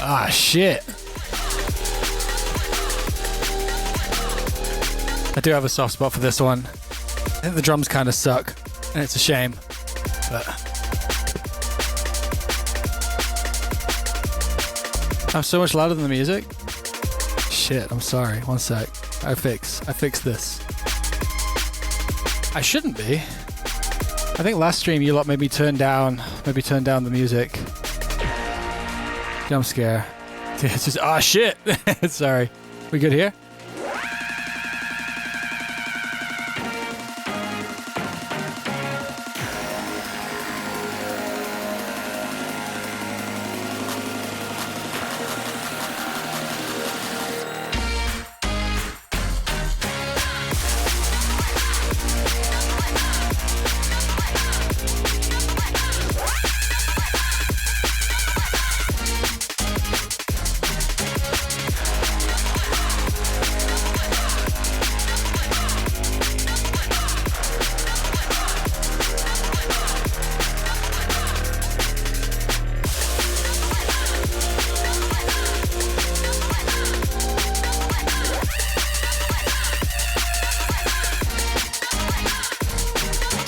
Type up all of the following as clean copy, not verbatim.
Ah, shit. I do have a soft spot for this one. I think the drums kind of suck, and it's a shame, but I'm so much louder than the music. Shit, I'm sorry. One sec. I fix this. I shouldn't be. I think last stream you lot made me turn down the music. Jump scare. It's just, ah, shit. Sorry. We good here?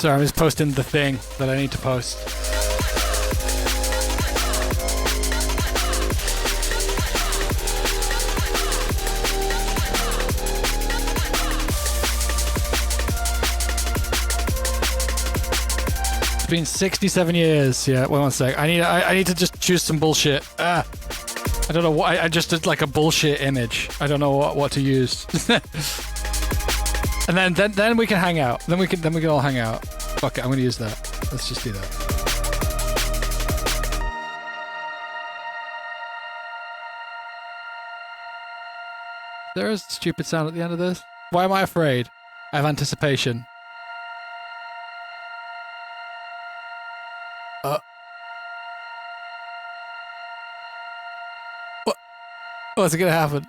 Sorry, I'm just posting the thing that I need to post. It's been 67 years. Yeah, wait one sec. I need to just choose some bullshit. I don't know what, I just did like a bullshit image. I don't know what to use. And then we can hang out. Then we can all hang out. Fuck it, I'm gonna use that. Let's just do that. There is a stupid sound at the end of this. Why am I afraid? I have anticipation. What? What's gonna happen?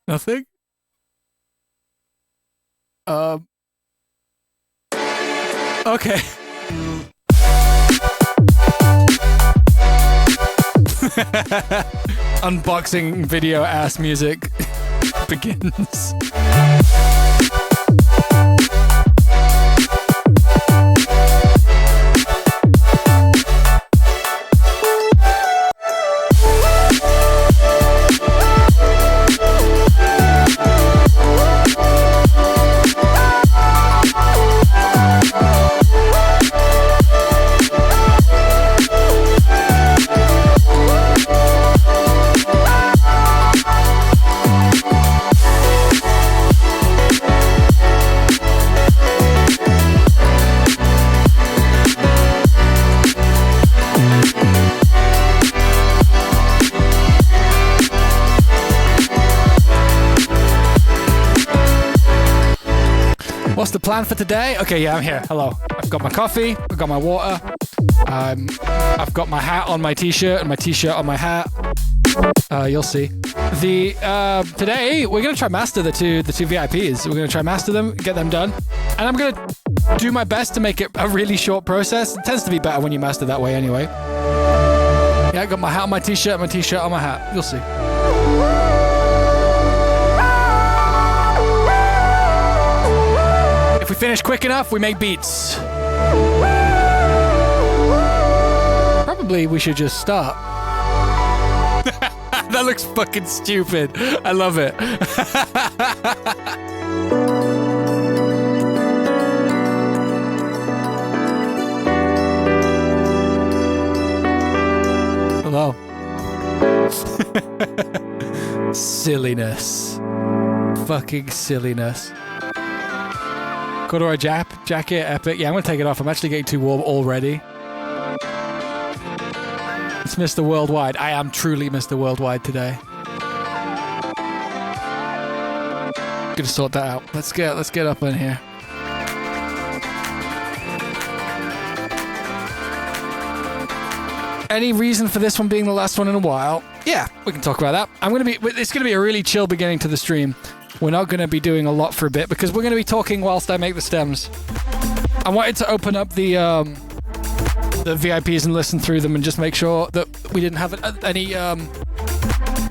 Nothing? Okay. Unboxing video ass music begins. What's the plan for today? Okay, yeah, I'm here. Hello. I've got my coffee. I've got my water. I've got my hat on my t-shirt and my t-shirt on my hat. You'll see. Today we're gonna try master the two VIPs. We're gonna try master them, get them done, and I'm gonna do my best to make it a really short process. It tends to be better when you master that way, anyway. Yeah, I got my hat on my t-shirt, my t-shirt on my hat. You'll see. If we finish quick enough, we make beats. Probably we should just start. That looks fucking stupid. I love it. Hello. Silliness. Fucking silliness. Corduroy jacket, epic. Yeah, I'm gonna take it off. I'm actually getting too warm already. It's Mr. Worldwide. I am truly Mr. Worldwide today. Gonna sort that out. Let's get up in here. Any reason for this one being the last one in a while? Yeah, we can talk about that. It's gonna be a really chill beginning to the stream. We're not going to be doing a lot for a bit because we're going to be talking whilst I make the stems. I wanted to open up the VIPs and listen through them and just make sure that we didn't have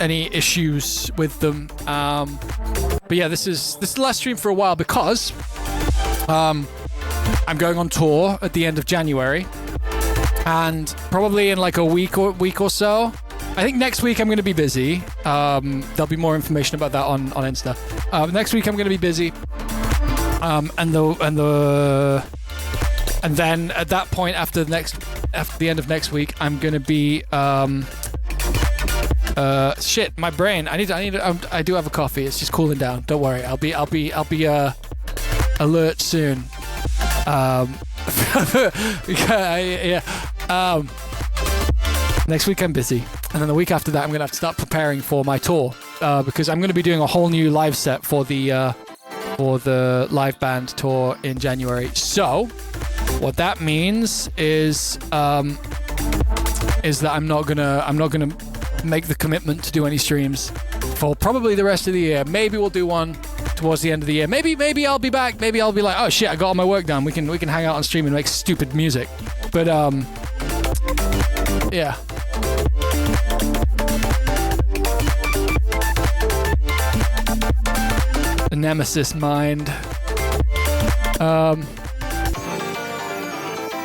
any issues with them. But yeah, this is the last stream for a while because I'm going on tour at the end of January, and probably in like a week or so. I think next week I'm going to be busy. There'll be more information about that on Insta. Next week I'm going to be busy. And then at that point after the end of next week, I'm going to be shit, my brain. I do have a coffee. It's just cooling down. Don't worry. I'll be alert soon. Yeah. Next week I'm busy, and then the week after that I'm going to have to start preparing for my tour because I'm going to be doing a whole new live set for the live band tour in January. So what that means is that I'm not gonna make the commitment to do any streams for probably the rest of the year. Maybe we'll do one towards the end of the year. Maybe I'll be back. Maybe I'll be like, oh shit, I got all my work done. We can hang out on stream and make stupid music. But yeah. The Nemesis mind.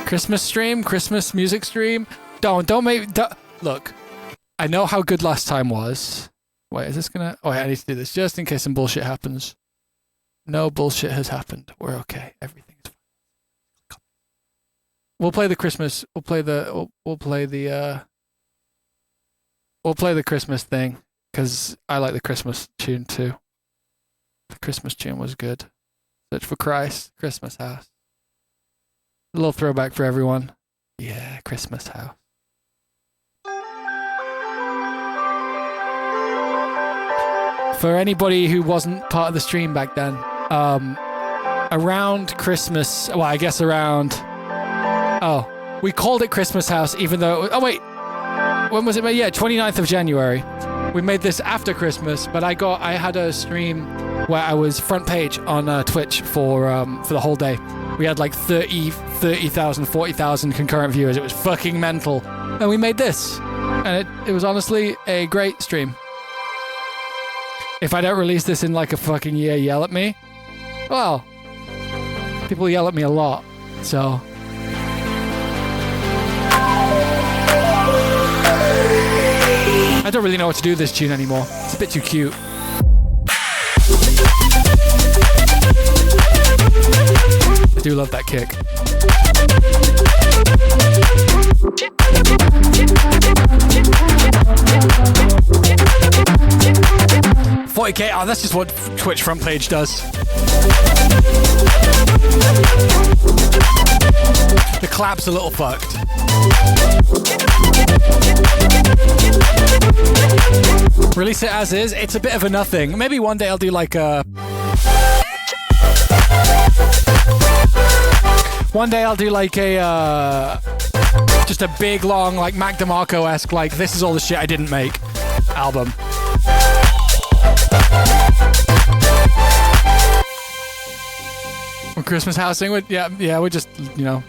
Christmas stream, Christmas music stream. Don't look. I know how good last time was. Wait, is this gonna? Oh, I need to do this just in case some bullshit happens. No bullshit has happened. We're okay. Everything's fine. We'll play the Christmas. We'll play the we'll play the Christmas thing because I like the Christmas tune too. The Christmas tune was good. Search for Christ, Christmas house. A little throwback for everyone. Yeah, Christmas house. For anybody who wasn't part of the stream back then, around Christmas, well, I guess around, we called it Christmas House, even though, when was it made? Yeah, 29th of January. We made this after Christmas, but I had a stream where I was front page on Twitch for the whole day. We had like 30,000, 40,000 concurrent viewers. It was fucking mental. And we made this. And it was honestly a great stream. If I don't release this in like a fucking year, yell at me. Well, people yell at me a lot, so. I don't really know what to do with this tune anymore. It's a bit too cute. I do love that kick. 40k, oh, that's just what Twitch front page does. The clap's a little fucked. Release it as is, it's a bit of a nothing. Maybe one day I'll do like a... One day I'll do like a... just a big, long, like Mac DeMarco-esque, like, this is all the shit I didn't make album. Christmas housing, yeah, we're just, you know.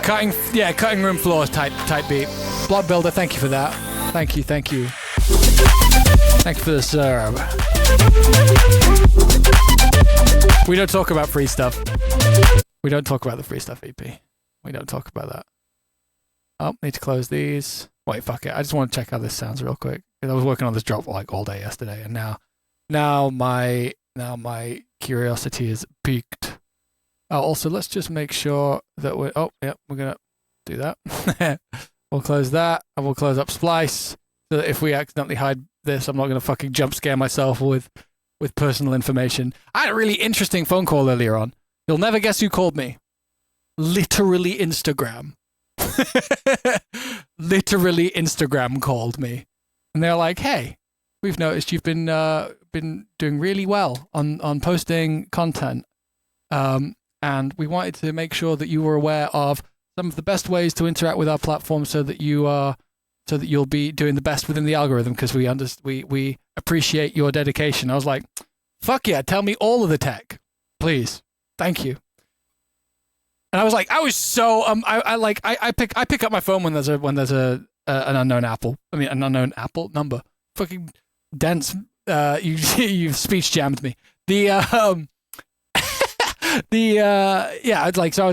Cutting room floors type beat. Blood Builder, thank you for that. Thank you. Thank you for the serve. We don't talk about free stuff. We don't talk about the free stuff, EP. We don't talk about that. Oh, need to close these. Wait, fuck it. I just want to check how this sounds real quick. I was working on this drop like all day yesterday, and now my curiosity is piqued. Oh, also, let's just make sure that we're gonna do that. We'll close that, and we'll close up Splice, so that if we accidentally hide this, I'm not gonna fucking jump scare myself with personal information. I had a really interesting phone call earlier on. You'll never guess who called me. Literally Instagram. Literally Instagram called me. And they're like, hey, we've noticed you've been doing really well on posting content. And we wanted to make sure that you were aware of some of the best ways to interact with our platform so that you'll be doing the best within the algorithm, because we appreciate your dedication. I was like, fuck yeah, tell me all of the tech, please. Thank you. And I was so I pick up my phone when there's an unknown Apple number. Fucking dense. You've speech jammed me. I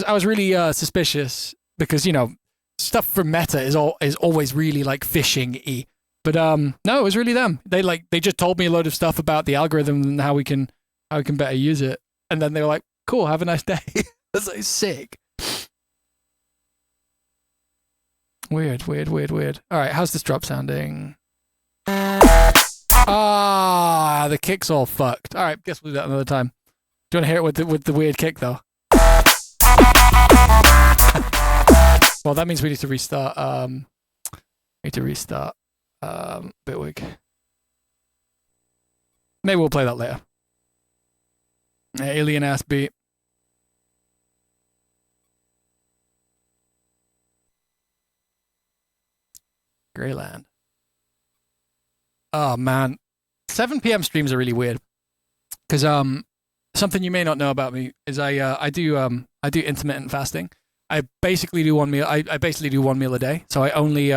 was really suspicious because, you know, stuff from Meta is always really like phishing-y. But no, it was really them. They just told me a load of stuff about the algorithm and how we can better use it. And then they were like, cool, have a nice day. That's like sick. Weird. All right, how's this drop sounding? The kick's all fucked. All right, guess we'll do that another time. Do you want to hear it with the weird kick though? Well, that means we need to restart. Bitwig. Maybe we'll play that later. Alien ass beat. Greyland. Oh man, 7 p.m. streams are really weird because something you may not know about me is I do intermittent fasting. I basically do one meal. I basically do 1 meal a day. So I only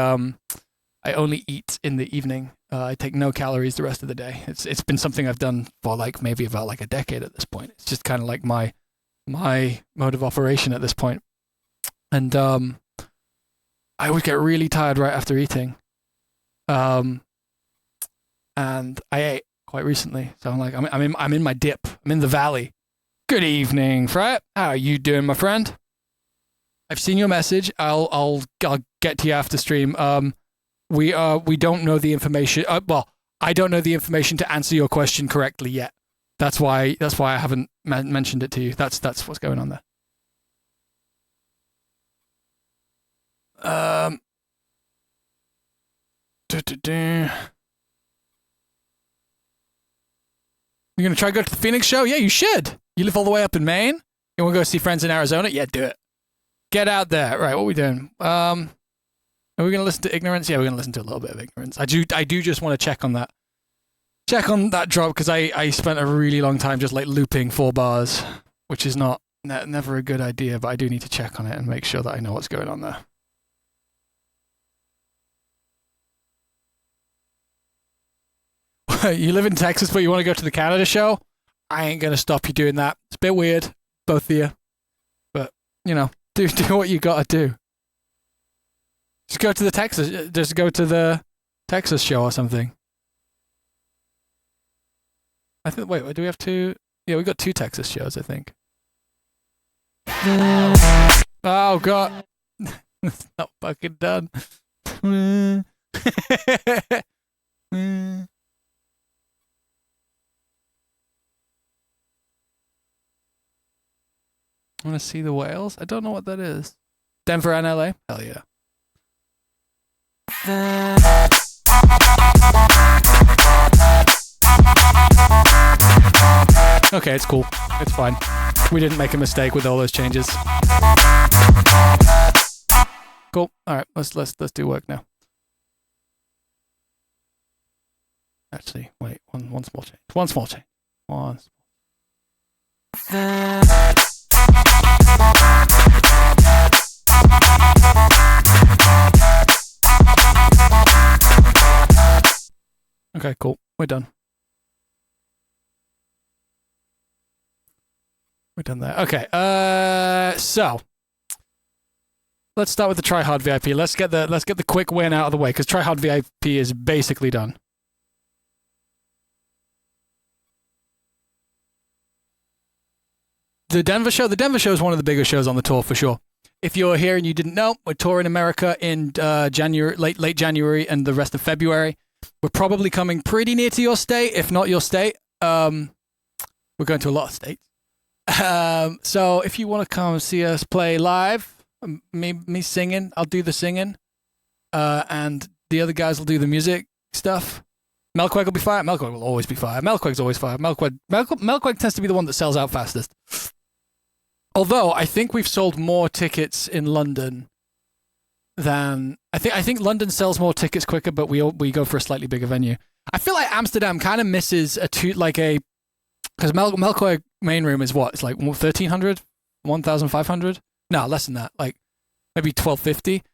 eat in the evening. I take no calories the rest of the day. It's been something I've done for like maybe about like a decade at this point. It's just kind of like my mode of operation at this point. And I would get really tired right after eating. And I ate quite recently, so I'm like, I'm in my dip. I'm in the valley. Good evening, Fred. How are you doing, my friend? I've seen your message. I'll get to you after stream. We don't know the information. Well, I don't know the information to answer your question correctly yet. That's why I haven't mentioned it to you. That's what's going on there. You're gonna try to go to the Phoenix show? Yeah, you should. You live all the way up in Maine. You want to go see friends in Arizona? Yeah, do it. Get out there. Right, what are we doing? Are we gonna listen to Ignorance? Yeah, we're gonna listen to a little bit of Ignorance. I do just want to check on that. Check on that drop because I spent a really long time just like looping 4 bars, which is never a good idea. But I do need to check on it and make sure that I know what's going on there. You live in Texas, but you want to go to the Canada show? I ain't gonna stop you doing that. It's a bit weird, both of you. But you know, do what you gotta do. Just go to the Texas show or something. I think. Wait, do we have 2? Yeah, we got 2 Texas shows, I think. Oh god, it's not fucking done. I want to see the whales. I don't know what that is. Denver and LA? Hell yeah. Okay, it's cool. It's fine. We didn't make a mistake with all those changes. Cool. All right, let's do work now. Actually, wait. One small change. One small change. One. Okay, cool. We're done. We're done there. Okay. So let's start with the Tryhard VIP. Let's get the quick win out of the way because Tryhard VIP is basically done. The Denver show is one of the bigger shows on the tour for sure. If you're here and you didn't know, we're touring America in January, late January, and the rest of February. We're probably coming pretty near to your state, if not your state. We're going to a lot of states. So if you want to come see us play live, me singing, I'll do the singing, and the other guys will do the music stuff. Melquag will be fire. Melquag will always be fire. Melquag's always fire. Melquag tends to be the one that sells out fastest. Although I think we've sold more tickets in London than I think London sells more tickets quicker, but we go for a slightly bigger venue. I feel like Amsterdam kind of misses because Melquag main room is what? It's like 1,300, 1,500. No, less than that. Like maybe 1,250.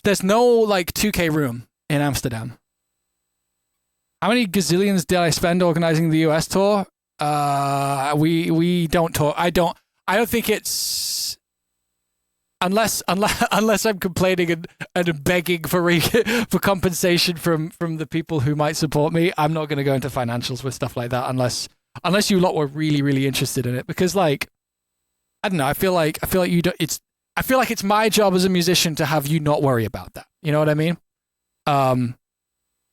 There's no like 2K room in Amsterdam. How many gazillions did I spend organizing the US tour? We don't talk. I don't think it's unless I'm complaining and begging for compensation from the people who might support me. I'm not going to go into financials with stuff like that unless you lot were really, really interested in it, because like I don't know. I feel like you don't. I feel like it's my job as a musician to have you not worry about that. You know what I mean?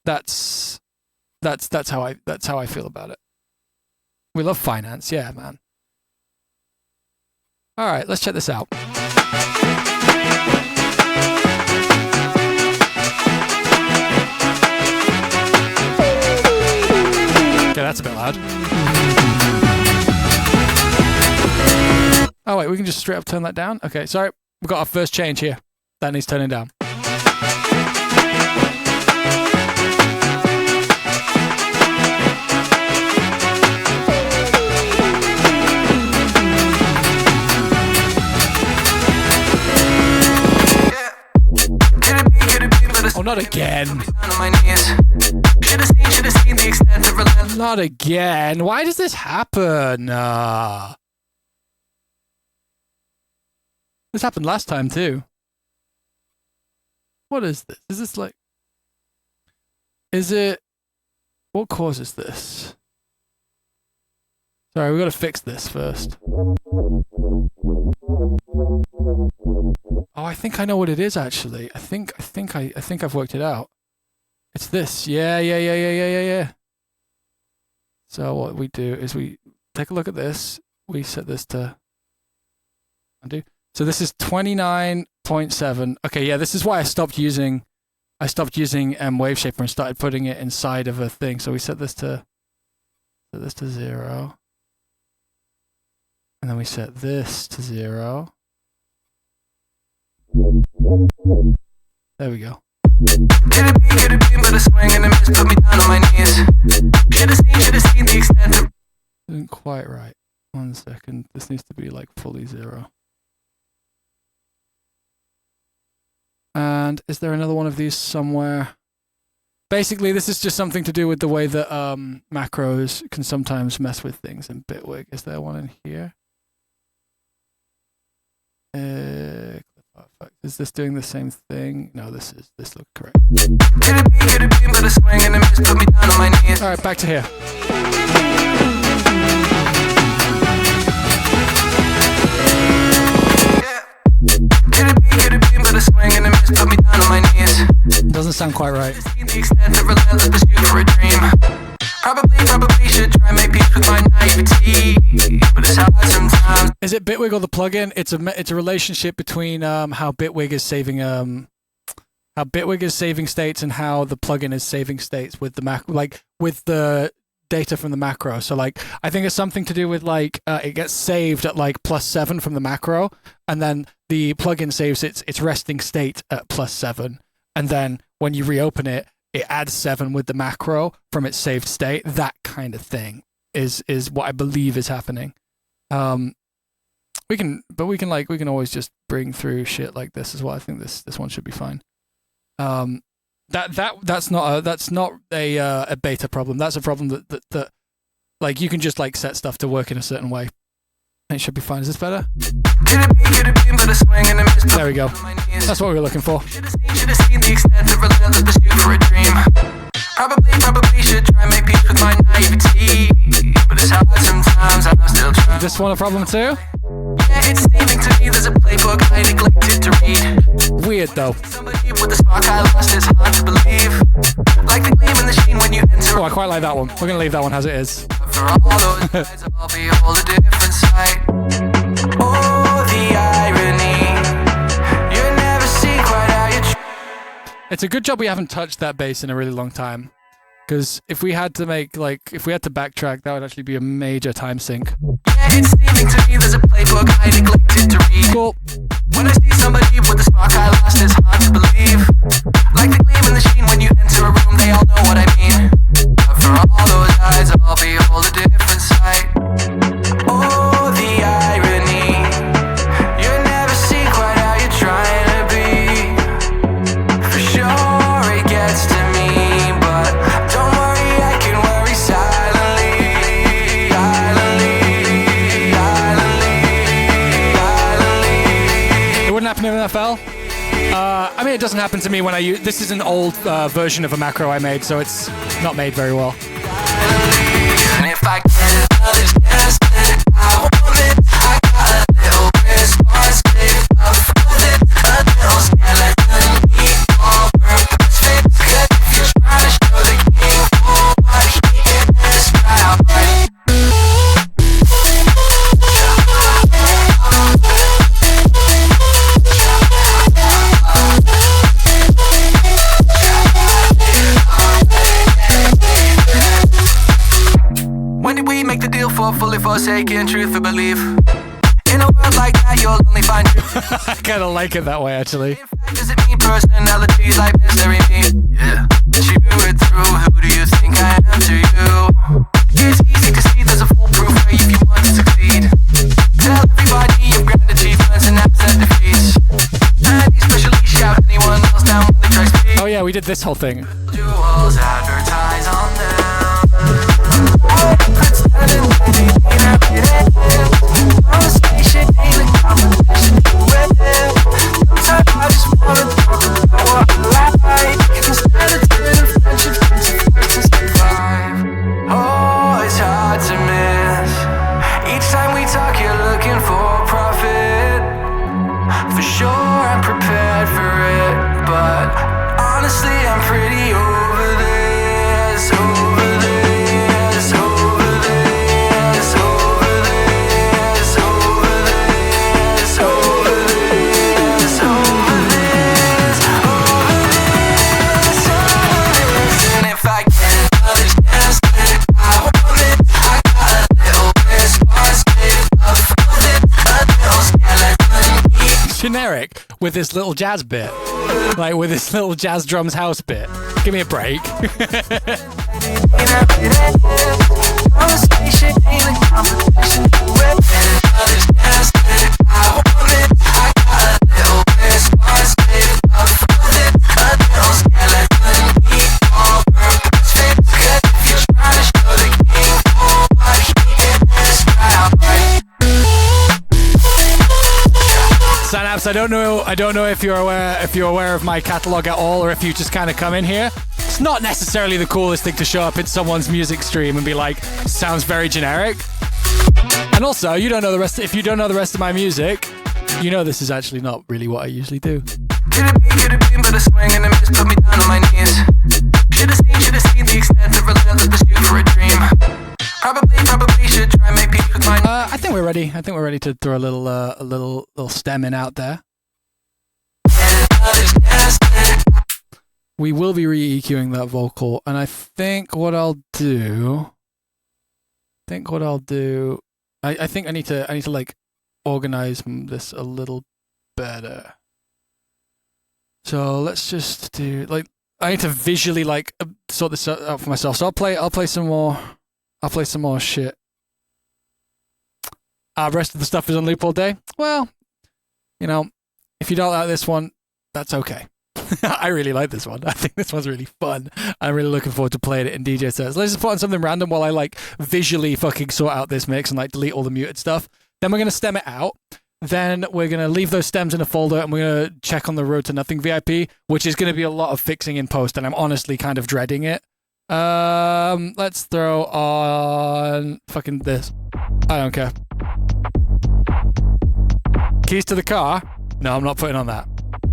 That's how I feel about it. We love finance, yeah, man. All right, let's check this out. Okay, that's a bit loud. Oh wait, we can just straight up turn that down? Okay, sorry. We've got our first change here. That needs turning down. Oh, not again. Not again. Why does this happen? This happened last time too. What is this? Is this like... Is it... What causes this? Sorry, we got to fix this first. Oh, I think I know what it is actually. I think I've worked it out. It's this. Yeah. So what we do is we take a look at this. We set this to undo. So this is 29.7. Okay, yeah, this is why I stopped using Wave Shaper and started putting it inside of a thing. So we set this to 0. And then we set this to 0. There we go. Isn't quite right. 1 second. This needs to be like fully 0. And is there another one of these somewhere? Basically, this is just something to do with the way that macros can sometimes mess with things in Bitwig. Is there one in here? Is this doing the same thing? No, this looks correct. All right, back to here. Doesn't sound quite right. Probably should try make peace with my naivety, but it's hard sometimes. Is it Bitwig or the plugin? It's a relationship between how Bitwig is saving states and how the plugin is saving states with the with the data from the macro. So like I think it's something to do with like it gets saved at like +7 from the macro, and then the plugin saves its resting state at +7, and then when you reopen it, it adds 7 with the macro from its saved state. That kind of thing is what I believe is happening. We can always just bring through shit like this as well. I think this one should be fine. That's not a beta problem. That's a problem that like you can just like set stuff to work in a certain way. And it should be fine. Is this better? There we go. That's what we were looking for. Probably should try make peace with my naivety, but it's hard sometimes. I'm still trying. Is this one a problem too? Yeah, it's seeming to me there's a playbook I neglected to read. Weird though. Somebody with a spark I lost is hard to believe. Like the gleam in the sheen when you enter. Oh, I quite like that one. We're gonna leave that one as it is. For all those guys, I'll behold a different sight. Oh, the irony. You never see quite how you. It's a good job we haven't touched that bass in a really long time. Because if we had to backtrack, that would actually be a major time sink. Yeah, it's seeming to me there's a playbook I neglected to read. Cool. When I see somebody with the spark I lost, it's hard to believe. Like the gleam in the sheen when you enter a room, they all know what I mean. But for all those eyes, I'll behold a different sight. Oh, the irony. You never see quite how you're trying to be. For sure it gets to me, but don't worry, I can worry silently. It wouldn't happen in NFL. I mean, it doesn't happen to me when I use. This is an old version of a macro I made, so it's not made very well. And if I can, I'll just guess it. I want it. I got a little response. A little skeleton. Eat all purpose fit. Cause if you're trying to show the king for what he is, try out right. When did we make the deal for fully forsaken truth or belief? In a world like that, you'll only find truth. I kind of like it that way, actually. In fact, does it mean personalities like mystery mean? Yeah. Chew it through. Who do you think I am to you? It's easy to see there's a foolproof way if you want to succeed. Tell everybody you've grand achievements and absent defeats. And especially shout anyone else down when they try to speak. Oh yeah, we did this whole thing. Jewels advertise on them. Oh, it's hard to miss. talk, you're looking for profit. For sure, I'm prepared for it, but honestly, I'm pretty over this, over this, over this, over this, over this, over this, over this, over this, over this. And if I get another chance, I want it. I got a little response, up from it, a little skeleton. Generic with this little jazz bit, like with this little jazz drums house bit. Give me a break. Synapse, I don't know if you're aware of my catalog at all, or if you just kind of come in here. It's not necessarily the coolest thing to show up in someone's music stream and be like, sounds very generic. And also, you don't know the rest. If you don't know the rest of my music, you know this is actually not really what I usually do. Could have been, but a swing and a miss put me down on my knees. Should have seen the extent of relentless pursuit for a dream. Probably should try and make peace with my. I think we're ready. I think we're ready to throw a little stem in out there. We will be re-EQing that vocal, and I think what I'll do. I think I need to like organize this a little better. So let's just do like I need to visually like sort this out for myself. So I'll play some more. I'll play some more shit. Rest of the stuff is on loop all day. Well, you know, if you don't like this one, that's okay. I really like this one. I think this one's really fun. I'm really looking forward to playing it in DJ sets. Let's just put on something random while I like visually fucking sort out this mix and like delete all the muted stuff. Then we're going to stem it out. Then we're going to leave those stems in a folder and we're going to check on the Road to Nothing VIP, which is going to be a lot of fixing in post, and I'm honestly kind of dreading it. Let's throw on fucking this. I don't care. Keys to the car? No, I'm not putting on that.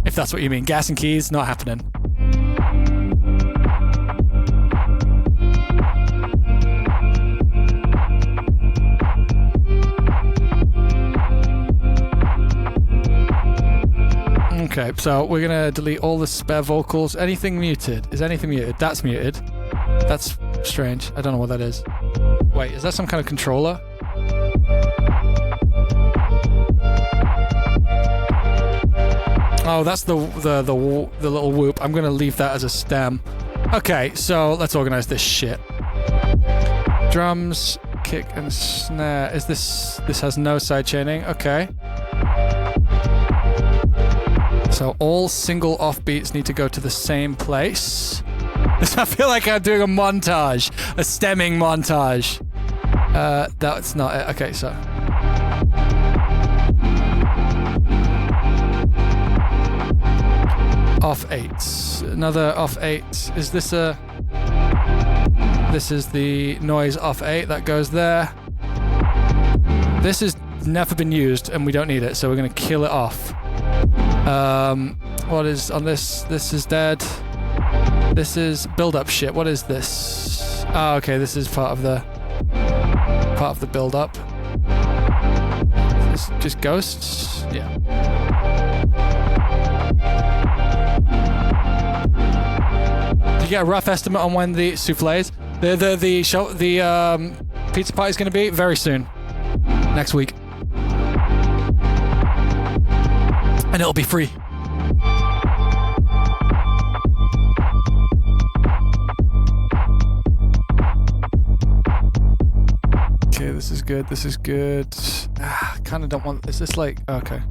If that's what you mean. Gas and keys, not happening. Okay, so we're gonna delete all the spare vocals. Anything muted? Is anything muted? That's muted. That's strange. I don't know what that is. Wait, is that some kind of controller? Oh, that's the little whoop. I'm gonna leave that as a stem. Okay, so let's organize this shit. Drums, kick, and snare. Is this has no side chaining? Okay. So all single offbeats need to go to the same place. I feel like I'm doing a montage, a stemming montage. That's not it. Okay, so. Off 8. Another off 8. Is this a... This is the noise off 8 that goes there. This has never been used and we don't need it, so we're going to kill it off. What is on this? This is dead. This is build-up shit. What is this? Oh, okay, this is part of the build-up. Is this just ghosts? Yeah. Did you get a rough estimate on when the soufflés, the pizza party is going to be? Very soon. Next week. And it'll be free. Okay, this is good. This is good. I kind of don't want... Is this like... Okay.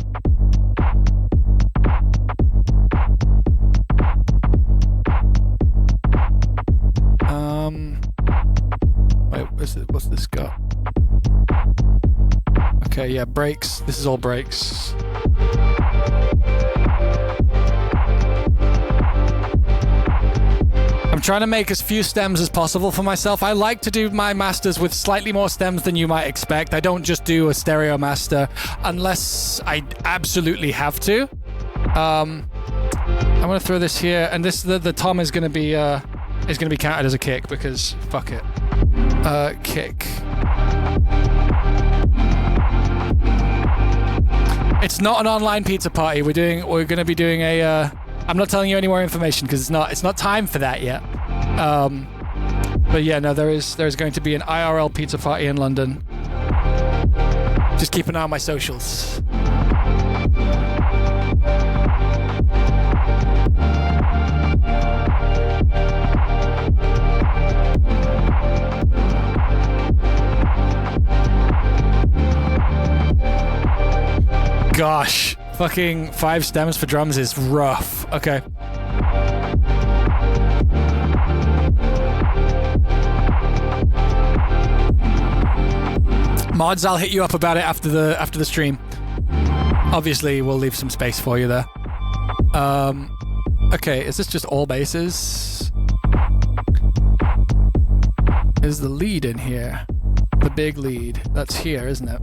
Wait, what's this got? Okay, yeah, breaks. This is all breaks. I'm trying to make as few stems as possible for myself. I like to do my masters with slightly more stems than you might expect. I don't just do a stereo master unless I absolutely have to. I'm gonna throw this here, and this the tom is gonna be counted as a kick because fuck it. Kick. It's not an online pizza party. We're gonna be doing a. I'm not telling you any more information because it's not time for that yet. But yeah, no, there's going to be an IRL pizza party in London. Just keep an eye on my socials. Gosh, fucking 5 stems for drums is rough. Okay. Mods, I'll hit you up about it after the stream. Obviously, we'll leave some space for you there. Okay, is this just all basses? Is the lead in here? The big lead. That's here, isn't it?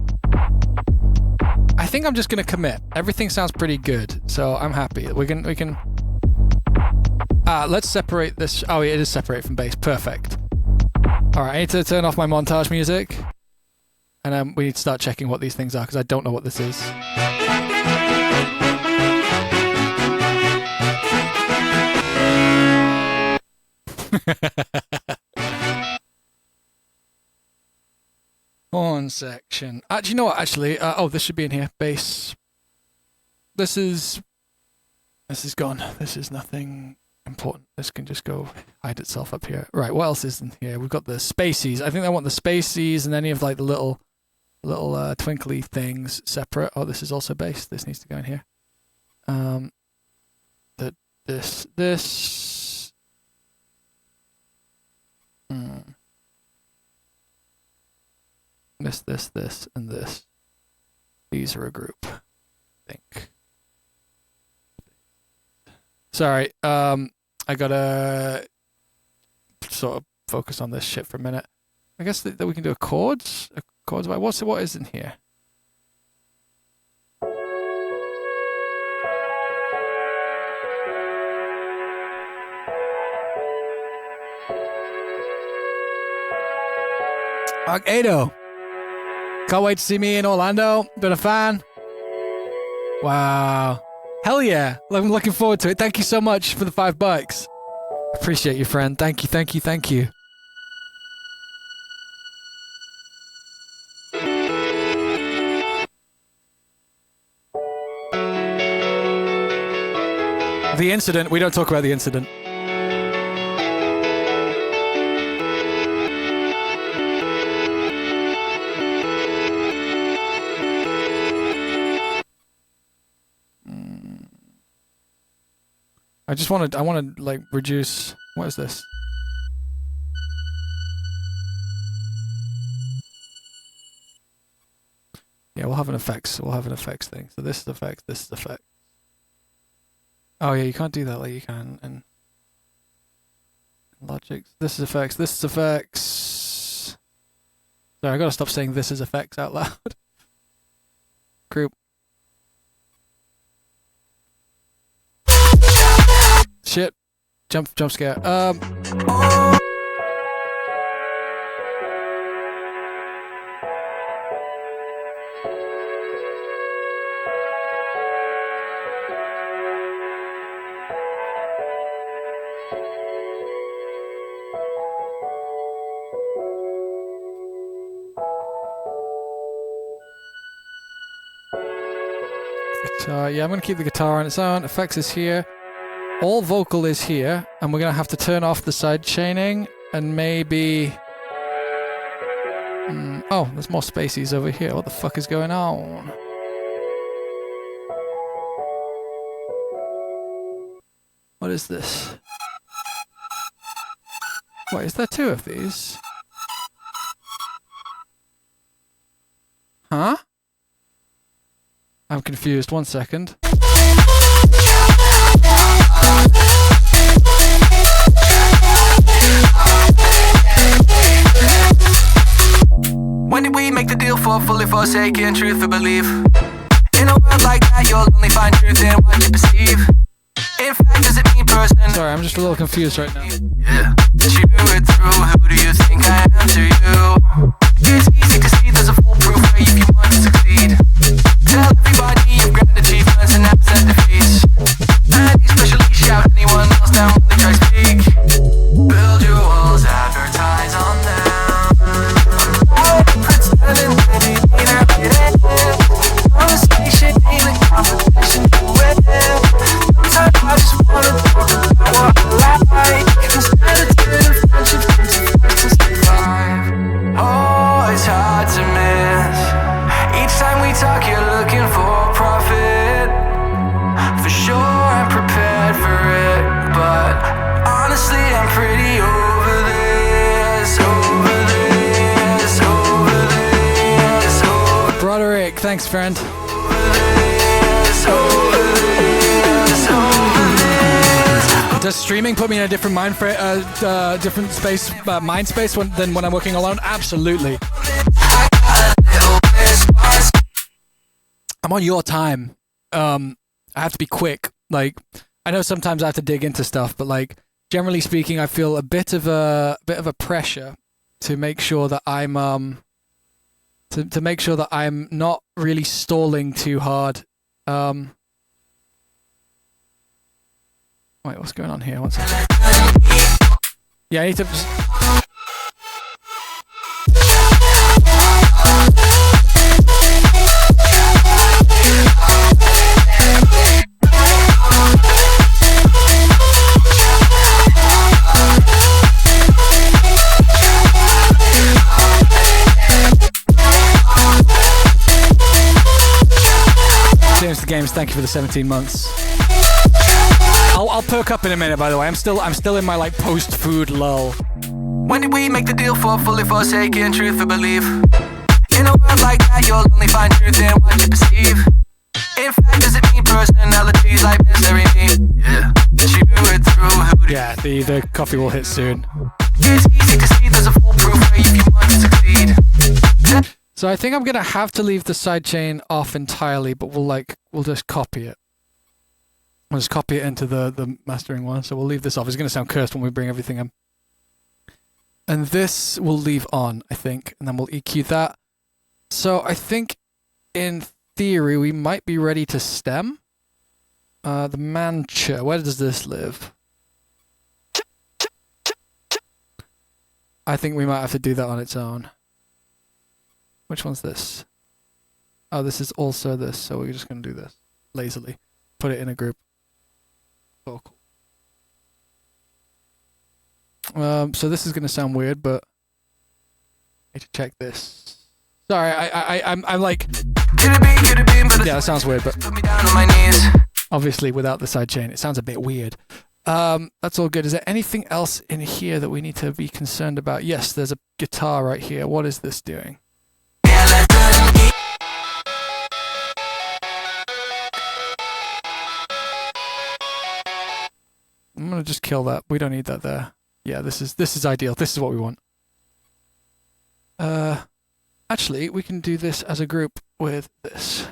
I think I'm just gonna commit. Everything sounds pretty good, so I'm happy. We can. Let's separate this. Oh, it is separate from bass. Perfect. All right, I need to turn off my montage music, and we need to start checking what these things are because I don't know what this is. Horn section. Do you know what? Actually, this should be in here. Bass. This is gone. This is nothing important. This can just go hide itself up here. Right. What else is in here? We've got the spaceys. I think I want the spaceys and any of like the little twinkly things separate. Oh, this is also bass. This needs to go in here. This. This, and this. These are a group, I think. Sorry, I gotta sort of focus on this shit for a minute. I guess that we can do chords. Chords. What is in here? Ado. Can't wait to see me in Orlando. Been a fan. Wow. Hell yeah. I'm looking forward to it. Thank you so much for the $5. Appreciate you, friend. Thank you. The incident. We don't talk about the incident. I want to like reduce. What is this? Yeah, we'll have an effects thing. So this is effects, this is effects. Oh yeah, you can't do that like you can in Logic. This is effects, this is effects. Sorry, I gotta stop saying this is effects out loud. Group. Shit. Jump scare. Guitar. Yeah, I'm gonna keep the guitar on its own. Effects is here. All vocal is here, and we're gonna have to turn off the side chaining and maybe. Oh, there's more spaceys over here. What the fuck is going on? What is this? Wait, is there 2 of these? Huh? I'm confused. 1 second. did we make the deal for fully forsaken truth or belief? In a world like that, you'll only find truth in what you perceive. In fact, does it mean person? Sorry, I'm just a little confused right now. Yeah, did you do it through? Who do you think I am to you? It's easy to see there's a foolproof way if you want to succeed. Tell everybody you've grand achievements and absent defeats. And especially shout anyone else down when they try to speak. Build your walls, advertise on them. Pretending that it ain't happening. Conversation ain't a competition to win. Sometimes I just wanna talk about what I like instead of turning friendships into first and survive. Oh, it's hard to miss. Each time we talk, you're looking for profit. For sure, I'm prepared for it, but honestly, I'm pretty over this, over this, over this, over Broderick, thanks, friend. this, over this, over this. Does streaming put me in a different different space, mind space than when I'm working alone? Absolutely. I'm on your time. I have to be quick. Like, I know sometimes I have to dig into stuff, but like, generally speaking, I feel a bit of a pressure to make sure that I'm to make sure that I'm not really stalling too hard. Wait, what's going on here? One second. Yeah, I need to. James the Games, thank you for the 17 months. I'll perk up in a minute, by the way. I'm still in my like post-food lull. When did we make the deal for fully forsaken truth or belief? In a world like that, you'll only find truth in what you perceive. In fact, does it mean personalities like misery? Yeah, did you do it through? Who Yeah, the coffee will hit soon. It's easy to see there's a foolproof way if you want to succeed. So I think I'm gonna have to leave the sidechain off entirely, but we'll just copy it. We'll just copy it into the mastering one. So we'll leave this off. It's gonna sound cursed when we bring everything in. And this we'll leave on, I think, and then we'll EQ that. So I think, in theory, we might be ready to stem. The Mancha. Where does this live? I think we might have to do that on its own. Which one's this? Oh, this is also this, so we're just going to do this lazily. Put it in a group. Vocal. So this is going to sound weird, but I need to check this. Sorry, I'm like... Yeah, that sounds weird, but obviously without the sidechain, it sounds a bit weird. That's all good. Is there anything else in here that we need to be concerned about? Yes, there's a guitar right here. What is this doing? I'm gonna just kill that. We don't need that there. Yeah, this is ideal. This is what we want. Actually, we can do this as a group with this.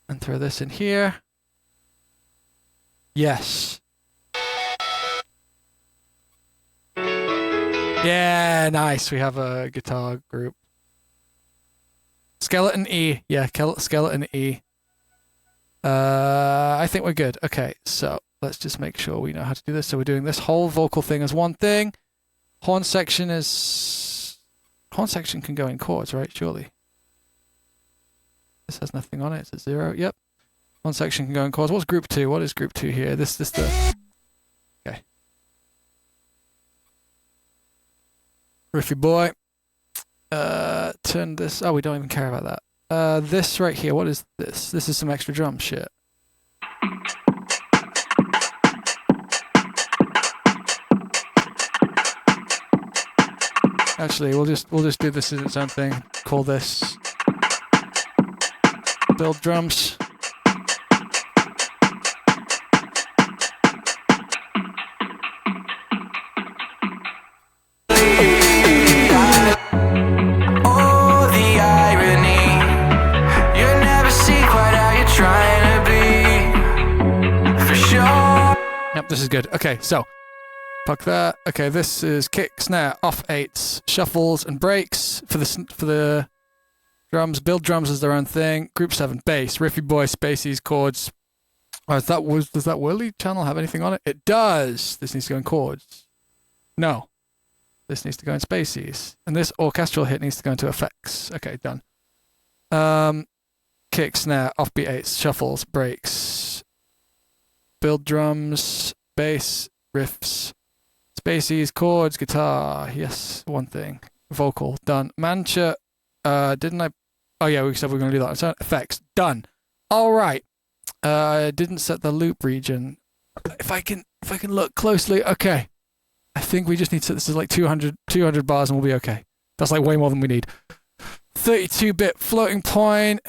And throw this in here. Yes. Yeah, nice. We have a guitar group. Skeleton E. Yeah, skeleton E. I think we're good. Okay, so let's just make sure we know how to do this. So we're doing this whole vocal thing as one thing. Horn section can go in chords, right? Surely. This has nothing on it. It's a 0. Yep. Horn section can go in chords. What's group 2? What is group 2 here? This the... Okay. Riffy boy. Turn this... Oh, we don't even care about that. This right here. What is this? This is some extra drum shit. Actually, we'll just do this as its own thing. Call this build drums. Oh, the This is good. Okay, so fuck that. Okay, this is kick, snare, off 8s, shuffles and breaks for the drums. Build drums as their own thing. Group 7 bass, riffy boy, spacies, chords. Oh, does that Whirly channel have anything on it? It does. This needs to go in chords. No. This needs to go in spacies. And this orchestral hit needs to go into effects. Okay, done. Kick, snare, offbeat 8s, shuffles, breaks. Build drums, bass, riffs, spacies, chords, guitar. Yes, one thing. Vocal, done. Mancha, didn't I? Oh yeah, we said we were going to do that. So, effects, done. All right. Didn't set the loop region. If I can look closely, okay. I think we just need to set this as like 200 bars and we'll be okay. That's like way more than we need. 32-bit floating point,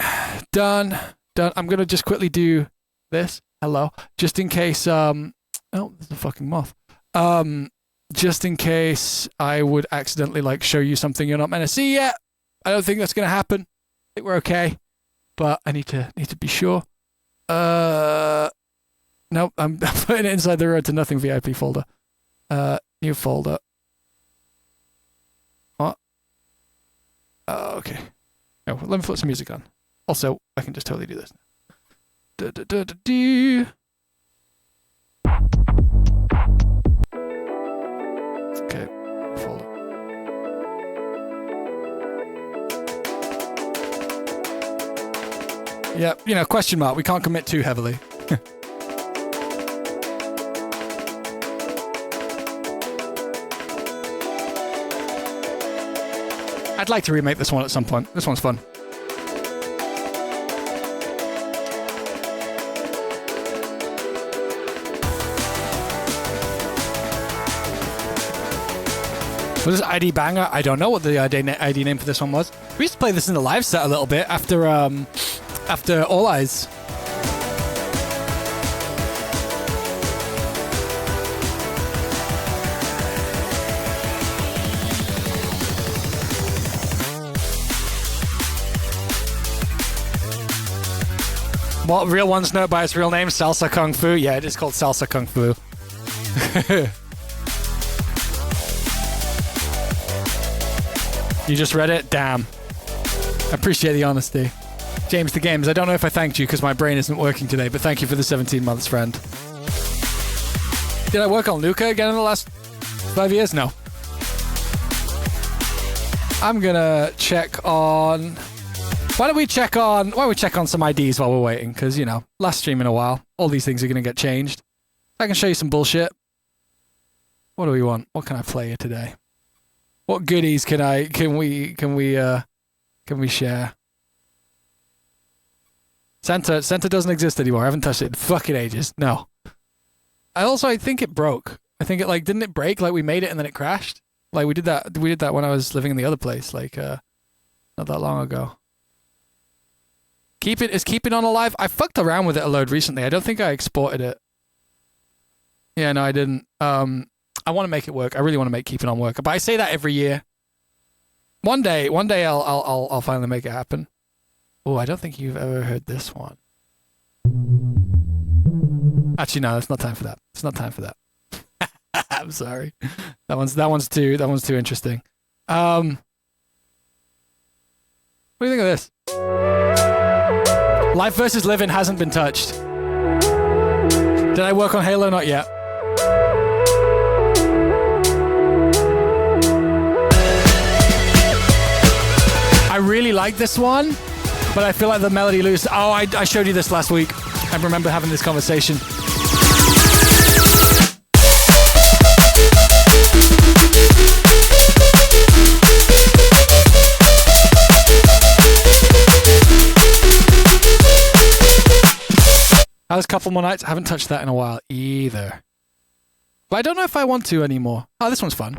done. I'm gonna just quickly do this. Hello, just in case. Oh, there's a fucking moth. Just in case I would accidentally like show you something you're not meant to see yet. I don't think that's gonna happen. I think we're okay, but I need to be sure. Nope, I'm putting it inside the Road to Nothing VIP folder. New folder. What? Okay. Oh, let me put some music on. Also, I can just totally do this. Okay, folder. Yeah, question mark. We can't commit too heavily. I'd like to remake this one at some point. This one's fun. Was this ID Banger? I don't know what the ID name for this one was. We used to play this in the live set a little bit after All Eyes. What, real ones know it by its real name? Salsa Kung Fu? Yeah, it is called Salsa Kung Fu. You just read it? Damn. I appreciate the honesty. James the Games, I don't know if I thanked you because my brain isn't working today, but thank you for the 17 months, friend. Did I work on Luca again in the last 5 years? No. I'm gonna check on... Why don't we check on some IDs while we're waiting? Because, you know, last stream in a while. All these things are going to get changed. I can show you some bullshit. What do we want? What can I play here today? What goodies can we share? Santa doesn't exist anymore. I haven't touched it in fucking ages. No. I think it broke. I think it didn't it break? Like we made it and then it crashed? Like we did that when I was living in the other place, not that long ago. Is Keep It On alive? I fucked around with it a load recently. I don't think I exported it. Yeah, no, I didn't. I want to make it work. I really want to make Keep It On work. But I say that every year. One day I'll finally make it happen. Oh, I don't think you've ever heard this one. Actually, no, it's not time for that. It's not time for that. I'm sorry. That one's too interesting. What do you think of this? Life Vs Livin hasn't been touched. Did I work on Halo? Not yet. I really like this one, but I feel like the melody loose. Oh, I showed you this last week. I remember having this conversation. That was a couple more nights. I haven't touched that in a while either. But I don't know if I want to anymore. Oh, this one's fun.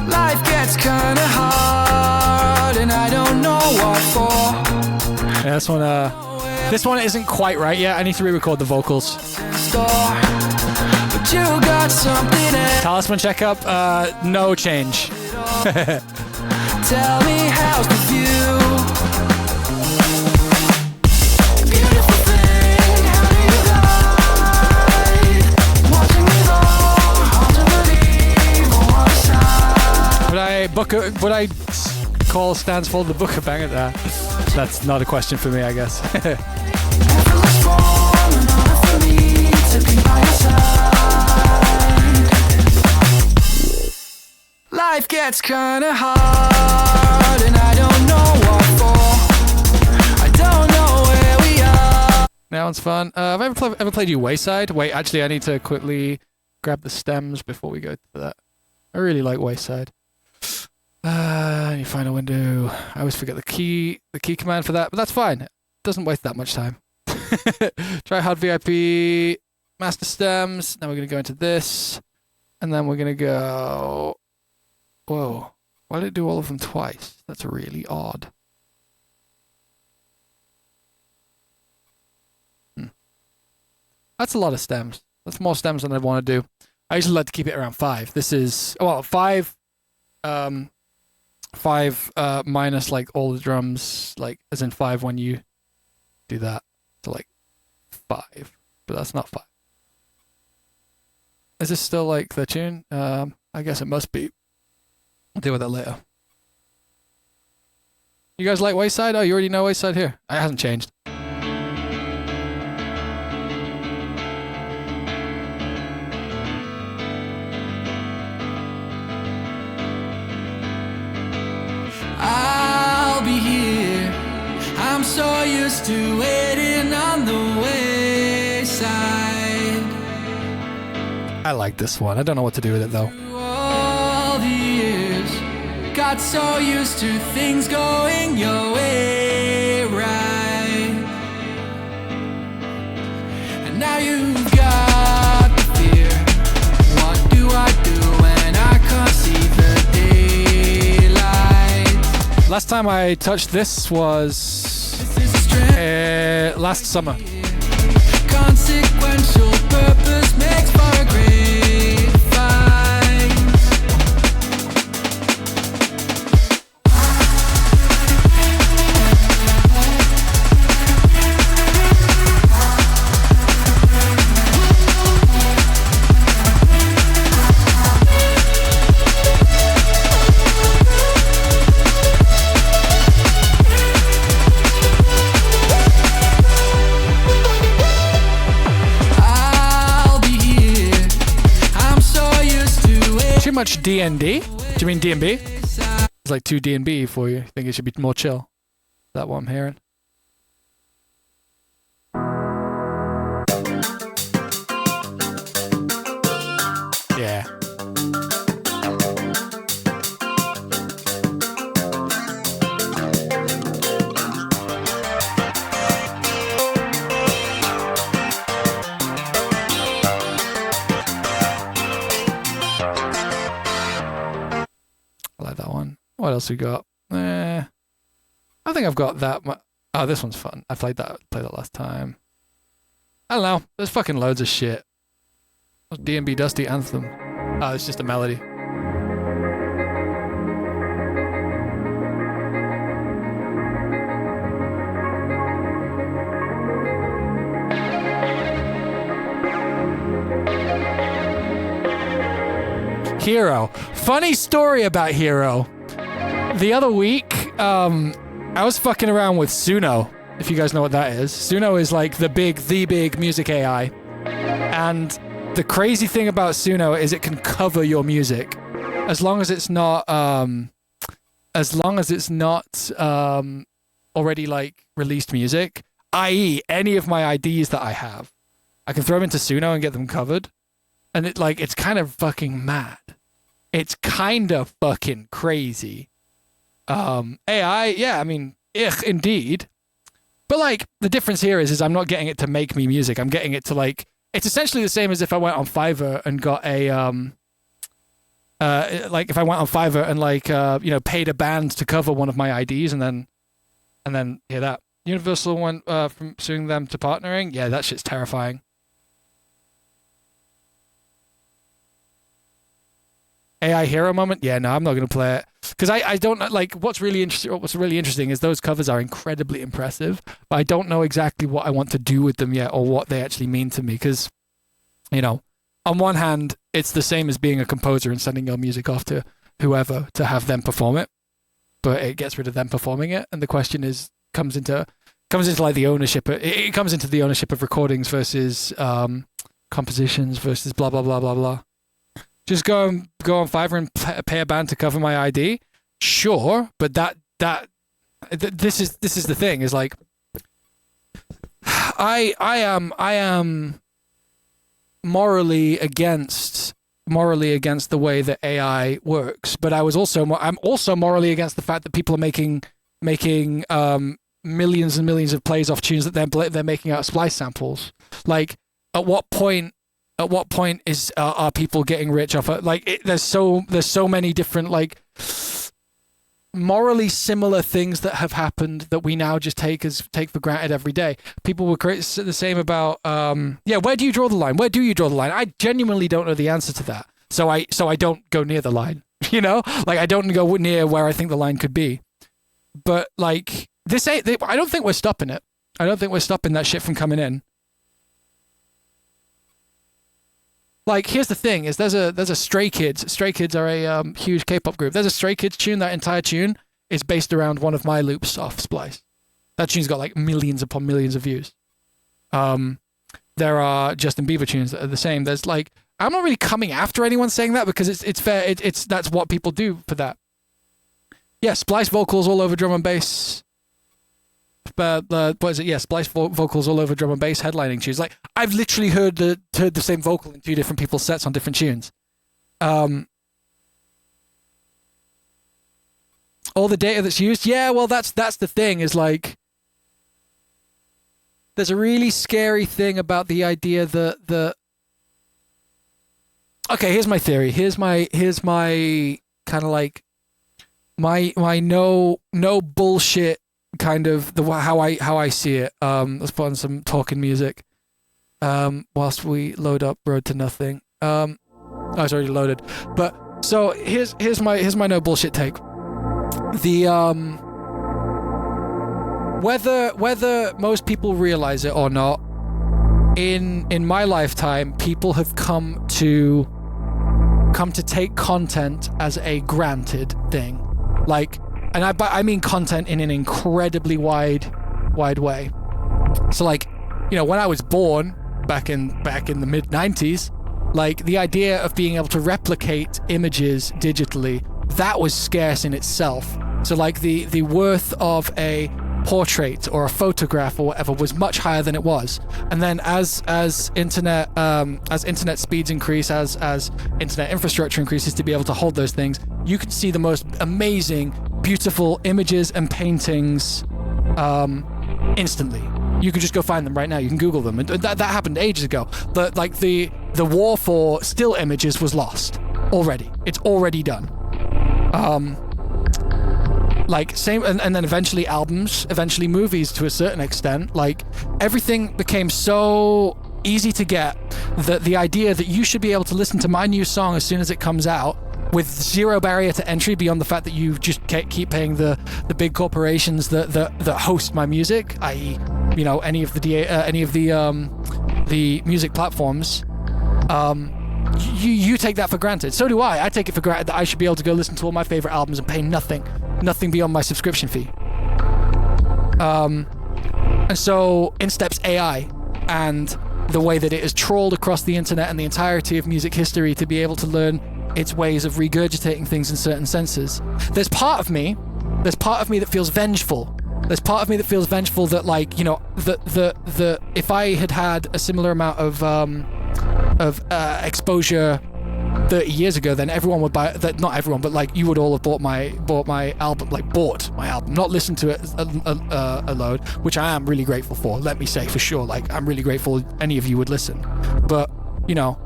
Life gets kinda hard and I don't know what for. Yeah, this one isn't quite right yet. I need to re-record the vocals. But you got something else. Talisman checkup, no change. Tell me how's the view? Beautiful thing, how do you lie? Watching me go, hard to believe on one side. Would I call stands for the Booker banger? That's not a question for me, I guess. Effortless form, in order for me to be by your side. Life gets kinda hard, and I don't know what for. I don't know where we are. That one's fun. Have I ever played you Wayside? Wait, actually, I need to quickly grab the stems before we go to that. I really like Wayside. You find a window. I always forget the key command for that, but that's fine. It doesn't waste that much time. Tryhard VIP, master stems. Now we're going to go into this, and then we're going to go... Whoa. Why did it do all of them twice? That's really odd. That's a lot of stems. That's more stems than I want to do. I usually like to keep it around 5. This is... Well, 5... 5 minus like all the drums, like as in 5 when you do that. So like 5, but that's not 5. Is this still like the tune? I guess it must be. I'll deal with that later. You guys like Wayside? Oh, you already know Wayside here. It hasn't changed. I'll be here. I'm so used to waiting on the wayside. I like this one. I don't know what to do with it though. Through all the years, got so used to things going your way right. And now you've got the fear. What do I do when I can't see the daylight? Last time I touched this was last summer. Consequential purpose makes for a great fight. Too much D&D? Do you mean D&B? It's like too D&B for you. I think it should be more chill. Is that what I'm hearing? Yeah. What else we got? I think I've got that. Oh, this one's fun. I played that last time. I don't know. There's fucking loads of shit. D&B Dusty Anthem. Oh, it's just a melody. Hero. Funny story about Hero. The other week, I was fucking around with Suno, if you guys know what that is. Suno is like the big music AI. And the crazy thing about Suno is it can cover your music. As long as it's not, already like released music, i.e. any of my IDs that I have, I can throw them into Suno and get them covered. And it's kind of fucking mad. It's kind of fucking crazy. AI, yeah, I mean, indeed. But like, the difference here is I'm not getting it to make me music. I'm getting it to like, it's essentially the same as if I went on Fiverr and got a, like if I went on Fiverr and like, paid a band to cover one of my IDs and then hear that. Universal went from suing them to partnering. Yeah, that shit's terrifying. AI hero moment. Yeah, no, I'm not going to play it because I don't like what's really interesting is those covers are incredibly impressive, but I don't know exactly what I want to do with them yet or what they actually mean to me because, you know, on one hand, it's the same as being a composer and sending your music off to whoever to have them perform it, but it gets rid of them performing it, and the question is comes into like the ownership. It comes into the ownership of recordings versus compositions versus blah blah blah blah blah. Just go on Fiverr and pay a band to cover my ID, sure, but this is the thing is like I am morally against the way that AI works, but I'm also morally against the fact that people are making millions and millions of plays off tunes that they're making out of splice samples. Like, at what point is are people getting rich off it? Like, there's so many different like morally similar things that have happened that we now just take for granted every day. People will create the same about where do you draw the line? Where do you draw the line? I genuinely don't know the answer to that. So I don't go near the line. You know, like I don't go near where I think the line could be. But like I don't think we're stopping it. I don't think we're stopping that shit from coming in. Like, here's the thing: is there's a Stray Kids. Stray Kids are a huge K-pop group. There's a Stray Kids tune. That entire tune is based around one of my loops off Splice. That tune's got like millions upon millions of views. There are Justin Bieber tunes that are the same. There's like, I'm not really coming after anyone saying that because it's fair. It's that's what people do for that. Yeah, Splice vocals all over drum and bass. What is it? Yeah, Splice vocals all over drum and bass headlining tunes. Like, I've literally heard the same vocal in two different people's sets on different tunes. All the data that's used, yeah, well, that's the thing is like, there's a really scary thing about the idea that okay, here's my theory. Here's my kind of like my no bullshit kind of how I see it. Let's put on some talking music whilst we load up Road to Nothing. Oh, it's already loaded. But so here's my no bullshit take. The whether most people realize it or not, in my lifetime, people have come to take content as a granted thing. Like, and I mean content in an incredibly wide way. So like, you know, when I was born back in the mid 90s, like the idea of being able to replicate images digitally, that was scarce in itself. So like the worth of a portrait or a photograph or whatever was much higher than it was. And then as internet speeds increase, as internet infrastructure increases to be able to hold those things, you can see the most amazing, beautiful images and paintings instantly. You can just go find them right now. You can Google them, and that happened ages ago. But like the war for still images was lost already. It's already done. Like same, and then eventually albums, eventually movies to a certain extent. Like everything became so easy to get that the idea that you should be able to listen to my new song as soon as it comes out with zero barrier to entry beyond the fact that you just keep paying the big corporations that host my music, i.e., you know, any of the music platforms. You take that for granted. So do I. I take it for granted that I should be able to go listen to all my favorite albums and pay nothing beyond my subscription fee. And so in steps AI and the way that it has trawled across the internet and the entirety of music history to be able to learn its ways of regurgitating things in certain senses. There's part of me that feels vengeful. There's part of me that feels vengeful that, like, you know, the if I had a similar amount of exposure 30 years ago, then everyone would buy that. Not everyone, but like you would all have bought my album, not listened to it a load, which I am really grateful for. Let me say for sure, like I'm really grateful any of you would listen. But you know,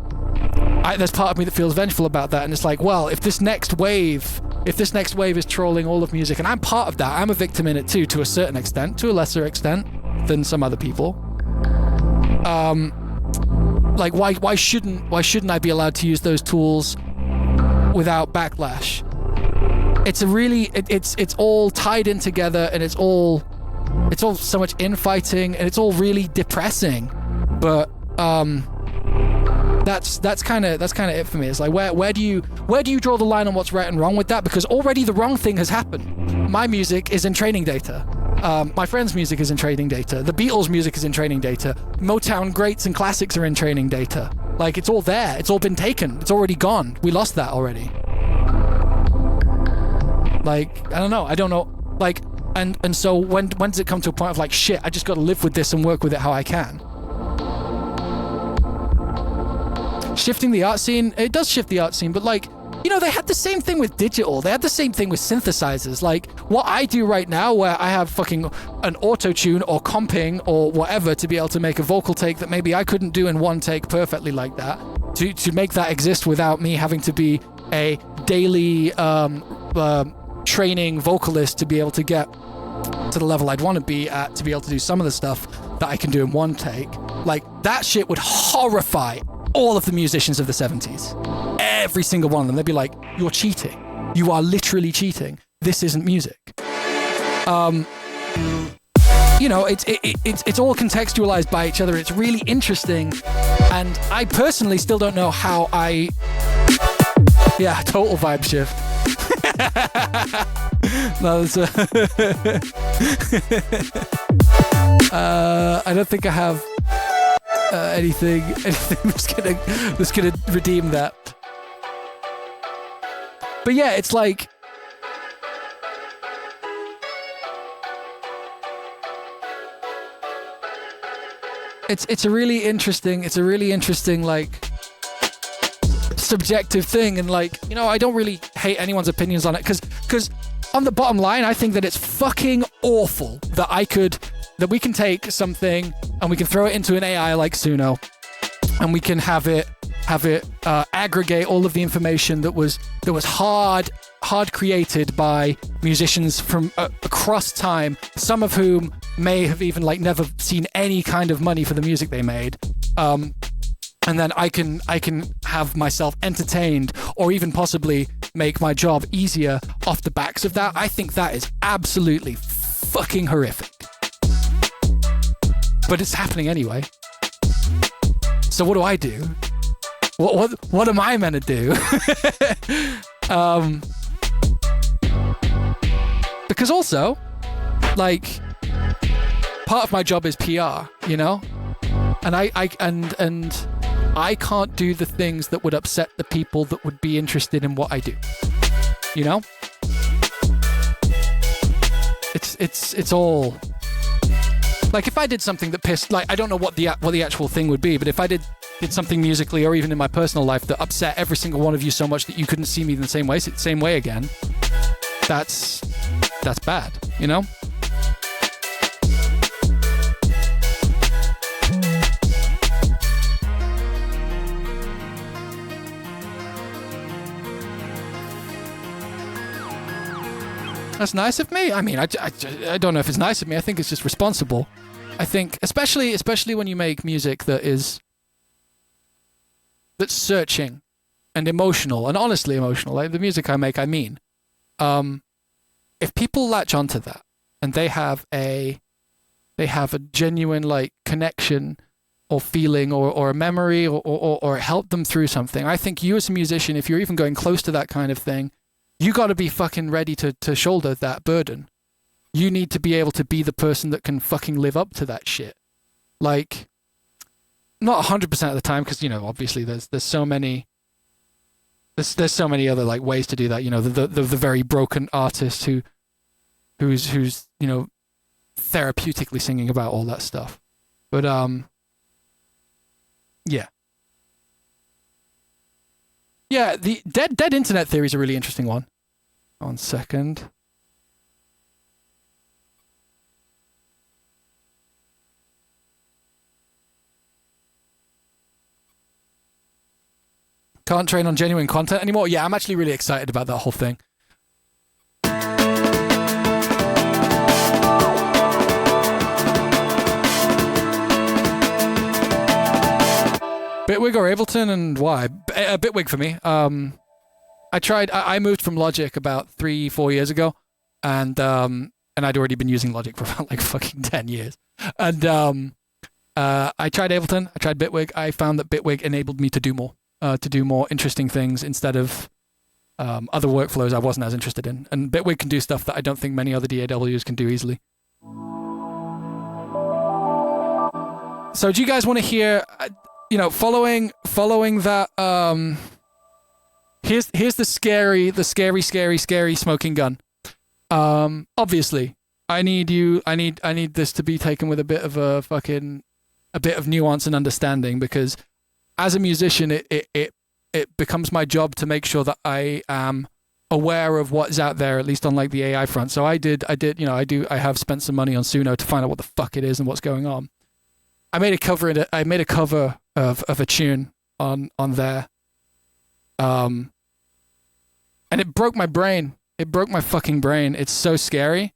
there's part of me that feels vengeful about that, and it's like, well, if this next wave is trolling all of music, and I'm part of that, I'm a victim in it too, to a certain extent, to a lesser extent than some other people. Like why shouldn't I be allowed to use those tools without backlash. It's a really it's all tied in together, and it's all so much infighting, and it's all really depressing. But that's kind of it for me. It's like where do you draw the line on what's right and wrong with that? Because already the wrong thing has happened. My music is in training data. My friend's music is in training data. The Beatles' music is in training data. Motown greats and classics are in training data. Like, it's all there. It's all been taken. It's already gone. We lost that already. Like, I don't know. Like, and so when does it come to a point of like, shit, I just got to live with this and work with it how I can? Shifting the art scene, it does shift the art scene, but like, you know, they had the same thing with digital. They had the same thing with synthesizers. Like, what I do right now, where I have fucking an auto-tune or comping or whatever to be able to make a vocal take that maybe I couldn't do in one take perfectly like that, to make that exist without me having to be a daily training vocalist to be able to get to the level I'd want to be at, to be able to do some of the stuff that I can do in one take. Like, that shit would horrify all of the musicians of the 70s. Every single one of them. They'd be like, you're cheating. You are literally cheating. This isn't music. You know, it's all contextualized by each other. It's really interesting. And I personally still don't know how yeah, total vibe shift. No, I don't think I have anything that's gonna redeem that. But yeah, it's like, it's a really interesting like subjective thing, and like, you know, I don't really hate anyone's opinions on it, because on the bottom line, I think that it's fucking awful that we can take something and we can throw it into an AI like Suno, and we can have it aggregate all of the information that was hard created by musicians from across time, some of whom may have even like never seen any kind of money for the music they made. And then I can have myself entertained, or even possibly make my job easier off the backs of that. I think that is absolutely fucking horrific. But it's happening anyway. So what do I do? What am I meant to do? Because also, like, part of my job is PR, you know? And I can't do the things that would upset the people that would be interested in what I do. You know? It's all like, if I did something that pissed, like, I don't know what the actual thing would be, but if I did something musically or even in my personal life that upset every single one of you so much that you couldn't see me the same way again, that's bad, you know? That's nice of me. I mean, I don't know if it's nice of me. I think it's just responsible. I think, especially when you make music that's searching and emotional, and honestly emotional, like the music I make, I mean. If people latch onto that and they have a genuine like connection or feeling or a memory or help them through something, I think you as a musician, if you're even going close to that kind of thing, you got to be fucking ready to shoulder that burden. You need to be able to be the person that can fucking live up to that shit. Like, not 100% of the time, because, you know, obviously there's so many other like ways to do that. You know, the very broken artist who's you know, therapeutically singing about all that stuff. But yeah. Yeah, the dead internet theory is a really interesting one. 1 second. Can't train on genuine content anymore? Yeah, I'm actually really excited about that whole thing. Bitwig or Ableton, and why? Bitwig for me. I moved from Logic about 3-4 years ago, and I'd already been using Logic for about like fucking 10 years. And I tried Ableton, I tried Bitwig. I found that Bitwig enabled me to do more interesting things instead of other workflows I wasn't as interested in. And Bitwig can do stuff that I don't think many other DAWs can do easily. So do you guys want to hear, following that, here's the scary smoking gun. Obviously, I need this to be taken with a bit of nuance and understanding, because as a musician, it becomes my job to make sure that I am aware of what's out there, at least on like the AI front. So I have spent some money on Suno to find out what the fuck it is and what's going on. I made a cover of a tune on there. And it broke my brain. It broke my fucking brain. It's so scary.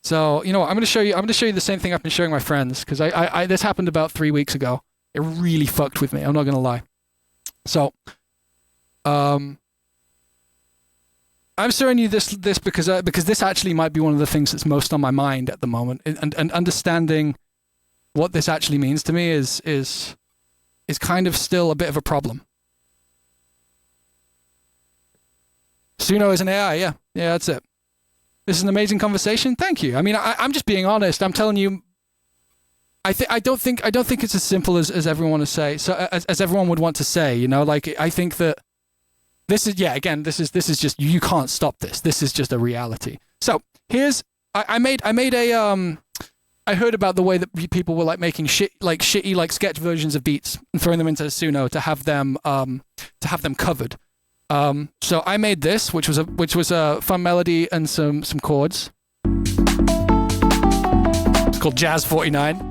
So, you know what, I'm going to show you the same thing I've been showing my friends, because I this happened about 3 weeks ago. It really fucked with me. I'm not going to lie. So, I'm showing you this because this actually might be one of the things that's most on my mind at the moment, and understanding what this actually means to me is kind of still a bit of a problem. Suno is an AI, yeah, that's it. This is an amazing conversation. Thank you. I mean, I'm just being honest. I'm telling you. I don't think it's as simple as everyone would say. So as everyone would want to say, like I think that this is this is just, you can't stop this. This is just a reality. So here's I heard about the way that people were like making shitty like sketch versions of beats and throwing them into Suno to have them covered. So I made this, which was a fun melody and some chords. It's called Jazz 49.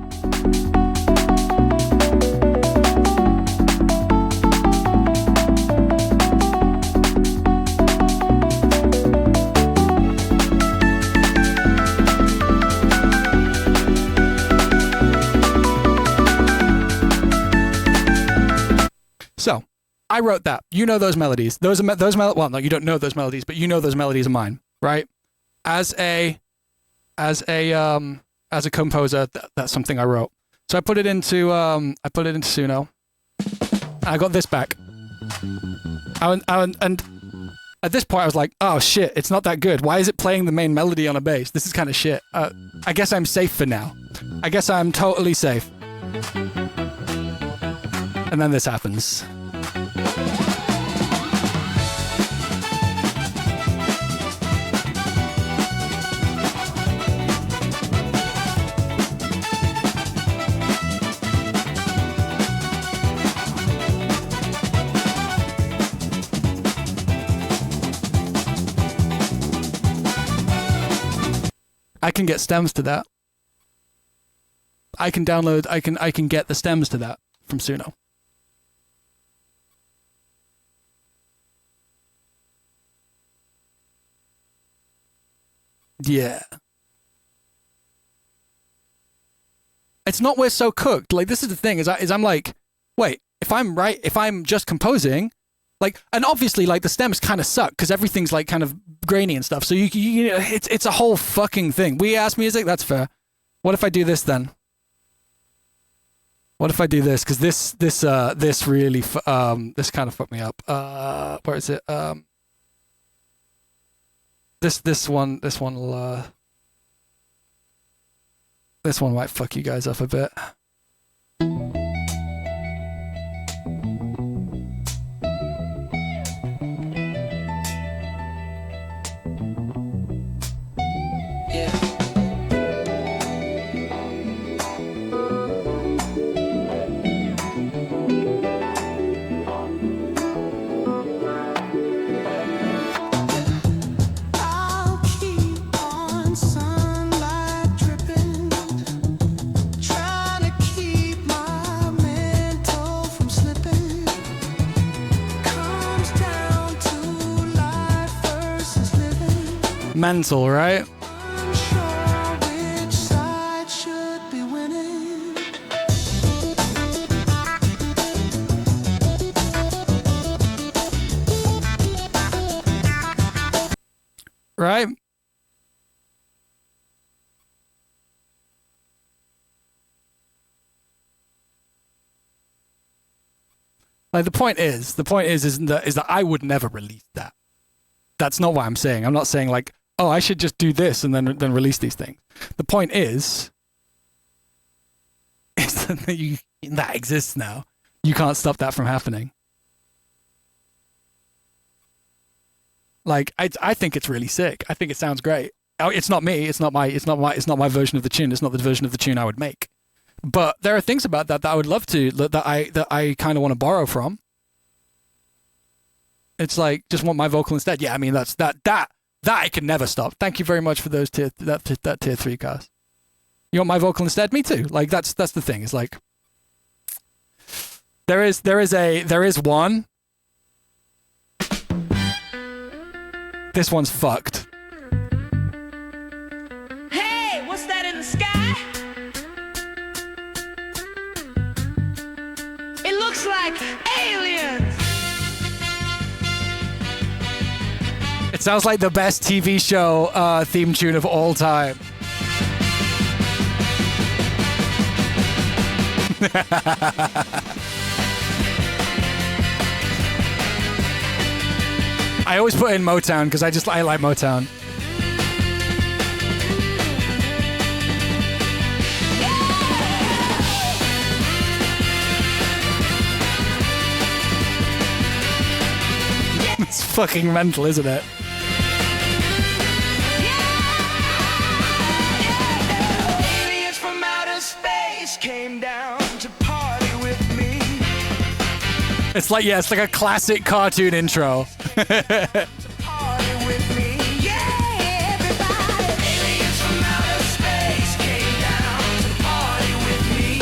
So, I wrote that. You know those melodies. Well, no, you don't know those melodies, but you know those melodies are mine, right? As a composer, that's something I wrote. So I put it into Suno. I got this back. And at this point, I was like, oh shit, it's not that good. Why is it playing the main melody on a bass? This is kind of shit. I guess I'm safe for now. I guess I'm totally safe. And then this happens. I can get stems to that. I can get the stems to that from Suno. Yeah. It's not we're so cooked. Like, this is the thing, is I'm like, wait, if I'm just composing, like, and obviously like the stems kind of suck because everything's like kind of grainy and stuff. So it's a whole fucking thing. We ask music, that's fair. What if I do this then? What if I do this? Because this really this kind of fucked me up. Where is it? This one might fuck you guys up a bit. Mental, right? right? Like the point is that I would never release that. That's not what I'm saying. I'm not saying like, oh, I should just do this and then release these things. The point is that that exists now. You can't stop that from happening. Like I think it's really sick. I think it sounds great. Oh, it's not me. It's not my version of the tune. It's not the version of the tune I would make. But there are things about that I would love to, that I kind of want to borrow from. It's like, just want my vocal instead. Yeah, I mean, that I can never stop. Thank you very much for those that tier 3 cast. You want my vocal instead? Me too. Like that's the thing. It's like there is one. This one's fucked. Hey, what's that in the sky? It looks like aliens. It sounds like the best TV show theme tune of all time. I always put in Motown because I like Motown. It's fucking mental, isn't it? Aliens from outer space came down to party with me. It's like a classic cartoon intro. Party with me. Yeah, everybody. Aliens from outer space came down to party with me.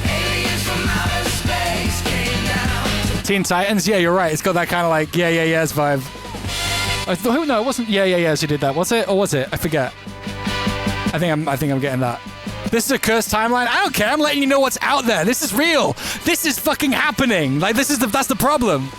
Aliens from outer space came down. Teen Titans, yeah, you're right. It's got that kind of like yeahs vibe. No, it wasn't yeahs who did that. Was it? Or was it? I forget. I think I'm getting that. This is a cursed timeline. I don't care. I'm letting you know what's out there. This is real. This is fucking happening. Like that's the problem.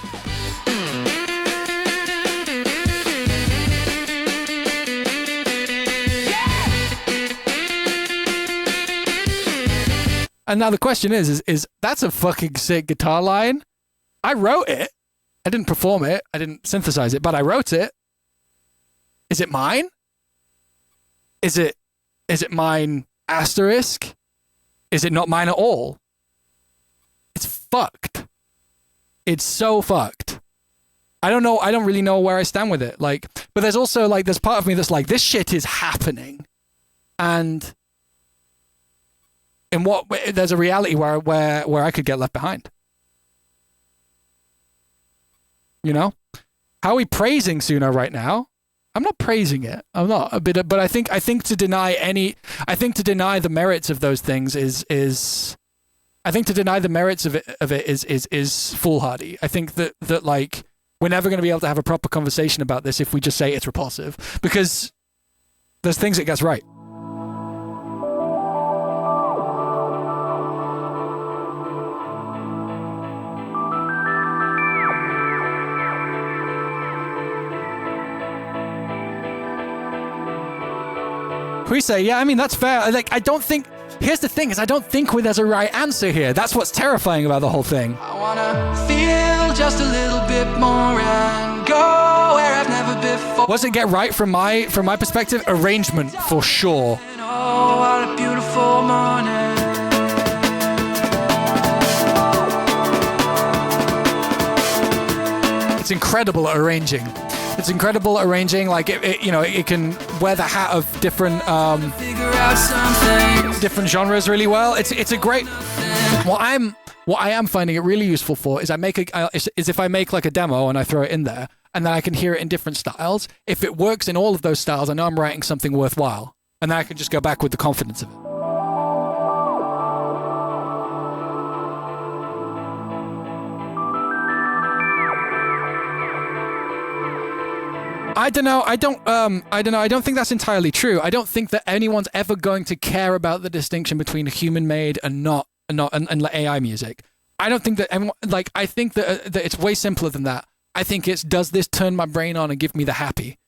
And now the question is that's a fucking sick guitar line. I wrote it. I didn't perform it. I didn't synthesize it, but I wrote it. Is it mine? Is it mine asterisk? Is it not mine at all? It's fucked. It's so fucked. I don't know. I don't really know where I stand with it. Like, but there's also like, there's part of me that's like, this shit is happening. And in what, there's a reality where I could get left behind. You know? How are we praising Suno right now? I'm not praising it. I'm not a bit, but I think to deny the merits of those things is I think to deny the merits of it is foolhardy. I think that like we're never going to be able to have a proper conversation about this if we just say it's repulsive, because there's things it gets right. We say, yeah, I mean, that's fair. Like, I don't think, here's the thing, is I don't think there's a right answer here. That's what's terrifying about the whole thing. I wanna feel just a little bit more and go where I've never before. What's it get right from my perspective? Arrangement, for sure. Oh, what a beautiful morning. It's incredible at arranging. It's incredible at arranging. Like it can wear the hat of different different genres really well. It's a great. What I am finding it really useful for is if I make like a demo and I throw it in there and then I can hear it in different styles. If it works in all of those styles, I know I'm writing something worthwhile, and then I can just go back with the confidence of it. I don't know. I don't think that's entirely true. I don't think that anyone's ever going to care about the distinction between human-made and AI music. I don't think that anyone, like, I think that it's way simpler than that. I think it's, does this turn my brain on and give me the happy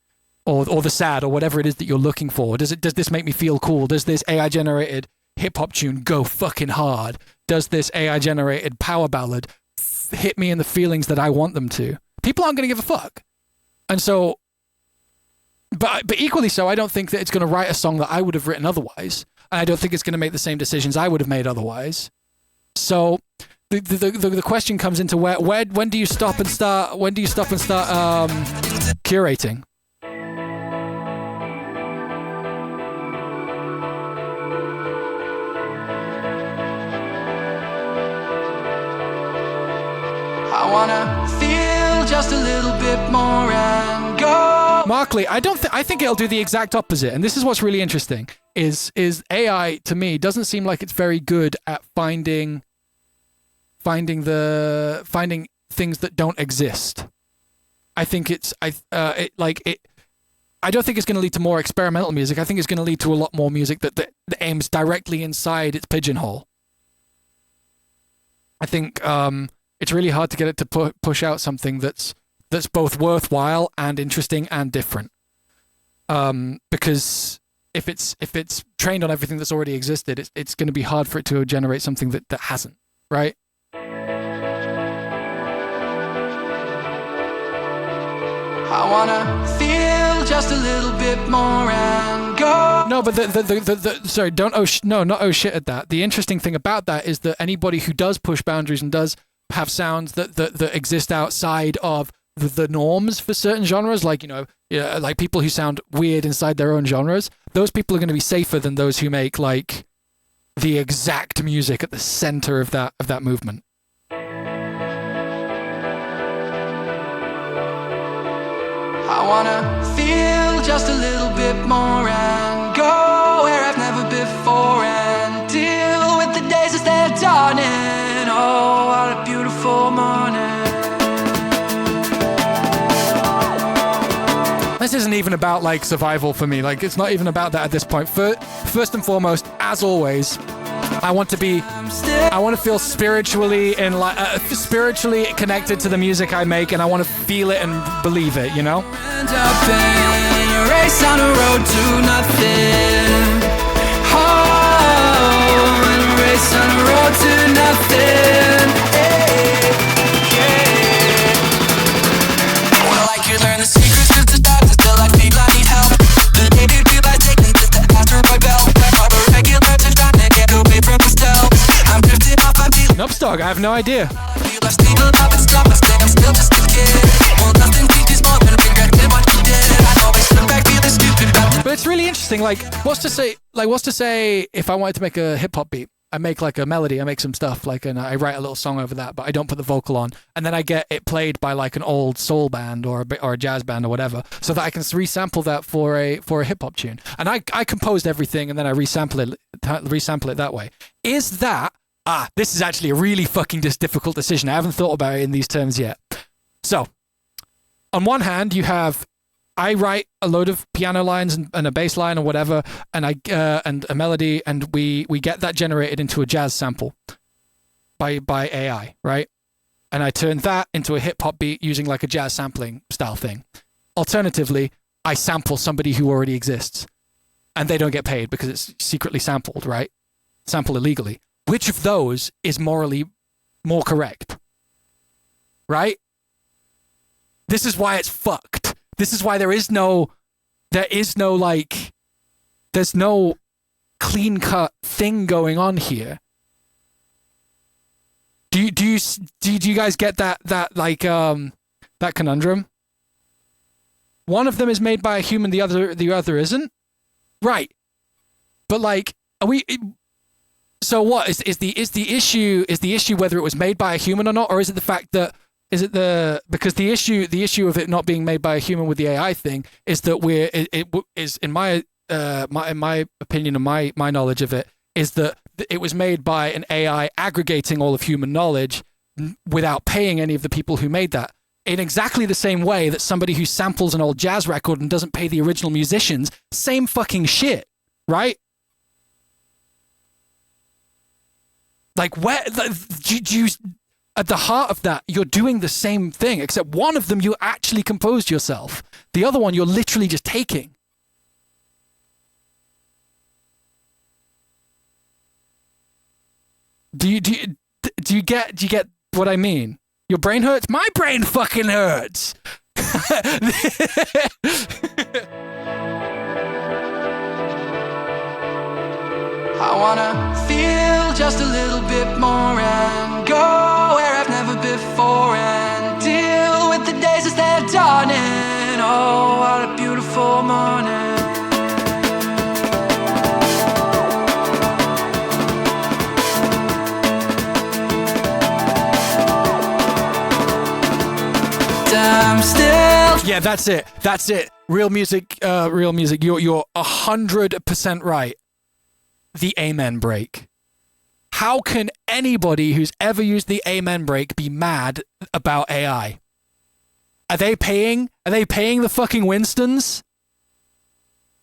or the sad or whatever it is that you're looking for? Does this make me feel cool? Does this AI generated hip hop tune go fucking hard? Does this AI generated power ballad hit me in the feelings that I want them to? People aren't going to give a fuck. And so, but equally so, I don't think that it's going to write a song that I would have written otherwise. And I don't think it's going to make the same decisions I would have made otherwise. So the question comes into when do you stop and start curating? I wanna feel just a little bit more and go. Markley, I think it'll do the exact opposite. And this is what's really interesting is AI to me doesn't seem like it's very good at finding things that don't exist. I think I don't think it's going to lead to more experimental music. I think it's going to lead to a lot more music that aims directly inside its pigeonhole. I think it's really hard to get it to push out something that's both worthwhile and interesting and different. Because if it's trained on everything that's already existed, it's going to be hard for it to generate something that hasn't, right? I wanna feel just a little bit more and go. No, but sorry, don't not oh shit at that. The interesting thing about that is that anybody who does push boundaries and does have sounds that exist outside of the norms for certain genres, like, you know, like people who sound weird inside their own genres, those people are going to be safer than those who make like the exact music at the center of that movement. I wanna feel just a little bit more and go where I've never before and deal with the days as they're dawning. Oh, what a beautiful morning. This isn't even about like survival for me. Like, it's not even about that at this point. First and foremost, as always, I want to feel spiritually spiritually connected to the music I make, and I want to feel it and believe it, you know? End up in a race on a road to nothing. Oh, in a race on a road to nothing. Hey, yeah. Well, I could learn the secrets of the dark, still I feel I need help. The lady realized taking just the asteroid belt. All the regulars are trying to get away from the stealth. I'm drifting off, I feel. Nope, Stog, I have no idea. I still love and stop, I say I'm still just a kid. Well, nothing teaches more than regretting what you did. I always look back feeling stupid about the. But it's really interesting. Like, what's to say if I wanted to make a hip hop beat? I make like a melody, I make some stuff, like, and I write a little song over that, but I don't put the vocal on, and then I get it played by like an old soul band or a jazz band or whatever, so that I can resample that for a hip hop tune. And I composed everything, and then I resample it that way. Is that this is actually a really fucking difficult decision. I haven't thought about it in these terms yet. So, on one hand, I write a load of piano lines and a bass line or whatever, and and a melody, and we get that generated into a jazz sample by AI, right? And I turn that into a hip hop beat using like a jazz sampling style thing. Alternatively, I sample somebody who already exists, and they don't get paid because it's secretly sampled, right? Sample illegally. Which of those is morally more correct? Right? This is why it's fucked. This is why there's no clean cut thing going on here. Do you guys get that conundrum? One of them is made by a human, the other isn't? Right. But like, are we? So what is the issue whether it was made by a human or not, or is it the fact that? Because the issue of it not being made by a human with the AI thing is that in my opinion and my knowledge of it is that it was made by an AI aggregating all of human knowledge without paying any of the people who made that. In exactly the same way that somebody who samples an old jazz record and doesn't pay the original musicians, same fucking shit, right? Like, where do you? at the heart of that, you're doing the same thing, except one of them you actually composed yourself. The other one you're literally just taking. Do you get what I mean? Your brain hurts? My brain fucking hurts. I wanna feel just a little bit more and go where I've never before and deal with the days as they're dawning. Oh, what a beautiful morning. I'm still. Yeah, that's it. That's it. Real music. You're 100% right. The amen break. How can anybody who's ever used the amen break be mad about AI? Are they paying the fucking Winstons?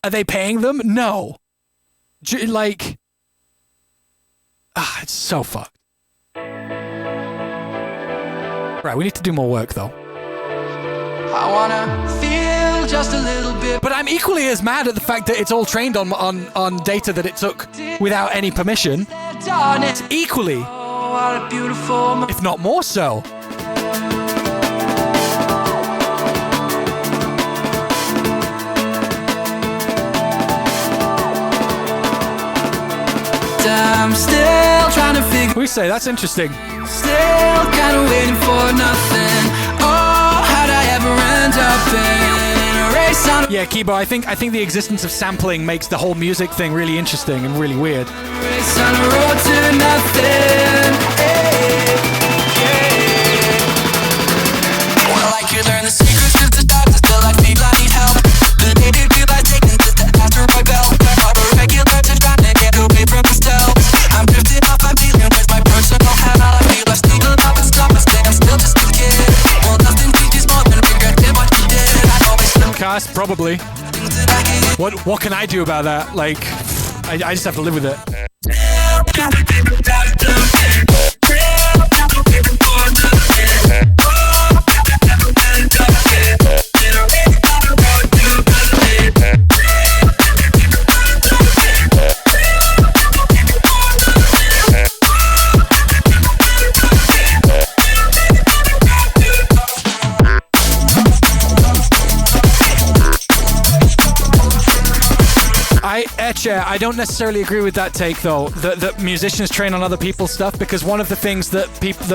Are they paying them? No. It's so fucked. Right, we need to do more work though. I wanna feel just a little bit. But I'm equally as mad at the fact that it's all trained on data that it took without any permission. It's equally, Oh, what a beautiful if not more so. I'm still trying to figure. We say that's interesting. Still kinda waiting for nothing. Oh, how'd I ever end up in a race on a Yeah, Kibo, I think the existence of sampling makes the whole music thing really interesting and really weird. race on a road to nothing? Hey, hey. Well, I could learn the secrets of the darkness till I feel I need help. The native feel I take into the asteroid belt. I'm a regular to try to get away from the stealth. I'm drifting off, I'm dealing with my personal hell. I feel I sneak up and stop and stay. I'm still just a kid. Well, nothing teaches more than regretting what you did. I always slip Cast, probably. things that I can. What can I do about that? Like, I just have to live with it. I don't necessarily agree with that take though. That musicians train on other people's stuff, because one of the things that people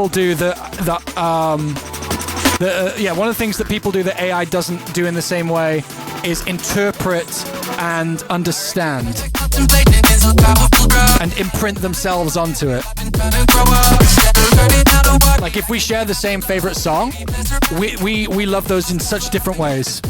do one of the things that people do that AI doesn't do in the same way is interpret and understand and imprint themselves onto it. Like if we share the same favorite song, we love those in such different ways.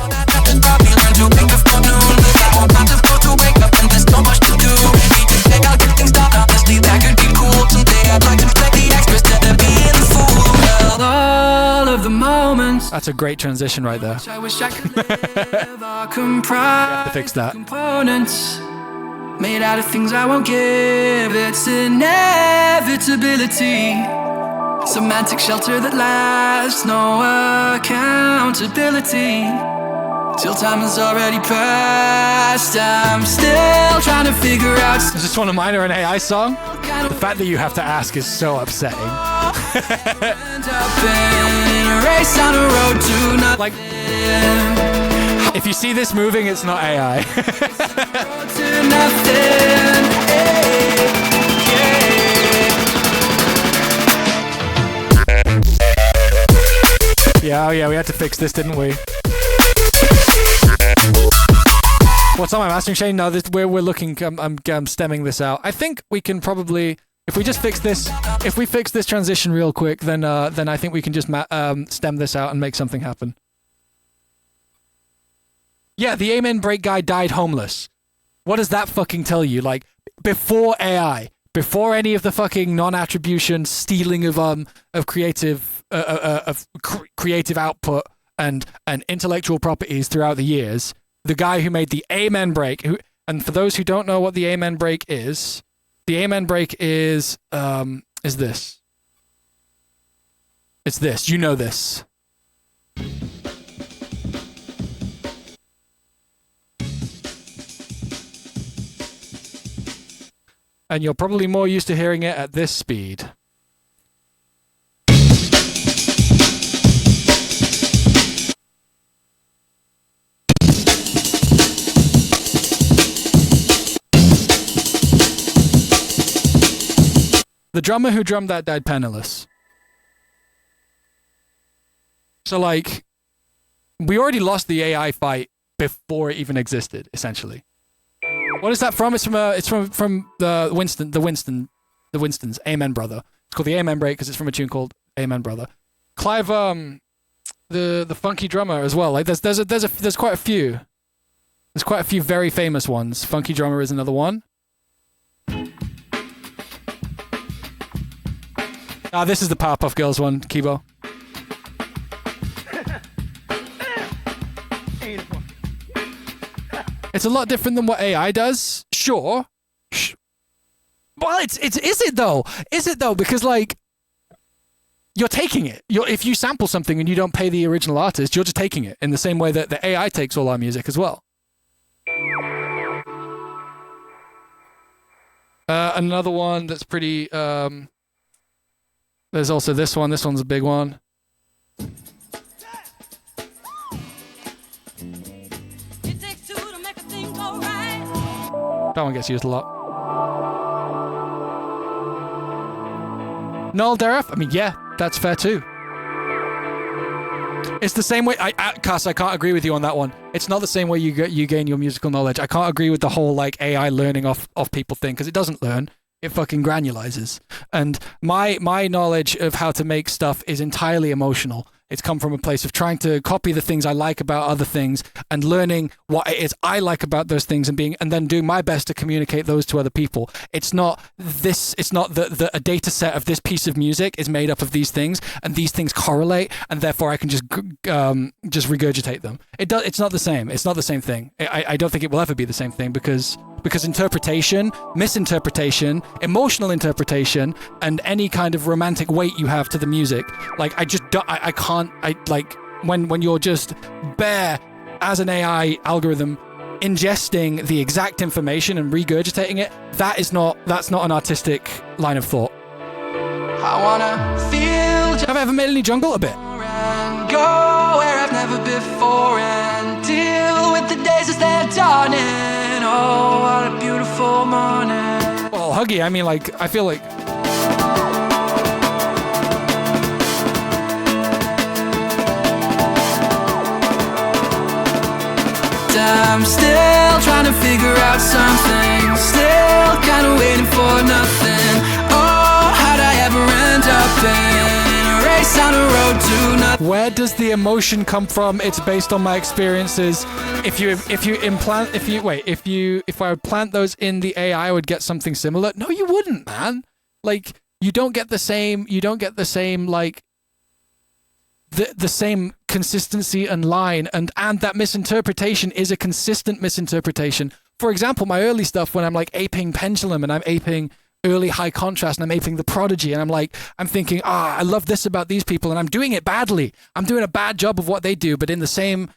All of the moments. That's a great transition right there. I wish I could live are comprised To fix that. components made out of things I won't give. It's inevitability. Semantic shelter that lasts, no accountability. Till time has already passed, I'm still trying to figure out. Is this one of mine or an AI song? The fact that you have to ask is so upsetting. End up in a race on a road to nothing. Like, if you see this moving, it's not AI. Road to nothing. Hey, Yeah, oh yeah, we had to fix this, didn't we? What's on my mastering chain? No, we're looking. I'm stemming this out. I think we can probably, if we just fix this, if we fix this transition real quick, then I think we can just stem this out and make something happen. Yeah, the Amen Break guy died homeless. What does that fucking tell you? Like, before AI, before any of the fucking non-attribution stealing of creative creative output and intellectual properties throughout the years, the guy who made the Amen Break, and for those who don't know what the Amen Break is, the Amen Break is this. It's this. You know this. And you're probably more used to hearing it at this speed. The drummer who drummed that died penniless. So, like, we already lost the AI fight before it even existed, essentially. What is that from? It's from the Winstons, Amen Brother. It's called the Amen Break because it's from a tune called Amen Brother. Clive, the funky drummer as well. Like, there's quite a few. There's quite a few very famous ones. Funky Drummer is another one. Ah, this is the Powerpuff Girls one, Kibo. It's a lot different than what AI does. Sure. Well, is it though? Is it though? Because, like, you're taking it. If you sample something and you don't pay the original artist, you're just taking it in the same way that the AI takes all our music as well. Another one that's pretty... there's also this one. This one's a big one. That one gets used a lot. Noel Deref? I mean, yeah, that's fair too. It's the same way... Cass, I can't agree with you on that one. It's not the same way you gain your musical knowledge. I can't agree with the whole, like, AI learning off people thing, because it doesn't learn. It fucking granulizes. And my knowledge of how to make stuff is entirely emotional. It's come from a place of trying to copy the things I like about other things and learning what it is I like about those things and then doing my best to communicate those to other people. It's not a data set of this piece of music is made up of these things and these things correlate and therefore I can just regurgitate them. It's not the same. It's not the same thing. I don't think it will ever be the same thing because interpretation, misinterpretation, emotional interpretation, and any kind of romantic weight you have to the music, like I can't, when you're just bare as an AI algorithm ingesting the exact information and regurgitating it, that's not an artistic line of thought. I wanna feel. Have I ever made any jungle? A bit. And go where I've never before and deal with the days as they're dawning. Oh, what a beautiful morning. Well, Huggy, I mean, like, I feel like... I'm still trying to figure out something. Still kind of waiting for nothing. Oh, how'd I ever end up in a race on a road to nothing? Where does the emotion come from? It's based on my experiences. If I would plant those in the AI, I would get something similar. No, you wouldn't, man. Like, you don't get the same, like, the same consistency and line, and that misinterpretation is a consistent misinterpretation. For example, my early stuff when I'm like aping Pendulum and I'm aping early high contrast and I'm aping The Prodigy and I'm thinking, I love this about these people and I'm doing it badly. I'm doing a bad job of what they do, but at the same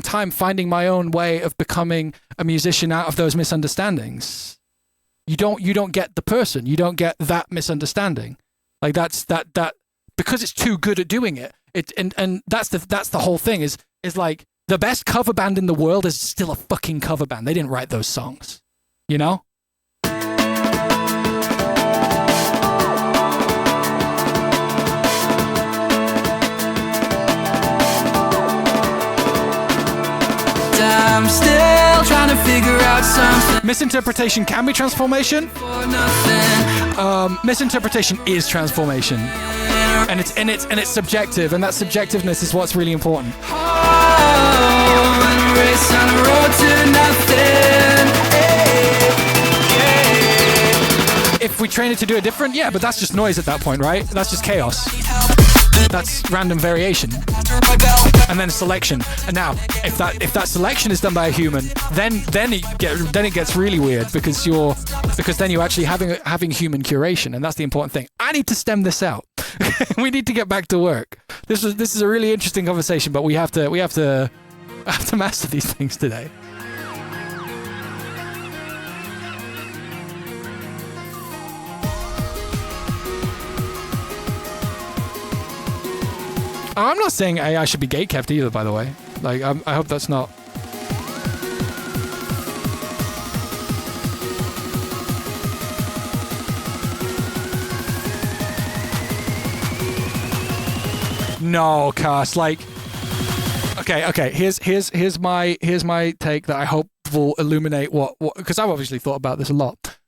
time finding my own way of becoming a musician out of those misunderstandings. You don't get the person, you don't get that misunderstanding. Like that's because it's too good at doing it. And that's the whole thing is like the best cover band in the world is still a fucking cover band. They didn't write those songs, you know? I'm still trying to figure out something. Misinterpretation can be transformation. For nothing. Misinterpretation is transformation. And it's subjective, and that subjectiveness is what's really important. Oh, and a race on a road to nothing. Hey, hey. If we train it to do it different, yeah, but that's just noise at that point, right? That's just chaos. That's random variation. And then selection. And now, if that selection is done by a human, then it gets really weird because then you're actually having human curation, and that's the important thing. I need to stem this out. We need to get back to work. This is a really interesting conversation, but we have to master these things today. I'm not saying AI should be gatekept either, by the way. Like, I hope that's not... No, Cass, like... Okay, here's my take that I hope will illuminate what... Because I've obviously thought about this a lot.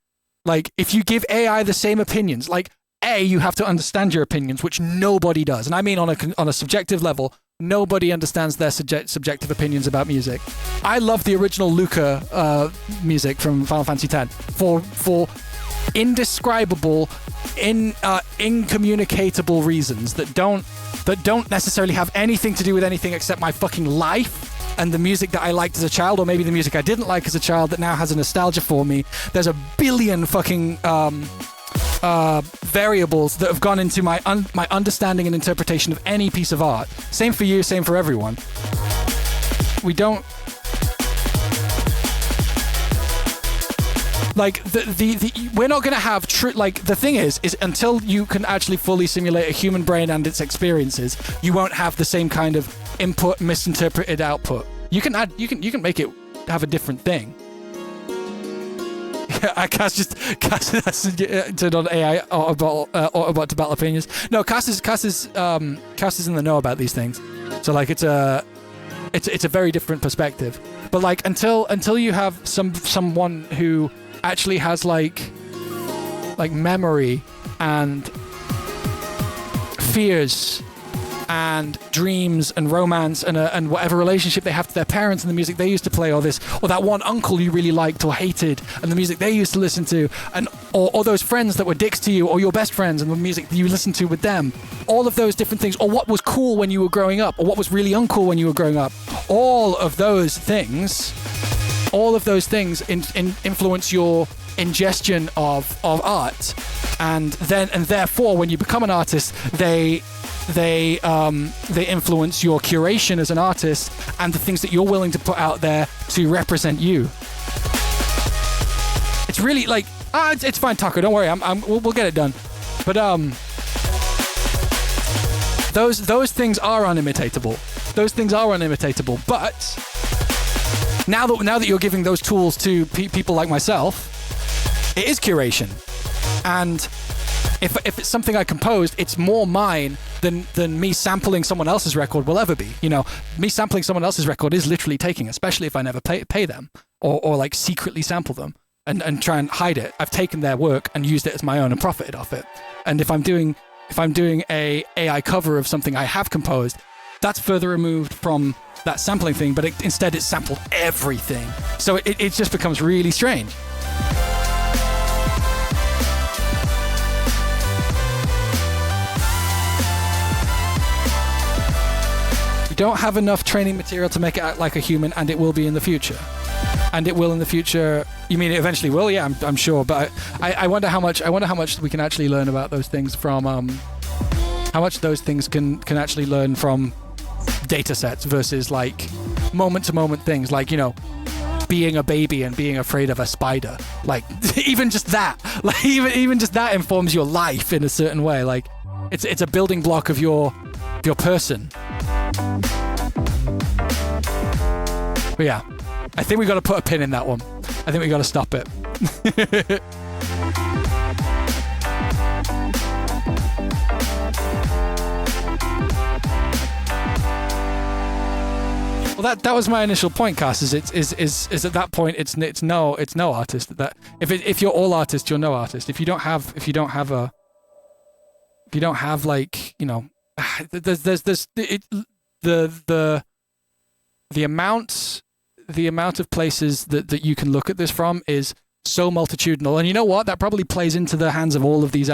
Like, if you give AI the same opinions, like... you have to understand your opinions, which nobody does. And I mean on a subjective level, nobody understands their subjective opinions about music. I love the original Luca music from Final Fantasy X for indescribable, incommunicatable reasons that don't necessarily have anything to do with anything except my fucking life and the music that I liked as a child, or maybe the music I didn't like as a child that now has a nostalgia for me. There's a billion fucking... variables that have gone into my understanding and interpretation of any piece of art. Same for you, same for everyone. We don't... Like, we're not going to have... Like, the thing is until you can actually fully simulate a human brain and its experiences, you won't have the same kind of input, misinterpreted output. You can make it have a different thing. Cass turned on AI Autobot to battle opinions. No, Cass is in the know about these things. So like it's a very different perspective. But like until you have someone who actually has like memory and fears and dreams and romance and whatever relationship they have to their parents and the music they used to play, or that one uncle you really liked or hated and the music they used to listen to, and or those friends that were dicks to you, or your best friends and the music that you listened to with them, all of those different things, or what was cool when you were growing up or what was really uncool when you were growing up, all of those things influence your ingestion of art, and therefore when you become an artist, they influence your curation as an artist and the things that you're willing to put out there to represent you. It's really like, it's fine, Taco. Don't worry, we'll get it done. But those things are unimitatable. But now that you're giving those tools to people like myself, it is curation, and if it's something I composed, it's more mine than me sampling someone else's record will ever be. You know, me sampling someone else's record is literally taking, especially if I never pay them or like secretly sample them and try and hide it. I've taken their work and used it as my own and profited off it. And if I'm doing a AI cover of something I have composed, that's further removed from that sampling thing, but instead it sampled everything. So it just becomes really strange. Don't have enough training material to make it act like a human, and it will be in the future. And it will in the future. You mean it eventually will? Yeah, I'm sure. But I wonder how much we can actually learn about those things from how much those things can actually learn from data sets versus like moment to moment things, like, you know, being a baby and being afraid of a spider. Like even just that informs your life in a certain way. Like it's a building block of your person. But yeah, I think we got to put a pin in that one. I think we got to stop it. Well, that was my initial point, Cass. Is at that point it's no artist. That if you're all artist, you're no artist. If you don't have like, you know, there's the amount of places that you can look at this from is so multitudinal, and you know what? That probably plays into the hands of all of these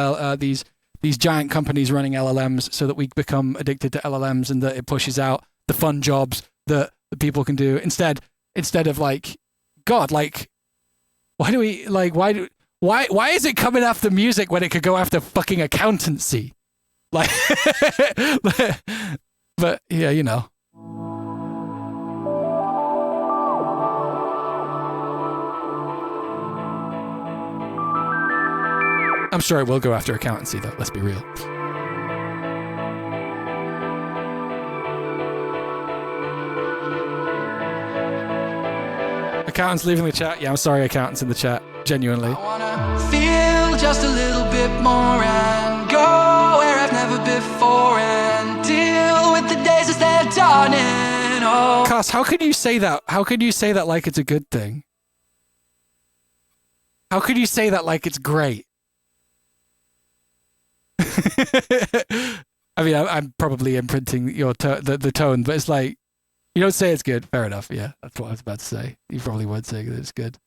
these giant companies running LLMs so that we become addicted to LLMs and that it pushes out the fun jobs that the people can do instead of like, God, like, why is it coming after music when it could go after fucking accountancy? Like, but yeah, you know. I'm sure it will go after accountancy though, let's be real. Accountants leaving the chat. Yeah, I'm sorry, accountants in the chat. Genuinely. I wanna feel just a little bit more and go where I've never before and deal with the days as they're dawning. Oh, Cuss, how can you say that? How can you say that like it's a good thing? How can you say that like it's great? I mean, I'm probably imprinting your the tone, but it's like, you don't say it's good. Fair enough. Yeah, that's what I was about to say. You probably would say that it's good.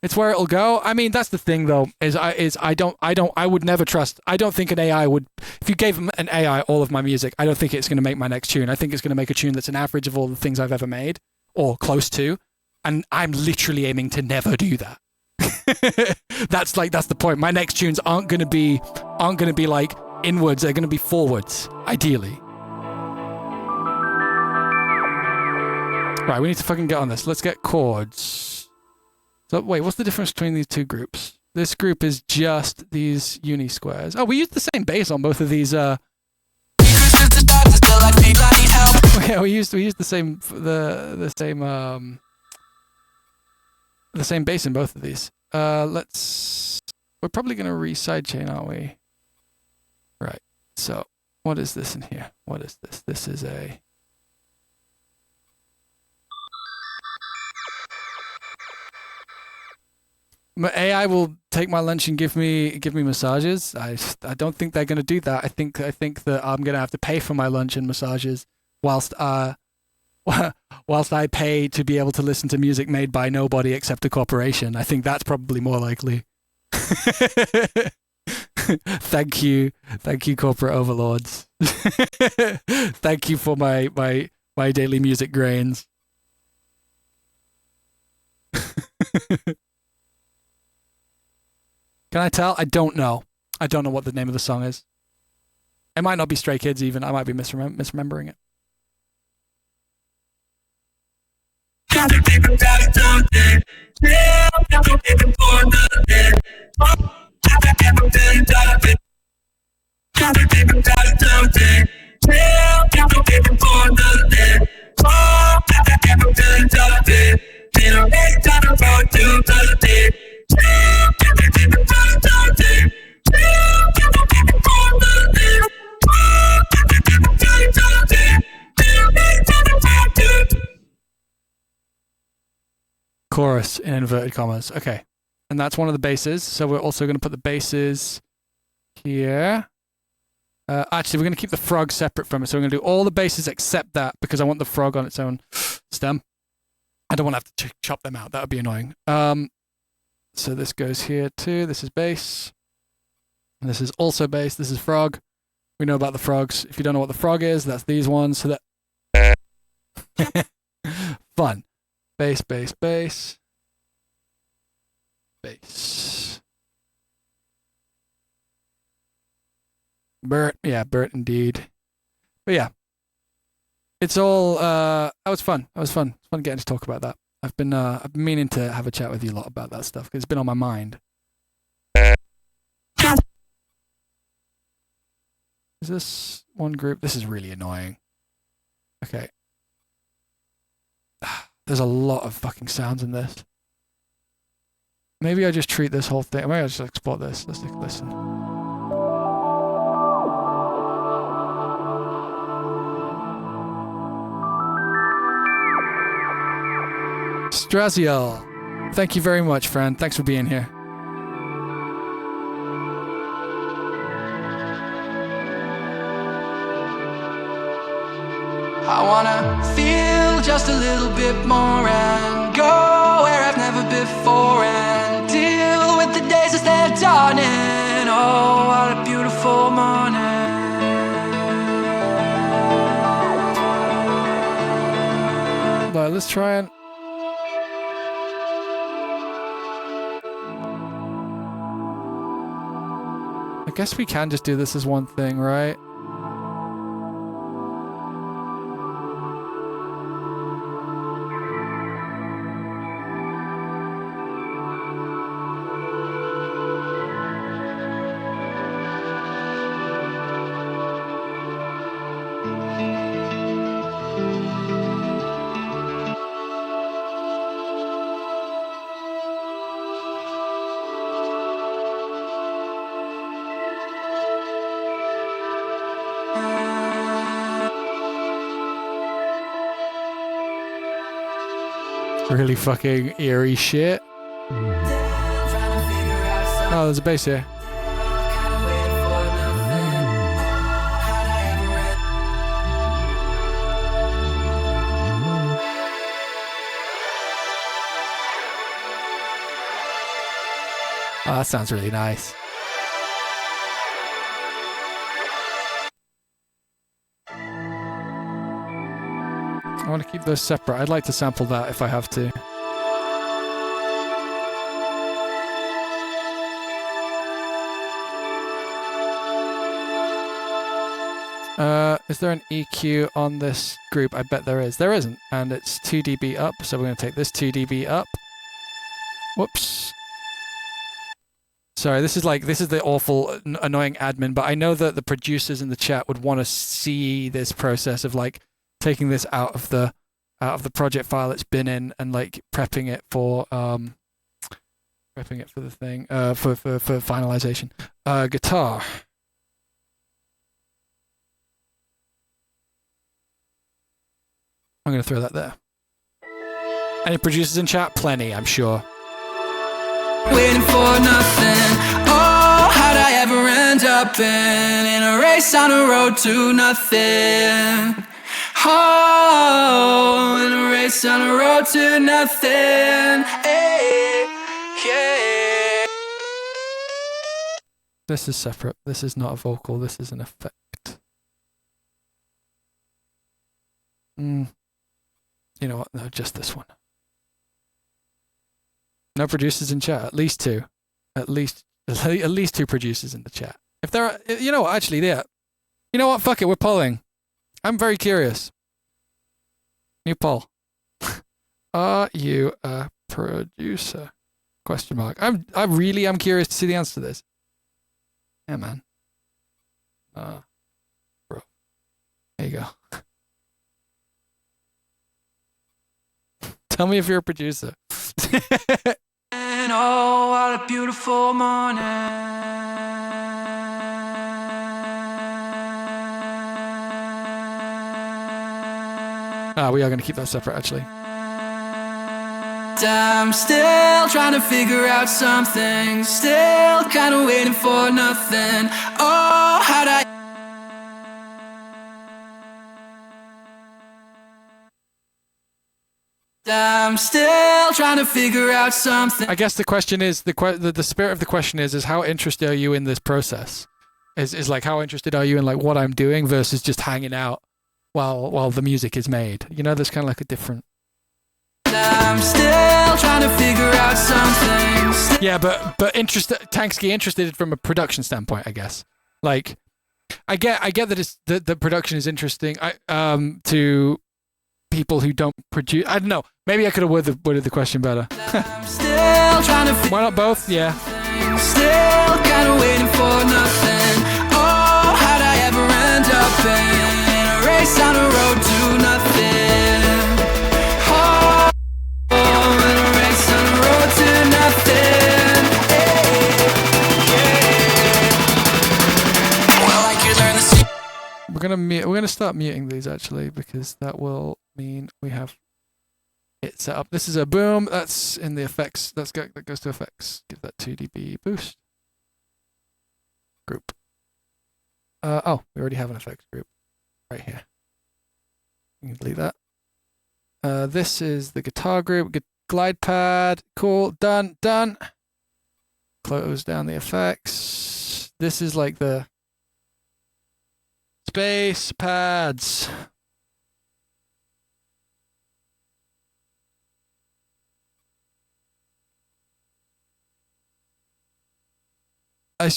It's where it'll go. I mean, that's the thing, though. I would never trust. I don't think an AI would. If you gave an AI all of my music, I don't think it's going to make my next tune. I think it's going to make a tune that's an average of all the things I've ever made, or close to. And I'm literally aiming to never do that. That's the point. My next tunes aren't going to be like inwards. They're going to be forwards, ideally. Right, we need to fucking get on this. Let's get chords. So wait, what's the difference between these two groups? This group is just these uni squares. Oh, we used the same bass on both of these. Yeah, we used the same the same bass in both of these. We're probably gonna re-sidechain, aren't we? Right. So what is this in here? What is this? This is a. My AI will take my lunch and give me massages. I don't think they're gonna do that. I think that I'm gonna have to pay for my lunch and massages whilst I pay to be able to listen to music made by nobody except a corporation. I think that's probably more likely. Thank you, corporate overlords. Thank you for my daily music grains. Can I tell? I don't know. I don't know what the name of the song is. It might not be Stray Kids even. I might be misremembering it. Chorus in inverted commas. Okay. And that's one of the basses. So we're also going to put the basses here. Actually, we're going to keep the frog separate from it. So we're going to do all the basses except that because I want the frog on its own stem. I don't want to have to chop them out. That would be annoying. So this goes here too. This is bass. And this is also bass. This is frog. We know about the frogs. If you don't know what the frog is, that's these ones. So that fun. Bass, bass, bass. Bass. Bert, yeah, Bert indeed. But yeah. It's all that was fun. It's fun getting to talk about that. I've been meaning to have a chat with you a lot about that stuff because it's been on my mind. Is this one group? This is really annoying. Okay. There's a lot of fucking sounds in this. Maybe I just treat this whole thing. Maybe I just export this. Let's take a listen. Straziel, thank you very much, friend. Thanks for being here. I wanna feel just a little bit more and go where I've never before and deal with the days as try and... I guess we can just do this as one thing, right? Really fucking eerie shit. Oh, there's a bass here. Oh, that sounds really nice. I want to keep those separate. I'd like to sample that if I have to. Is there an EQ on this group? I bet there is. There isn't, and it's 2 dB up, so we're going to take this 2 dB up. Whoops. Sorry, this is the awful, annoying admin, but I know that the producers in the chat would want to see this process of like taking this out of the project file it's been in and like prepping it for the thing for finalization. Guitar. I'm gonna throw that there. Any producers in chat? Plenty, I'm sure. Waiting for nothing. Oh, how'd I ever end up in a race on a road to nothing? Oh, in a race on a road to nothing. Hey, yeah. This is separate. This is not a vocal. This is an effect. You know what? No, just this one. No producers in chat. At least two. At least two producers in the chat. If there are, you know what? Actually, yeah. You know what? Fuck it. We're polling. I'm very curious. New poll. Are you a producer? Question mark. I really am curious to see the answer to this. Yeah, man. Bro. There you go. Tell me if you're a producer. And oh, what a beautiful morning. We are going to keep that separate, actually. I'm still trying to figure out something. Still kind of waiting for nothing. Oh, how'd I... I'm still trying to figure out something. I guess the question is, the spirit of the question is how interested are you in this process? Is like, how interested are you in like what I'm doing versus just hanging out while the music is made? You know, there's kind of like a different... I'm still trying to figure out something. Yeah, but Tanksky interested from a production standpoint, I guess. Like, I get that it's the production is interesting. To people who don't produce. I don't know. Maybe I could have worded the question better. I'm still trying to Why not both? Yeah. Still kind of waiting for nothing. Oh, how'd I ever end up in a race on a road to nothing? Oh, in a race on a road to nothing. Well, I could learn the We're gonna start muting these actually, because that will mean we have it set up. This is a boom. That's in the effects. That goes to effects. Give that 2 dB boost. Group. Oh, we already have an effects group right here. You can delete that. This is the guitar group. Glide pad. Cool. Done. Close down the effects. This is like the space pads.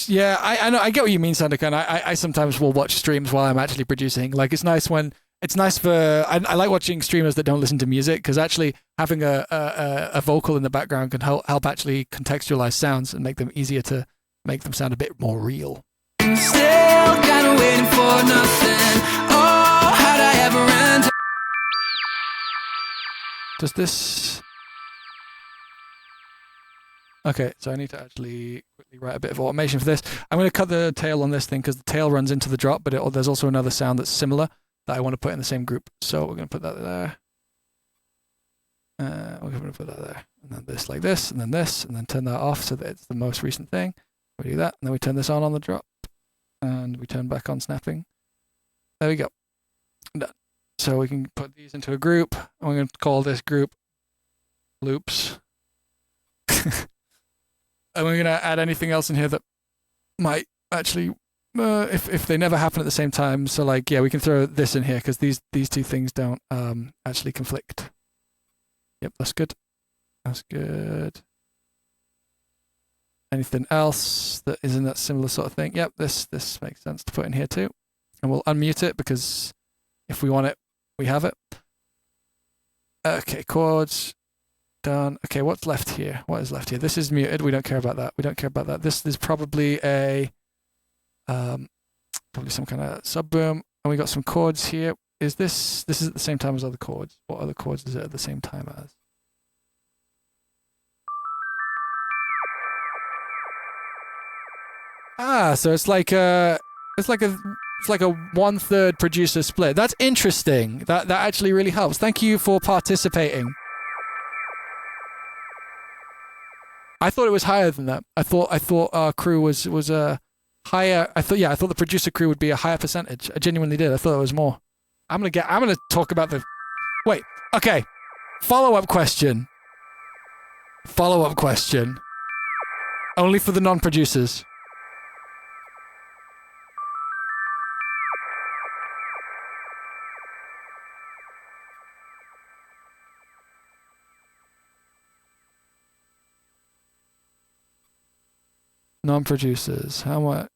Yeah, I know. I get what you mean, Sandokan. And I sometimes will watch streams while I'm actually producing. Like, it's nice for. I like watching streamers that don't listen to music, because actually having a vocal in the background can help actually contextualize sounds and make them easier to make them sound a bit more real. Still kinda waiting for nothing. Oh, how'd I ever end? Does this... Okay, so I need to actually quickly write a bit of automation for this. I'm going to cut the tail on this thing because the tail runs into the drop, but there's also another sound that's similar that I want to put in the same group. So we're going to put that there. We're going to put that there. And then this like this, and then turn that off so that it's the most recent thing. We do that, and then we turn this on the drop. And we turn back on snapping. There we go. Done. So we can put these into a group. And we're going to call this group loops. And we're going to add anything else in here that might actually, if they never happen at the same time. So like, yeah, we can throw this in here because these two things don't actually conflict. Yep, that's good. That's good. Anything else that is in that similar sort of thing? Yep, this makes sense to put in here too. And we'll unmute it because if we want it, we have it. Okay, chords. Done. Okay, what's left here? What is left here? This is muted. We don't care about that. We don't care about that. This is probably a probably some kind of sub boom. And we got some chords here. This is at the same time as other chords. What other chords is it at the same time as? So it's like a 1/3 producer split. That's interesting. That actually really helps. Thank you for participating. I thought it was higher than that. I thought our crew was higher. I thought the producer crew would be a higher percentage. I genuinely did. I thought it was more. I'm gonna talk about the. Wait. Okay. Follow-up question. Only for the non-producers. Non-producers, how much?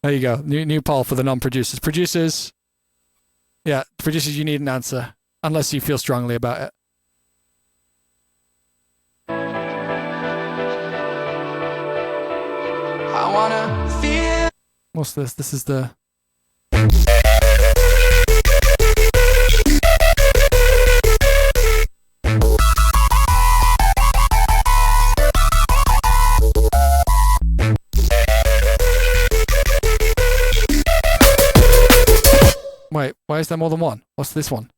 There you go. New poll for the non-producers. Producers, yeah, producers, you need an answer unless you feel strongly about it. I wanna feel. What's this? This is the. Wait, why is there more than one? What's this one?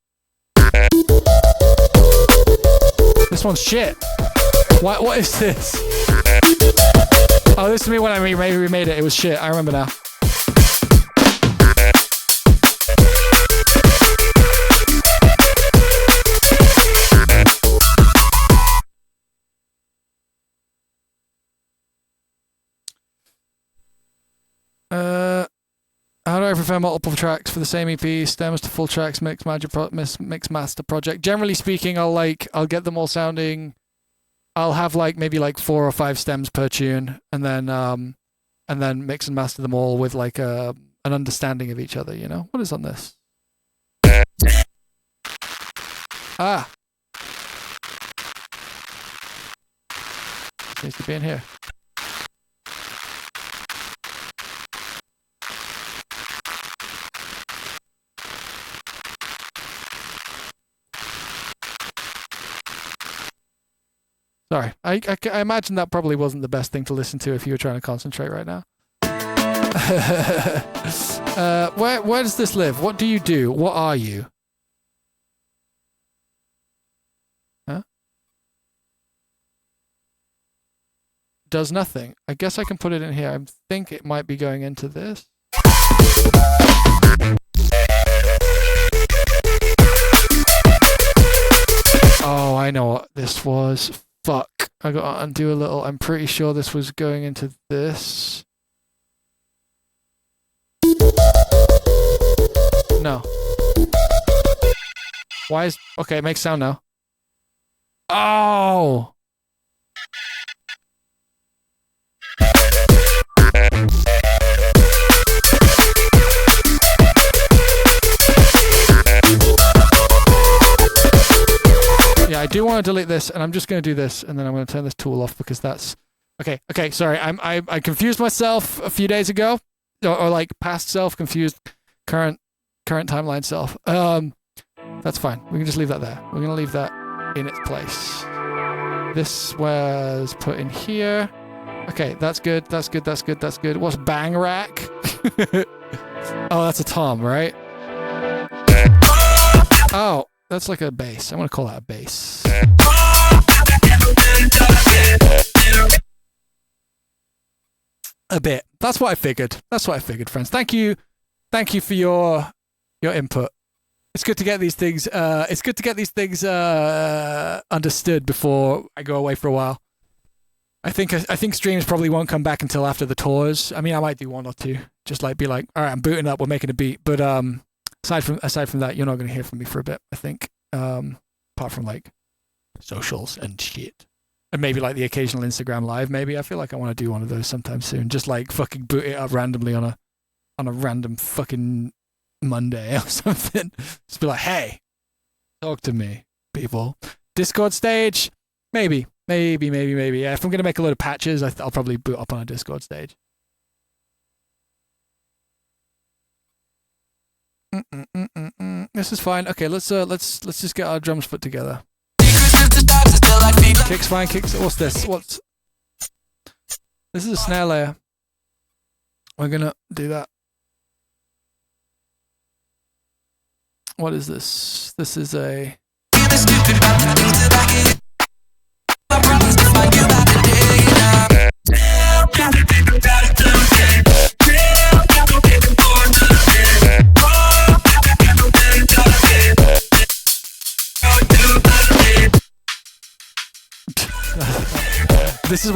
This one's shit. What is this? Oh, this is me when I remade it. It was shit. I remember now. How do I prefer multiple tracks for the same EP? Stems to full tracks, mix master project. Generally speaking, I'll get them all sounding. I'll have maybe 4 or 5 stems per tune, and then mix and master them all with an understanding of each other. You know what is on this? Ah, it needs to be in here. Sorry, I imagine that probably wasn't the best thing to listen to if you were trying to concentrate right now. Where does this live? What do you do? What are you? Huh? Does nothing. I guess I can put it in here. I think it might be going into this. Oh, I know what this was. Fuck. I got to undo a little. I'm pretty sure this was going into this. No. Why is... Okay, it makes sound now. Oh! Yeah, I do want to delete this, and I'm just going to do this, and then I'm going to turn this tool off because that's... Okay, sorry. I confused myself a few days ago, or like past self, confused current timeline self. That's fine. We can just leave that there. We're going to leave that in its place. This was put in here. Okay, that's good. That's good. What's bang rack? Oh, that's a tom, right? Oh, that's like a bass. I'm going to call that a bass. A bit. That's what I figured. Friends. Thank you for your input. It's good to get these things. Understood before I go away for a while. I think streams probably won't come back until after the tours. I mean, I might do one or two. Just like be like, all right, I'm booting up. We're making a beat. But aside from that, you're not going to hear from me for a bit. I think. Apart from like socials and shit, and maybe like the occasional Instagram live. Maybe I feel like I want to do one of those sometime soon. Just like fucking boot it up randomly on a random fucking Monday or something. Just be like, hey, talk to me, people. Discord stage, maybe. Yeah, if I'm gonna make a load of patches, I'll probably boot up on a Discord stage. This is fine. Okay, let's just get our drums put together. Kicks fine. What's this? This is a snare layer. We're gonna do that. What is this? This is a...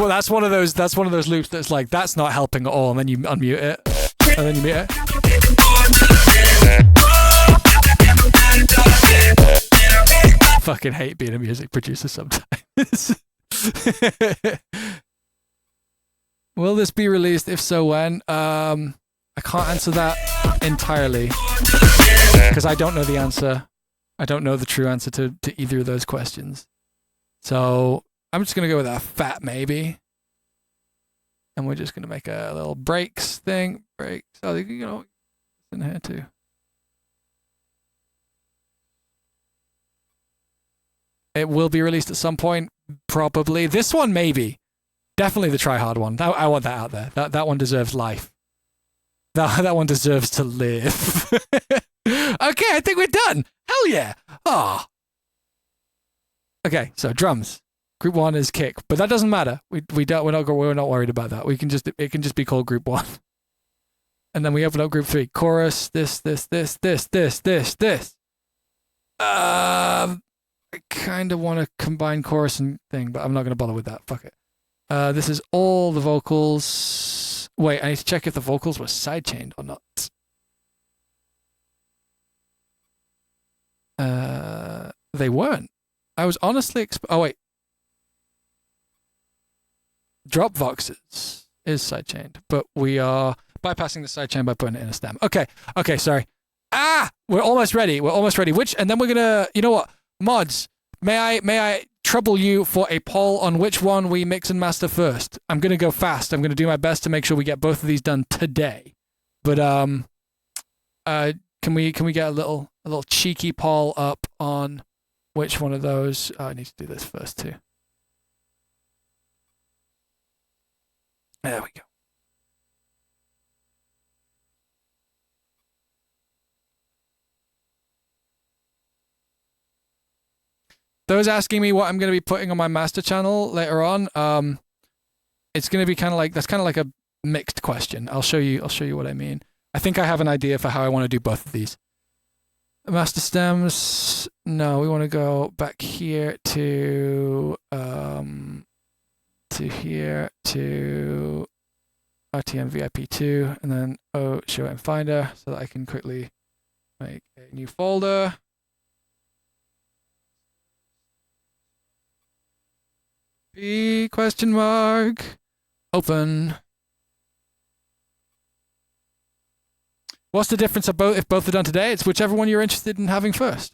That's one of those loops that's like, that's not helping at all, and then you unmute it, and then you mute it. Fucking hate being a music producer sometimes. Will this be released? If so, when? I can't answer that entirely because I don't know the answer. I don't know the true answer to either of those questions. So I'm just gonna go with a fat maybe, and we're just gonna make a little breaks thing. Breaks. Oh, you know, it's in here too. It will be released at some point, probably. This one, maybe. Definitely the Tryhard one. I want that out there. That one deserves life. That one deserves to live. Okay, I think we're done. Hell yeah. Ah. Oh. Okay, so drums. Group 1 is kick, but that doesn't matter. We're not worried about that. It can just be called group 1. And then we open up group 3. Chorus, this. I kind of want to combine chorus and thing, but I'm not going to bother with that. Fuck it. This is all the vocals. Wait, I need to check if the vocals were sidechained or not. They weren't. I was honestly... oh, wait. Drop voxes is sidechained, but we are bypassing the sidechain by putting it in a stem. Okay, sorry. We're almost ready. And then we're going to... You know what? Mods, may I trouble you for a poll on which one we mix and master first? I'm going to go fast. I'm going to do my best to make sure we get both of these done today. But can we get a little cheeky poll up on which one of those? I need to do this first too. There we go. Those asking me what I'm going to be putting on my master channel later on, it's going to be kind of like a mixed question. I'll show you what I mean. I think I have an idea for how I want to do both of these. Master stems. No, we want to go back here to to here to RTM VIP 2, and then show it in Finder so that I can quickly make a new folder. P question mark open. What's the difference of both if both are done today? It's whichever one you're interested in having first.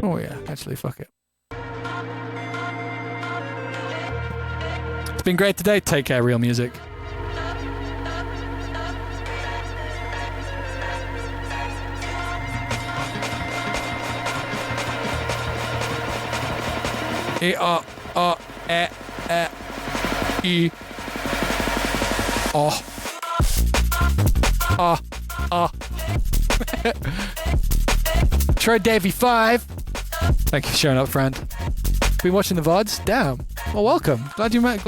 Oh yeah, actually, fuck it. It's been great today. Take care, Real Music. E oh. Troy Davy 5. Thank you for showing up, friend. Been watching the VODs? Damn. Well, welcome. Glad you made it.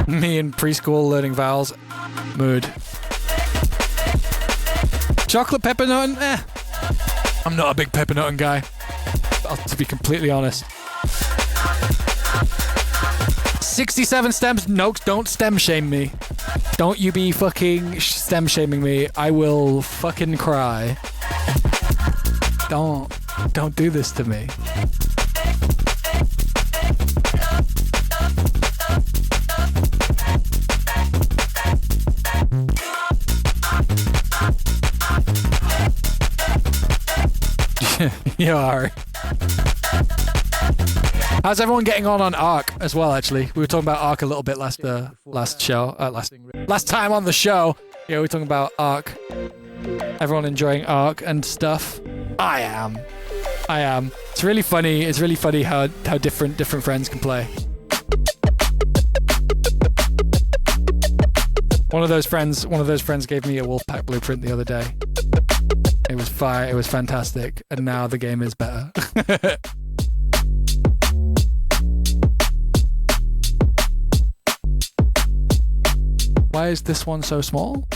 Me in preschool learning vowels. Mood. Chocolate peppermint? I'm not a big peppermint guy, to be completely honest. 67 stems. No, don't stem shame me. Don't you be fucking stem shaming me. I will fucking cry. Don't do this to me. You are. How's everyone getting on Ark as well? Actually, we were talking about Ark a little bit last time on the show. Yeah, we were talking about Ark. Everyone enjoying Ark and stuff. I am. It's really funny. It's really funny how different friends can play. One of those friends gave me a Wolfpack blueprint the other day. It was fire. It was fantastic. And now the game is better. Why is this one so small?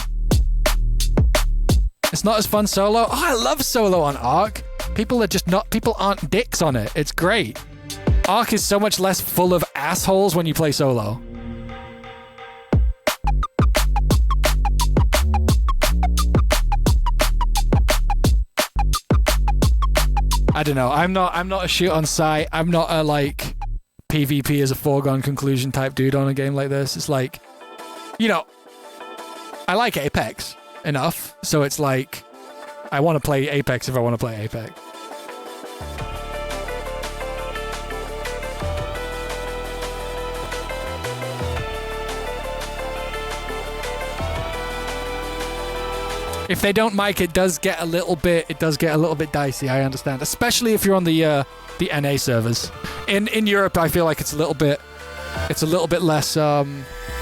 It's not as fun solo. Oh, I love solo on Ark. People aren't dicks on it. It's great. Ark is so much less full of assholes when you play solo. I don't know. I'm not a shit on sight. I'm not a like PvP as a foregone conclusion type dude on a game like this. It's like, you know, I like Apex enough, so it's like I want to play Apex if I want to play Apex. If they don't mic, it does get a little bit dicey. I understand, especially if you're on the NA servers. In Europe, I feel like it's a little bit less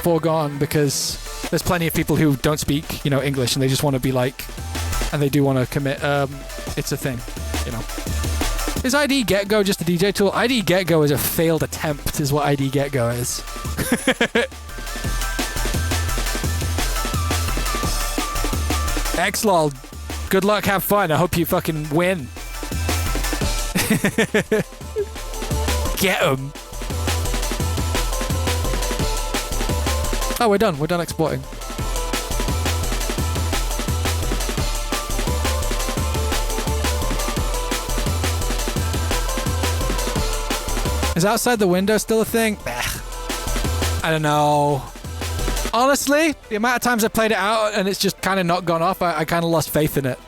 foregone because there's plenty of people who don't speak, English, and they just want to be like, and they do want to commit. It's a thing, Is ID Get Go just a DJ tool? ID Get Go is a failed attempt, is what ID Get Go is. Xlol, good luck, have fun. I hope you fucking win. Get 'em. Oh, we're done. We're done exporting. Is outside the window still a thing? I don't know. Honestly, the amount of times I played it out and it's just kind of not gone off, I kind of lost faith in it.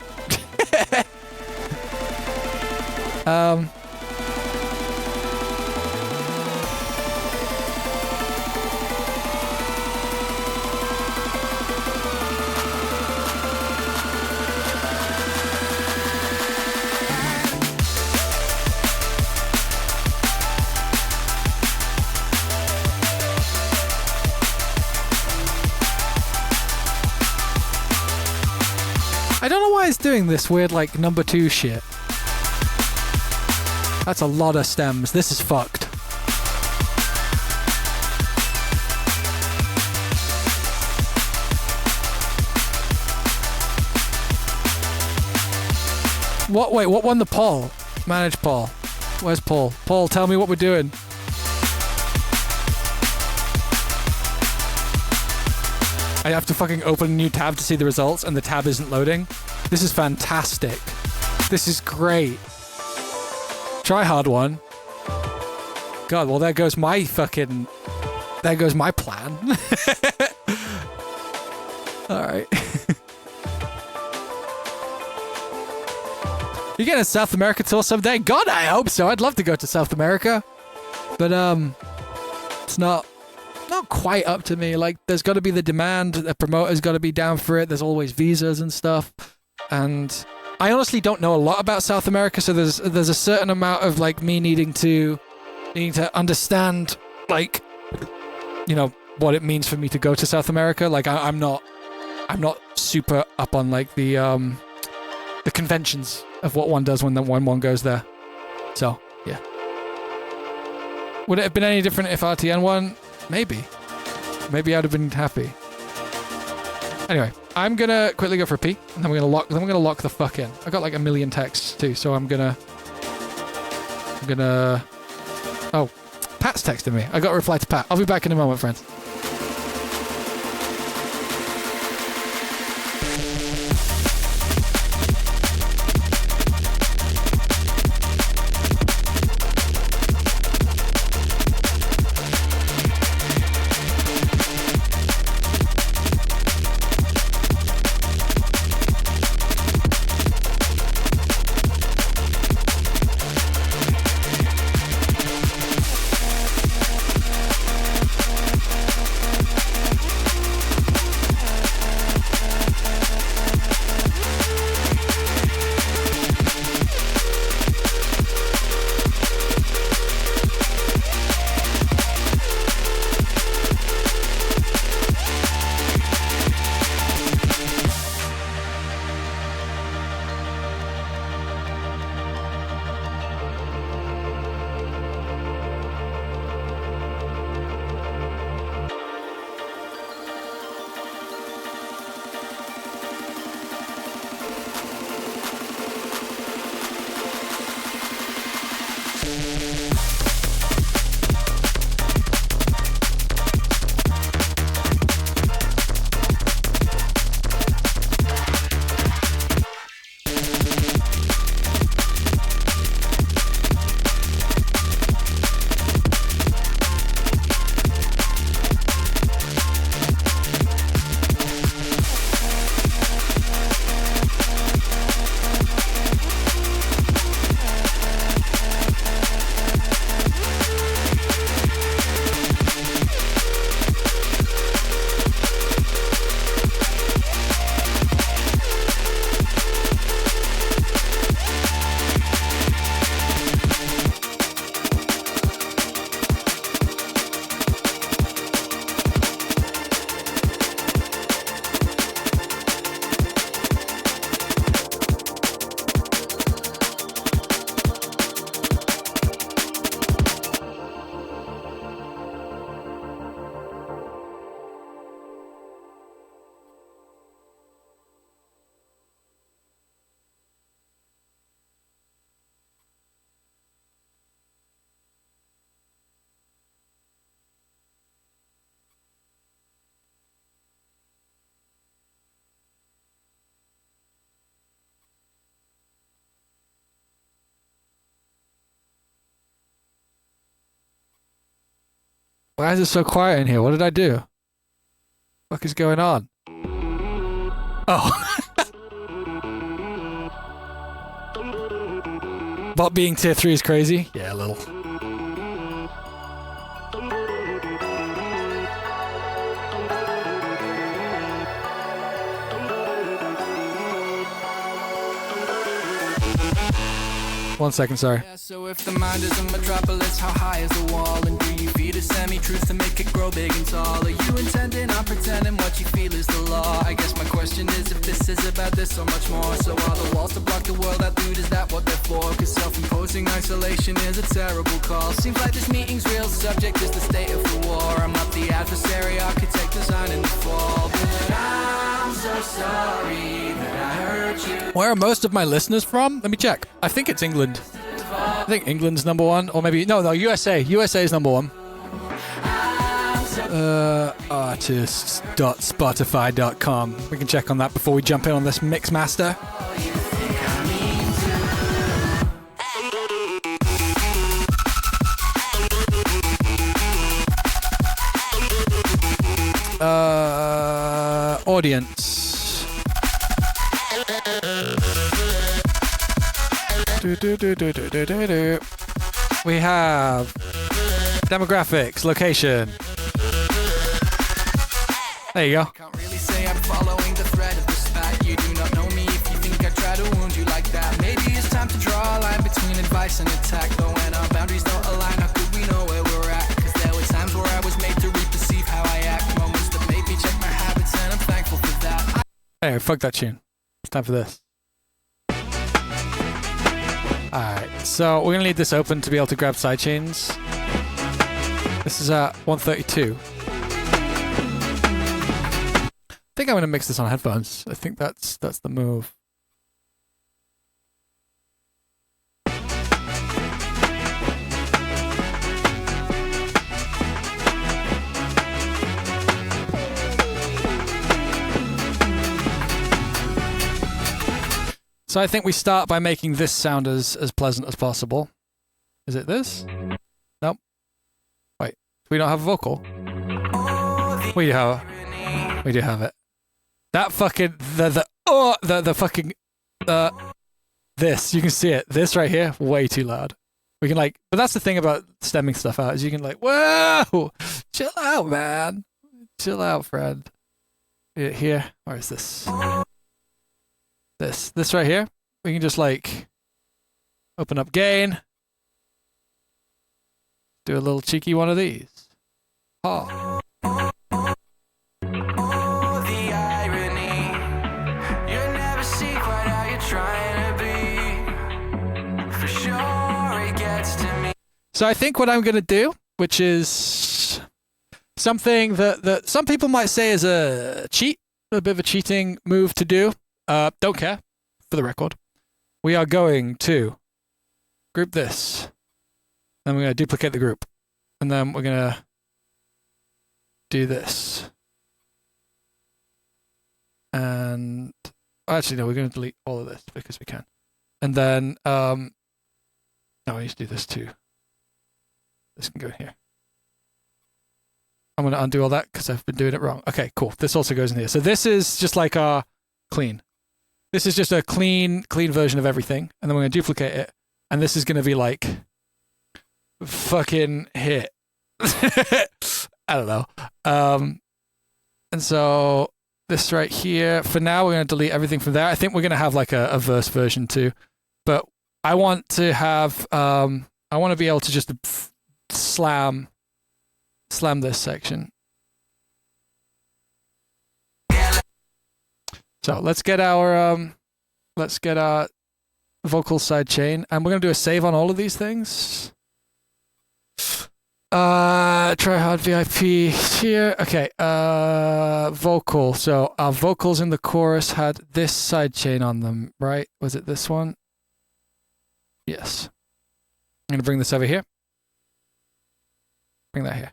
I don't know why it's doing this weird, like, number 2 shit. That's a lot of stems. This is fucked. What? Wait, what won the poll? Manage poll. Where's Paul? Paul, tell me what we're doing. I have to fucking open a new tab to see the results, and the tab isn't loading. This is fantastic. This is great. Tryhard won. God, well, there goes my fucking... There goes my plan. Alright. You getting a South America tour someday? God, I hope so. I'd love to go to South America. But, it's not quite up to me. Like, there's got to be the demand. The promoter's got to be down for it. There's always visas and stuff. And I honestly don't know a lot about South America, so there's a certain amount of, like, me needing to understand, like, you know, what it means for me to go to South America. Like, I'm not super up on, like, the conventions of what one does when one goes there. So, yeah. Would it have been any different if RTN won? Maybe. Maybe I'd have been happy. Anyway, I'm gonna quickly go for a pee, and then we're gonna lock the fuck in. I got like a million texts too, so I'm gonna. Oh, Pat's texting me. I got a reply to Pat. I'll be back in a moment, friends. Why is it so quiet in here? What did I do? What is going on? Oh. Bot being tier 3 is crazy? Yeah, a little. One second, sorry. Yeah, so if the mind is a metropolis, how high is the wall? And do you feed a semi-truth to make it grow big and tall? Are you intending on pretending what you feel is the law? I guess my question is, if this is about this so much more. So are the walls to block the world out, dude, is that what they're for? Cause self-imposing isolation is a terrible call. Seems like this meeting's real subject is the state of the war. I'm not the adversary, architect designing the fall. But I'm so sorry that I hurt you. Where are most of my listeners from? Let me check. I think it's England. I think England's number one, or maybe no, USA. USA is number one. Artists.spotify.com. We can check on that before we jump in on this mix master. Audience. We have demographics, location. There you go. Can't really say I'm following the thread of the spat. You do not know me if you think I try to wound you like that. Maybe it's time to draw a line between advice and attack. Though when our boundaries don't align, how could we know where we're at? Cause there were times where I was made to reperceive how I act. Moments that made me check my habits, and I'm thankful for that. Anyway, fuck that tune. It's time for this. Alright, so we're gonna leave this open to be able to grab sidechains. This is at 132. I think I'm gonna mix this on headphones. I think that's the move. So I think we start by making this sound as pleasant as possible. Is it this? Nope. Wait, we don't have a vocal. We do have it. That fucking the fucking this, you can see it. This right here, way too loud. We can like, but that's the thing about stemming stuff out is you can like, whoa, chill out, man, chill out, friend. Here, where is this? This right here. We can just like open up gain. Do a little cheeky one of these. Oh. So I think what I'm going to do, which is something that some people might say is a cheat, a bit of a cheating move to do. Don't care, for the record. We are going to group this. Then we're going to duplicate the group. And then we're going to do this. And actually, no, we're going to delete all of this because we can. And then, no, I need to do this too. This can go in here. I'm going to undo all that because I've been doing it wrong. Okay, cool. This also goes in here. So this is just like our clean. This is just a clean version of everything. And then we're going to duplicate it. And this is going to be like fucking hit. I don't know. And so this right here, for now, we're going to delete everything from there. I think we're going to have like a verse version too. But I want to have, I want to be able to just slam this section. So let's get our vocal side chain, and we're gonna do a save on all of these things. Tryhard VIP here. Okay. Vocal. So our vocals in the chorus had this side chain on them, right? Was it this one? Yes. I'm gonna bring this over here. Bring that here.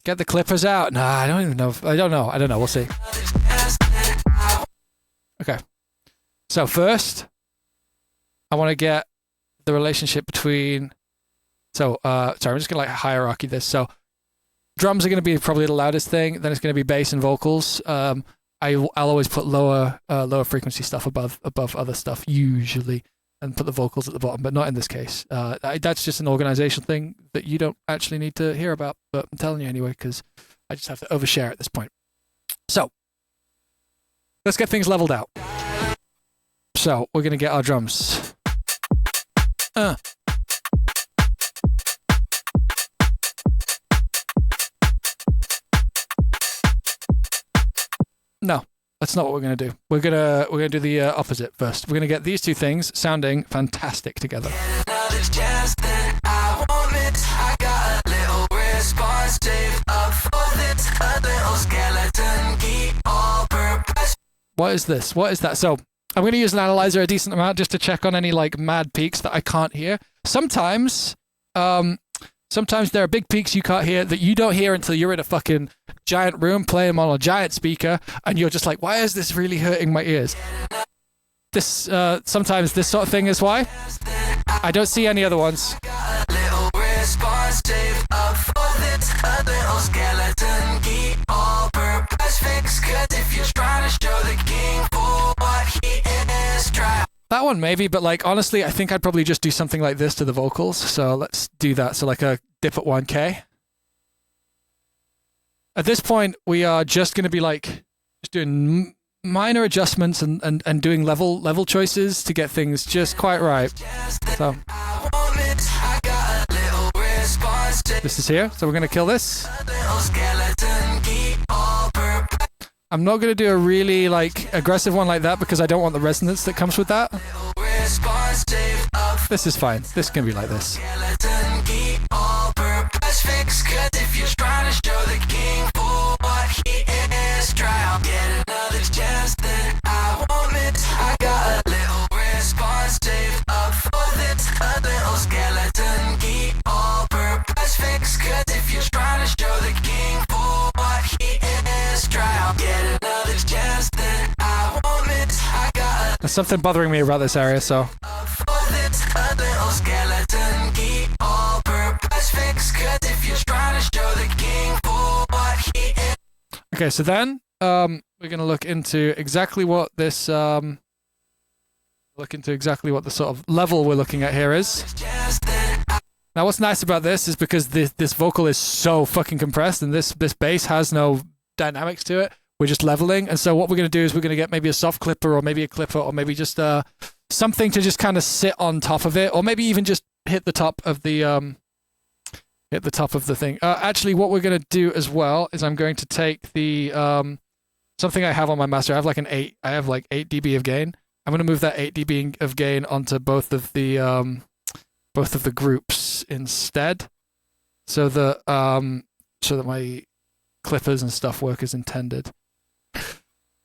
Get the clippers out. Nah, I don't even know. I don't know. We'll see. Okay. So first, I want to get the relationship between. So, sorry, I'm just gonna like hierarchy this. So, drums are gonna be probably the loudest thing. Then it's gonna be bass and vocals. I'll always put lower frequency stuff above other stuff usually, and put the vocals at the bottom, but not in this case. That's just an organizational thing that you don't actually need to hear about, but I'm telling you anyway because I just have to overshare at this point. So, let's get things leveled out. So, we're gonna get our drums. No, That's not what we're gonna do. We're gonna do the opposite first. We're gonna get these two things sounding fantastic together. Another chance that I won't miss. I got a little response saved up for this. A little skeleton key, all purpose. What is this? What is that? So I'm going to use an analyzer a decent amount just to check on any like mad peaks that I can't hear. Sometimes there are big peaks you can't hear that you don't hear until you're in a fucking giant room playing them on a giant speaker, and you're just like, why is this really hurting my ears? This sometimes this sort of thing is why. I don't see any other ones. A little response saved up for this. A little skeleton key, all purpose fix. 'Cause if you're trying to show the king for what he is, try. That one maybe, but like honestly, I think I'd probably just do something like this to the vocals. So let's do that. So like a dip at 1K. At this point, we are just going to be like just doing minor adjustments and doing level choices to get things just quite right. So this is here. So we're going to kill this. I'm not going to do a really like aggressive one like that because I don't want the resonance that comes with that. This is fine. This can be like this. There's something bothering me about this area, so. Okay, so then we're gonna look into exactly what this the sort of level we're looking at here is. Now, what's nice about this is because this vocal is so fucking compressed, and this bass has no dynamics to it. We're just leveling, and so what we're going to do is we're going to get maybe a soft clipper or maybe a clipper or maybe just something to just kind of sit on top of it, or maybe even just hit the top of the thing. Actually, what we're going to do as well is I'm going to take the something I have on my master. I have like 8 dB of gain. I'm going to move that 8 dB of gain onto both of the groups instead, so that my clippers and stuff work as intended.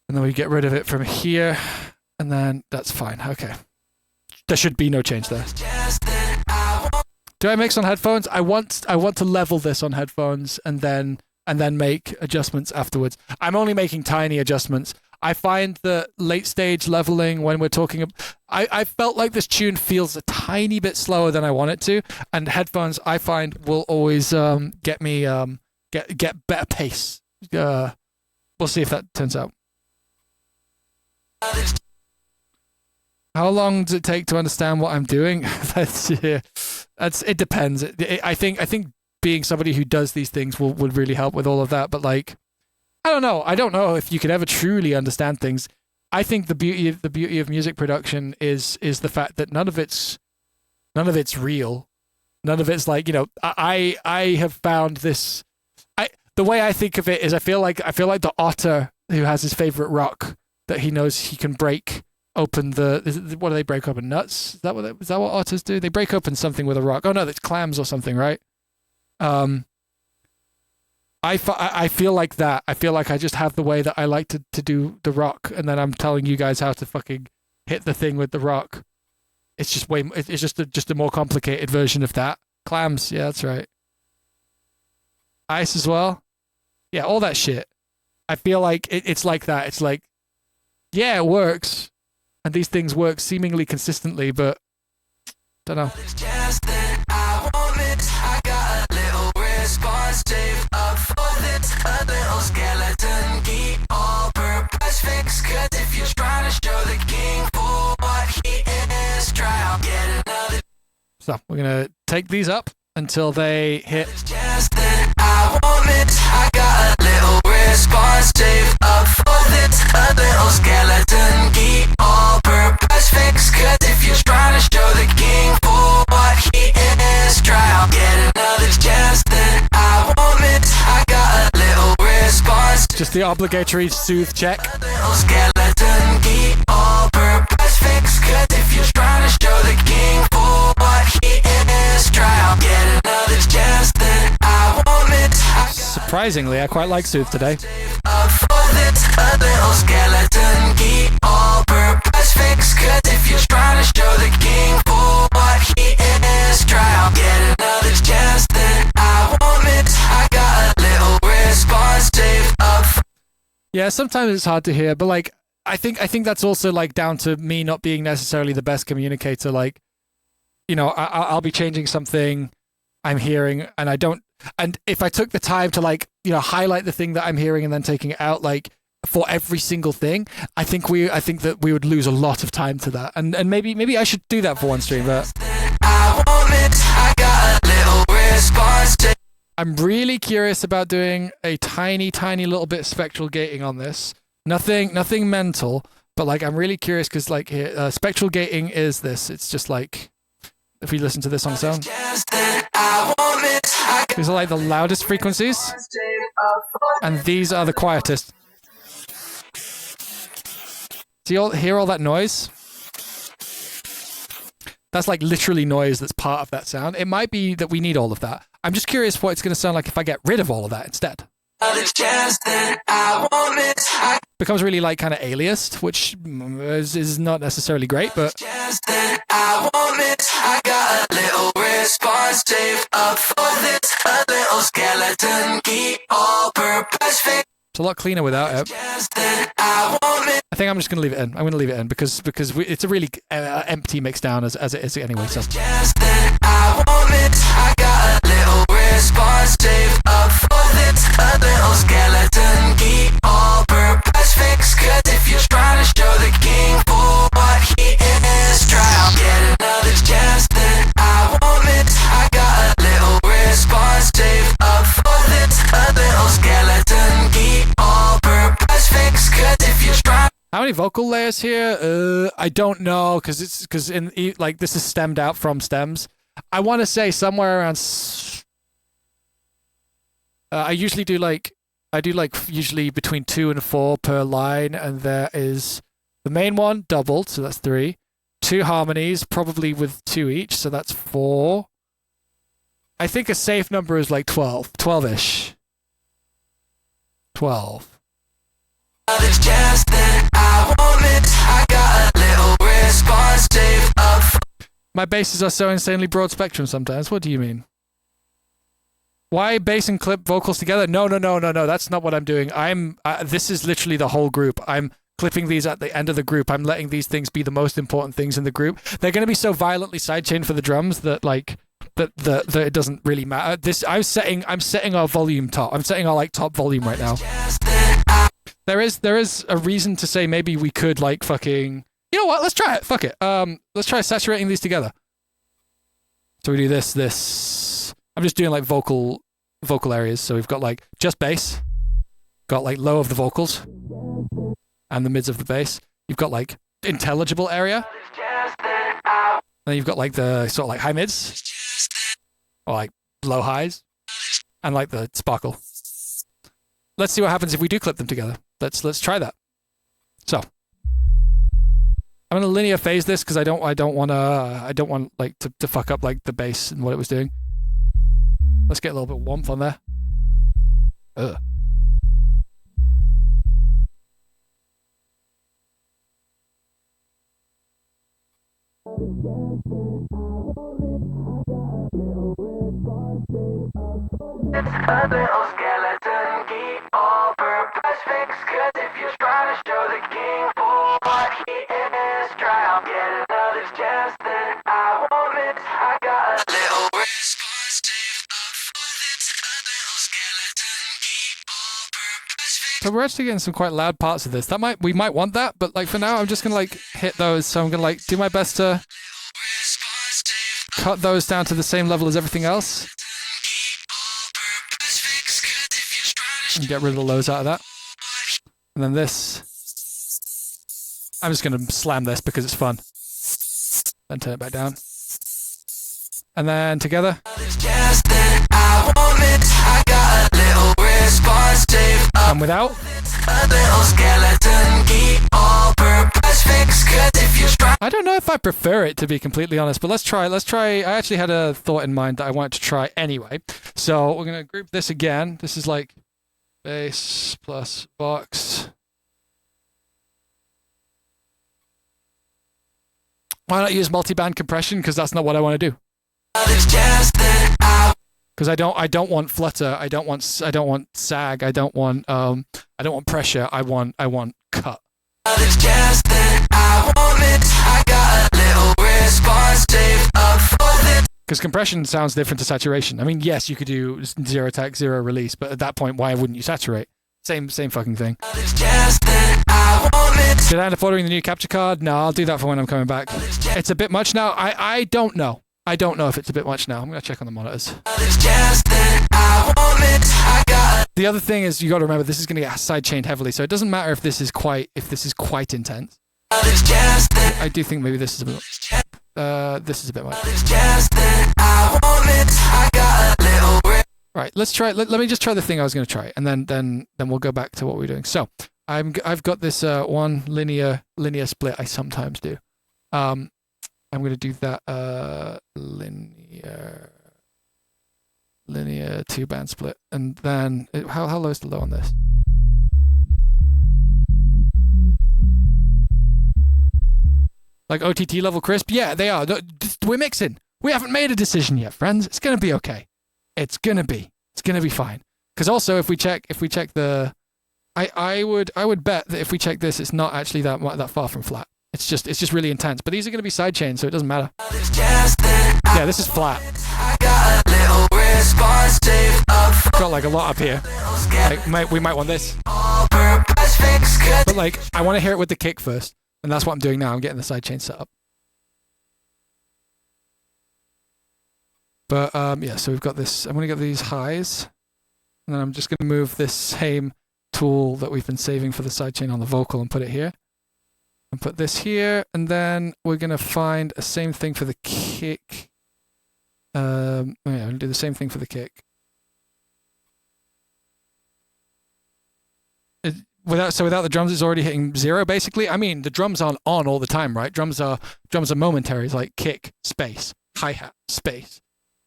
And then we get rid of it from here, and then that's fine. Okay. There should be no change there. Do I mix on headphones? I want to level this on headphones and then make adjustments afterwards. I'm only making tiny adjustments. I find the late stage leveling when we're talking, I felt like this tune feels a tiny bit slower than I want it to, and headphones I find will always get me get better pace. We'll see if that turns out. How long does it take to understand what I'm doing? It depends. I think being somebody who does these things would really help with all of that. But like, I don't know if you could ever truly understand things. I think the beauty of music production is the fact that none of it's real. None of it's like, you know, I have found this. The way I think of it is I feel like the otter who has his favorite rock that he knows he can break open what do they break open? Nuts? Is that what otters do? They break open something with a rock. Oh no, that's clams or something, right? I feel like that. I feel like I just have the way that I like to do the rock, and then I'm telling you guys how to fucking hit the thing with the rock. It's just it's just a more complicated version of that. Clams, yeah, that's right. Ice as well. Yeah, all that shit. I feel like it's like that. It's like, yeah, it works, and these things work seemingly consistently, but don't know. So we're gonna take these up until they hit. I got a little response saved up for this. A little skeleton key, all purpose fix. 'Cause if you're trying to show the king for what he is, try out, get another chance that I won't miss. I got a little response. Just the obligatory soothe check. A little skeleton key, all-purpose fix. 'Cause if you're trying to show the king for what he is, try out, get another chance that I won't miss. Surprisingly, I quite like Sooth today. Up for this, a little skeleton key, all-purpose fix. 'Cause if you're trying to show the king for what he is, try out, get another chance that I won't miss. I got a little response saved up. Yeah, sometimes it's hard to hear, but like I think that's also like down to me not being necessarily the best communicator. Like, you know, I'll be changing something I'm hearing, and I don't. And if I took the time to like, you know, highlight the thing that I'm hearing and then taking it out, like for every single thing, I think that we would lose a lot of time to that. And maybe I should do that for one stream, but I won't miss. I got a little response saved. I'm really curious about doing a tiny little bit of spectral gating on this. Nothing mental, but like I'm really curious because like here, spectral gating is this. It's just like if we listen to this on its own, these are like the loudest frequencies, and these are the quietest. Do you all hear all that noise? That's like literally noise that's part of that sound. It might be that we need all of that. I'm just curious what it's going to sound like if I get rid of all of that instead. Becomes really like kind of aliased, which is not necessarily great, but I got a little response saved up for this, a little skeleton key, all-purpose fix. it's a lot cleaner without it. I think I'm just going to leave it in. I'm going to leave it in because it's a really empty mix down as it is anyway. So. I got a little response saved up for this, a little skeleton key, all-purpose fix. 'Cause if you're trying to show the king for what he is, try out, get another chance that I won't miss. I got a little response saved up for this, a little skeleton key, all-purpose fix. 'Cause if you're trying. How many vocal layers here? I don't know because in like this is stemmed out from stems. I want to say somewhere around. I usually do like usually between 2 and 4 per line, and there is the main one doubled, so that's 3. 2 harmonies, probably with 2 each, so that's 4. I think a safe number is like 12, 12-ish. 12. My basses are so insanely broad spectrum sometimes. What do you mean? Why bass and clip vocals together? No. That's not what I'm doing. This is literally the whole group. I'm clipping these at the end of the group. I'm letting these things be the most important things in the group. They're going to be so violently sidechained for the drums that like that it doesn't really matter. This I'm setting our volume top. I'm setting our like top volume right now. There is a reason to say maybe we could like fucking. You know what? Let's try it. Fuck it. Let's try saturating these together. So we do this. I'm just doing like vocal areas. So we've got like just bass, got like low of the vocals, and the mids of the bass. You've got like intelligible area, and then you've got like the sort of like high mids, or like low highs, and like the sparkle. Let's see what happens if we do clip them together. Let's try that. So. I'm gonna linear phase this because I don't want like to fuck up like the bass and what it was doing. Let's get a little bit of warmth on there. Ugh. A little skeleton key, all-purpose fix. 'Cause if you're trying to show the king for what he is, try out, get another chance that I won't miss. I got a little response saved up for this, a little skeleton key, all-purpose fix. So we're actually getting some quite loud parts of this. We might want that, but like for now, I'm just gonna like hit those. So I'm gonna like do my best to cut those down to the same level as everything else. And get rid of the lows out of that. And then this. I'm just going to slam this because it's fun. Then turn it back down. And then together. And without. A little skeleton key, all-purpose fix. 'Cause if you try, I don't know if I prefer it, to be completely honest, but let's try. I actually had a thought in mind that I wanted to try anyway. So we're going to group this again. This is like bass plus box. Why not use multi-band compression? Because that's not what I want to do. it's just that I Because I don't want flutter. I don't want sag. I don't want pressure. I want cut. it's just that I want it. I got a little response saved up for this. Because compression sounds different to saturation. I mean, yes, you could do zero attack, zero release, but at that point, why wouldn't you saturate? Same fucking thing. It's just that I want it. Did I end up ordering the new capture card? No, I'll do that for when I'm coming back. It's a bit much now. I don't know. I don't know if it's a bit much now. I'm going to check on the monitors. It's just that I want it. I got The other thing is you got to remember this is going to get sidechained heavily, so it doesn't matter if this is quite intense. it's just that I do think maybe this is a bit much. it's just that I want it. I got a little Right, let's try. Let me just try the thing I was going to try, and then we'll go back to what we're doing. So I've got this one linear split I sometimes do. I'm going to do that linear 2-band split, and then how low is the low on this? Like OTT level crisp? Yeah, they are. We're mixing. We haven't made a decision yet, friends. It's going to be okay. It's gonna be fine. Because also, if we check the, I would bet that if we check this, it's not actually that far from flat. It's just really intense. But these are gonna be side chains, so it doesn't matter. it's just that Yeah, this is flat. I got a little response saved up for Got like a lot up here. Like we might want this, all-purpose fix. 'Cause but like I want to hear it with the kick first, and that's what I'm doing now. I'm getting the side chain set up. But yeah, so we've got this. I'm going to get these highs, and then I'm just going to move this same tool that we've been saving for the sidechain on the vocal and put it here. And put this here, and then we're going to find a same thing for the kick. Yeah, I'll do the same thing for the kick. Without the drums, it's already hitting 0 basically. I mean, the drums aren't on all the time, right? Drums are momentary. It's like kick, space, hi-hat, space.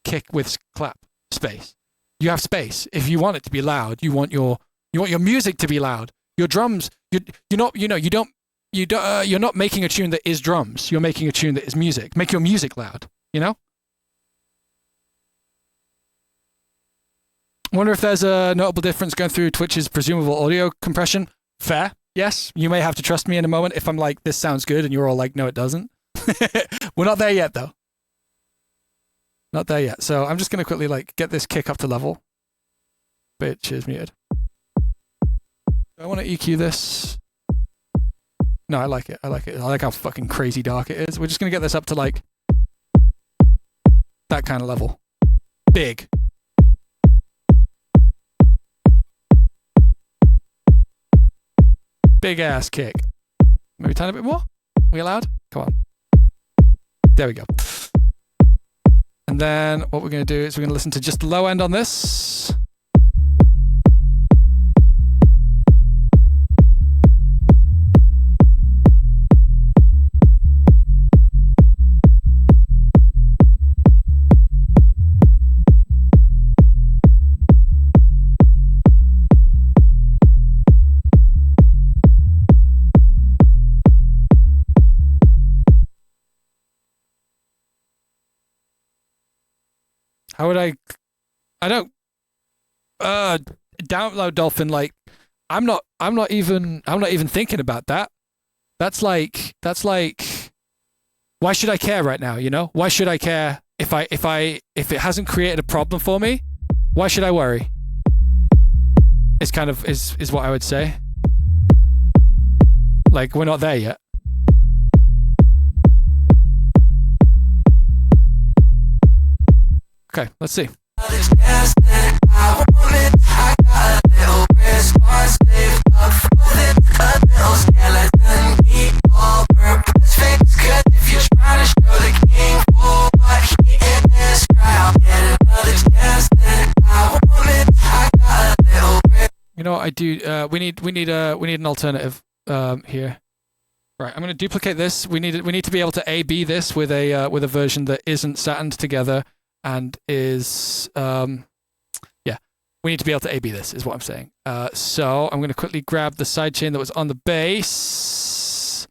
Kick with clap, space. You have space. If you want it to be loud, you want your music to be loud. Your drums, you're not making a tune that is drums. You're making a tune that is music. Make your music loud, you know? Wonder if there's a notable difference going through Twitch's presumable audio compression. Fair. Yes. You may have to trust me in a moment if I'm like, this sounds good, and you're all like, no, it doesn't. We're not there yet, though. Not there yet. So I'm just going to quickly like get this kick up to level. Bitch is muted. I want to EQ this. No, I like it. I like how fucking crazy dark it is. We're just going to get this up to like that kind of level. Big. Big ass kick. Maybe turn a bit more? We allowed? Come on. There we go. And then what we're going to do is we're going to listen to just the low end on this. How would I don't download Dolphin, like I'm not even thinking about that. That's like why should I care right now, you know? Why should I care if it hasn't created a problem for me? Why should I worry? It's kind of is what I would say. Like we're not there yet. Okay, let's see. You know what I do? We need an alternative here. Right, I'm going to duplicate this. We need to be able to A/B this with a version that isn't Saturned together and is we need to be able to A/B this is what I'm saying. So I'm going to quickly grab the sidechain that was on the bass.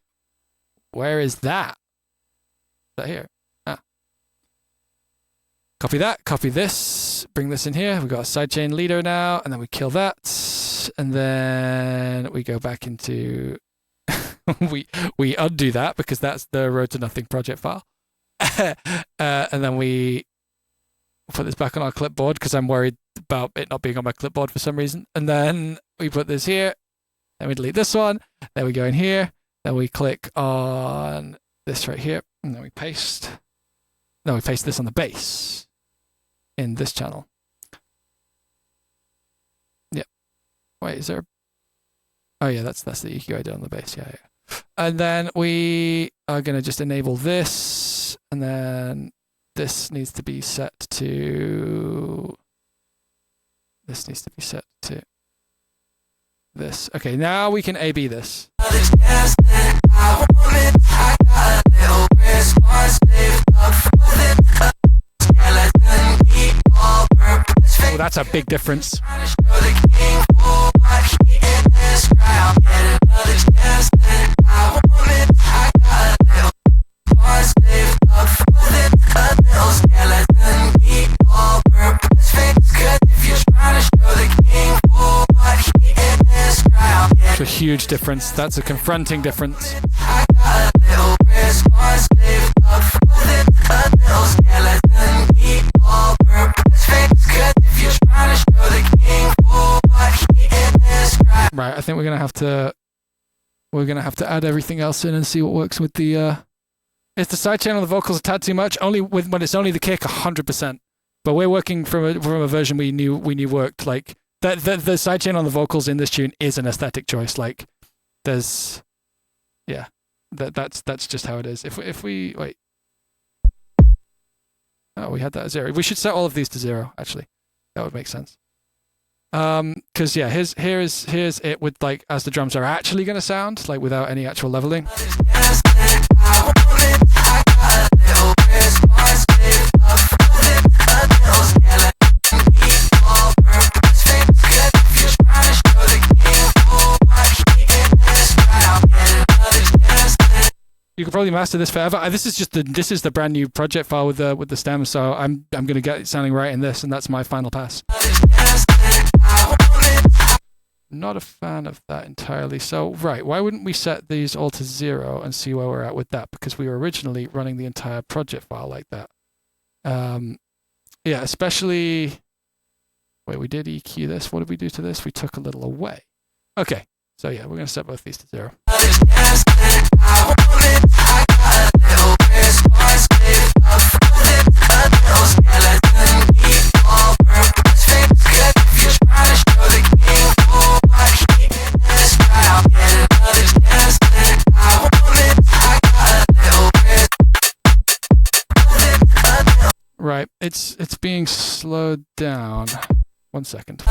Where is that? Is that here? Copy that, copy this, bring this in here. We've got a sidechain leader now, and then we kill that. And then we go back into we undo that because that's the Road to Nothing project file. And then we put this back on our clipboard because I'm worried about it not being on my clipboard for some reason. And then we put this here, then we delete this one, then we go in here, then we click on this right here, and then we paste. Then we paste this on the bass in this channel. Yep. Wait, is there? Oh yeah, that's the EQ I did on the bass. Yeah. And then we are gonna just enable this, and then this needs to be set to. This needs to be set to this. Okay, now we can A/B this. Oh, that's a big difference. It's a huge difference. That's a confronting difference. Right, I think we're gonna have to add everything else in and see what works with the. Is the sidechain on the vocals a tad too much? Only when it's only the kick, 100%. But we're working from a version we knew worked. Like the sidechain on the vocals in this tune is an aesthetic choice. Like there's, yeah, that's just how it is. If we wait, oh, we had that at 0. We should set all of these to 0. Actually, that would make sense. Because yeah, here's it with like as the drums are actually going to sound like without any actual leveling. You could probably master this forever. This is the brand new project file with the stem, so I'm gonna get it sounding right in this, and that's my final pass. Not a fan of that entirely. So right, why wouldn't we set these all to 0 and see where we're at with that? Because we were originally running the entire project file like that. Yeah, especially. Wait, we did EQ this. What did we do to this? We took a little away. Okay, so yeah, we're gonna set both these to 0. Right, it's being slowed down. 1 second.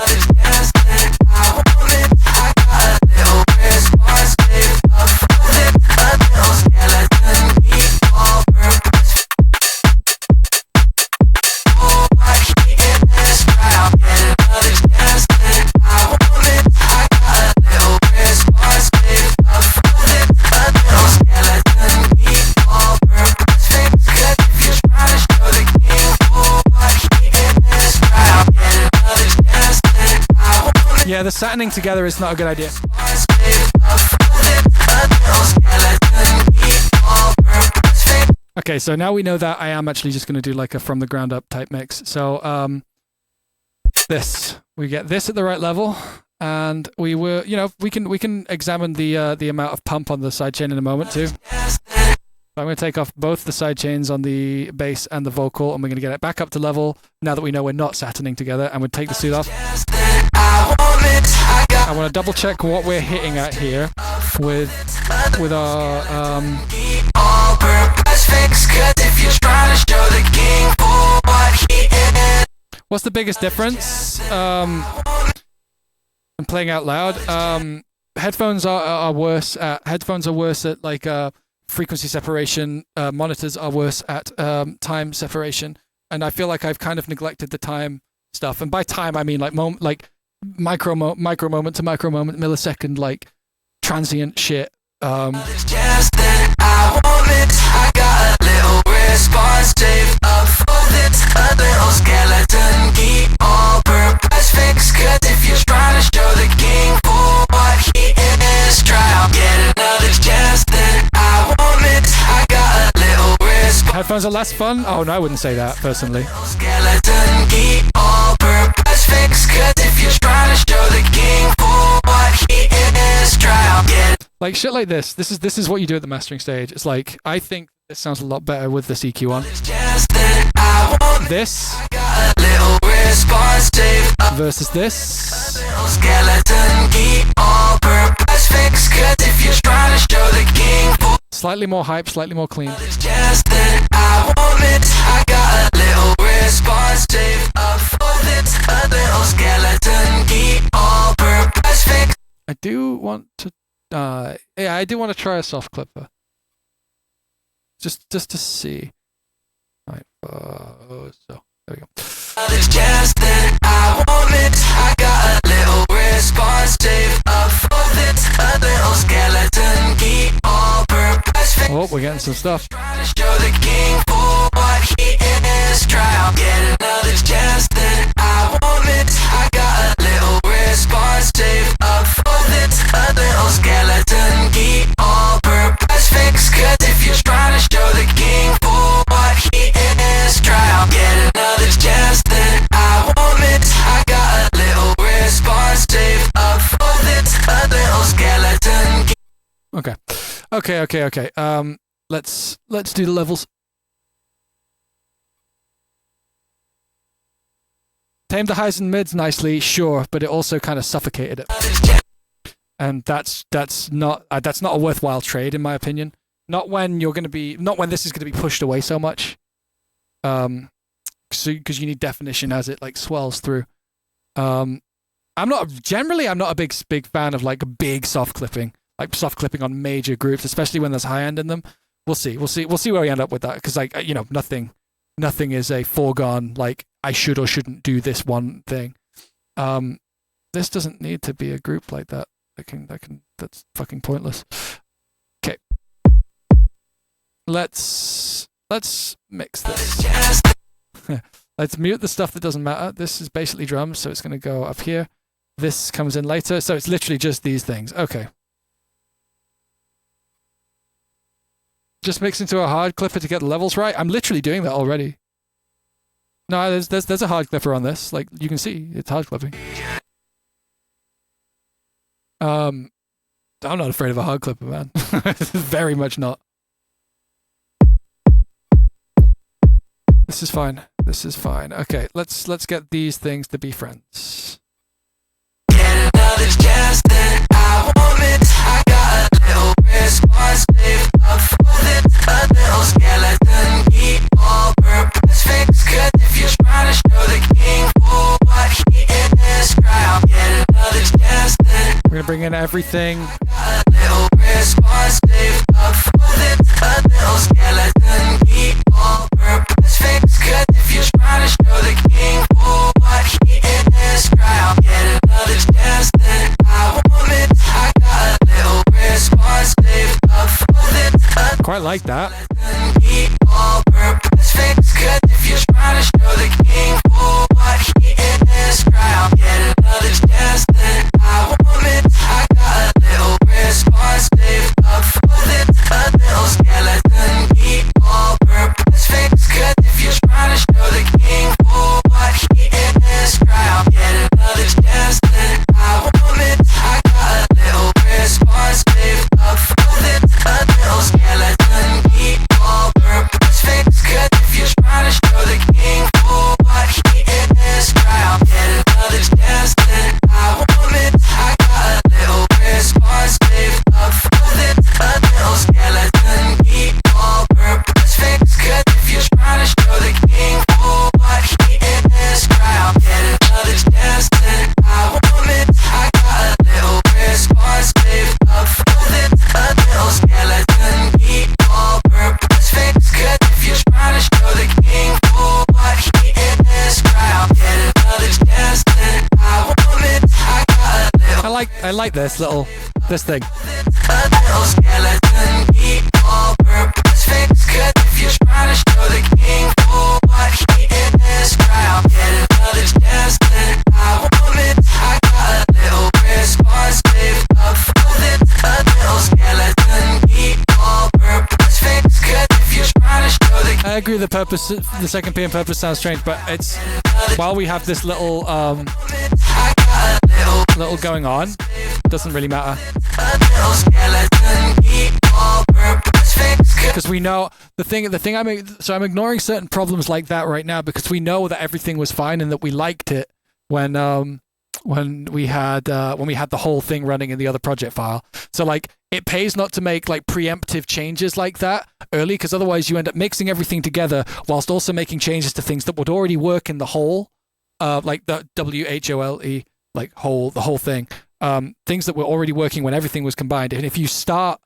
Yeah, the saturnning together is not a good idea. Okay, so now we know that I am actually just going to do like a from the ground up type mix. So we get this at the right level, and we were, we can examine the amount of pump on the sidechain in a moment too. I'm going to take off both the sidechains on the bass and the vocal, and we're going to get it back up to level now that we know we're not saturnning together, and we'll take the suit off. I want to double check what we're hitting at here with our what's the biggest difference? and playing out loud. Headphones are worse at like frequency separation. Monitors are worse at time separation, and I feel like I've kind of neglected the time stuff. And by time, I mean like micro moment to micro moment, millisecond, like transient shit. It's just that I want it. I got a little response saved up for this. A little skeleton key, all-purpose fix. 'Cause if you're trying to show the king for what he is, try out, get another. It's just that I want it. I got a little response. Headphones are less fun? Oh no, I wouldn't say that personally. Skeleton key, all-purpose fix. 'Cause if you're trying to show the king for what he is, try out, get. Like shit like this. This is what you do at the mastering stage. It's like I think this sounds a lot better with this EQ on. This versus this. Slightly more hype, slightly more clean. I do want to yeah, I do want to try a soft clipper. Just to see. Right, so there we go. It's just that I want it. I got a little response saved up for this. A little skeleton key, all-purpose fix. Oh, we're getting some stuff. Trying to show the king for what he is. Try out, get another. It's just that I want it. I got a little response saved up for this. A little skeleton key, all-purpose fix. 'Cause if you're trying to show the king for what he is, try out, get another. It's just that I want it. I got a little response saved up for this. A little skeleton key. Okay. Let's do the levels. Tamed the highs and mids nicely, sure, but it also kind of suffocated it. And that's not a worthwhile trade in my opinion. Not when this is going to be pushed away so much. Because you need definition as it like swells through. I'm not a big fan of like big soft clipping, like soft clipping on major groups, especially when there's high end in them. We'll see where we end up with that, because like nothing is a foregone like I should or shouldn't do this one thing. This doesn't need to be a group like that. That's fucking pointless. Okay. Let's mix this. Let's mute the stuff that doesn't matter. This is basically drums, so it's going to go up here. This comes in later, so it's literally just these things. Okay. Just mix into a hard clipper to get the levels right. I'm literally doing that already. No, there's a hard clipper on this. Like you can see, it's hard clipping. I'm not afraid of a hard clipper, man. Very much not. This is fine. Okay, let's get these things to be friends. Get another chance that I want it. I got a little response saved up for this. A little skeleton key, all-purpose fix. 'Cause if you're trying to show the king for what he is, try out, get another chance that. We're gonna bring in everything. A little response saved up for this. A little skeleton key, all-purpose fix. 'Cause if you're trying to show the king for what he is, try out, get another chance that I want it. I got a little response saved up for this. Quite like that. All-purpose fix. 'Cause if you're trying to show the king for what he is, try out, get another chance that I want it. I got a little response saved up for this. A little skeleton key, all-purpose fix. 'Cause if you're trying to show the king for what he is, try out, get another chance that I want it. I got a little response saved up for this. A little skeleton key, like this thing. I agree the purpose, the second PM purpose sounds strange, but it's while we have this little going on, doesn't really matter. Because we know I'm ignoring certain problems like that right now because we know that everything was fine and that we liked it when we had the whole thing running in the other project file. So like it pays not to make like preemptive changes like that early, because otherwise you end up mixing everything together whilst also making changes to things that would already work in the whole, like the WHOLE, like the whole thing, things that were already working when everything was combined. And if you start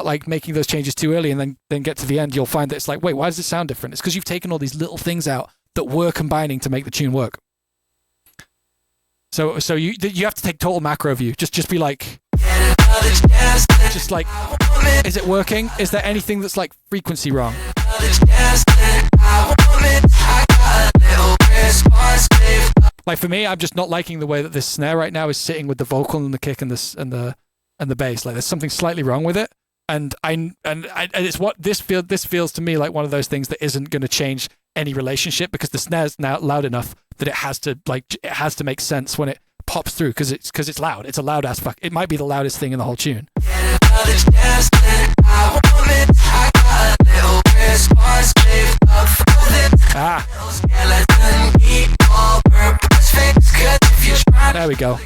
like making those changes too early and then get to the end, you'll find that it's like, wait, why does it sound different? It's because you've taken all these little things out that were combining to make the tune work. So you have to take total macro view. Just be like, just like, is it working? Is there anything that's like frequency wrong? Like for me, I'm just not liking the way that this snare right now is sitting with the vocal and the kick and the bass. Like there's something slightly wrong with it, and it's what this feels to me like one of those things that isn't going to change any relationship because the snare's now loud enough that it has to make sense when it pops through because it's loud. It's a loud ass fuck. It might be the loudest thing in the whole tune. There we go.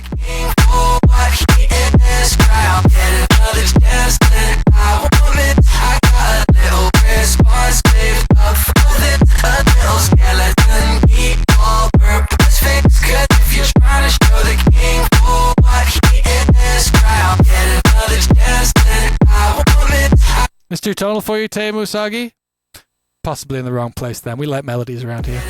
It's too tonal for you, Tei Musagi? Possibly in the wrong place then. We like melodies around here.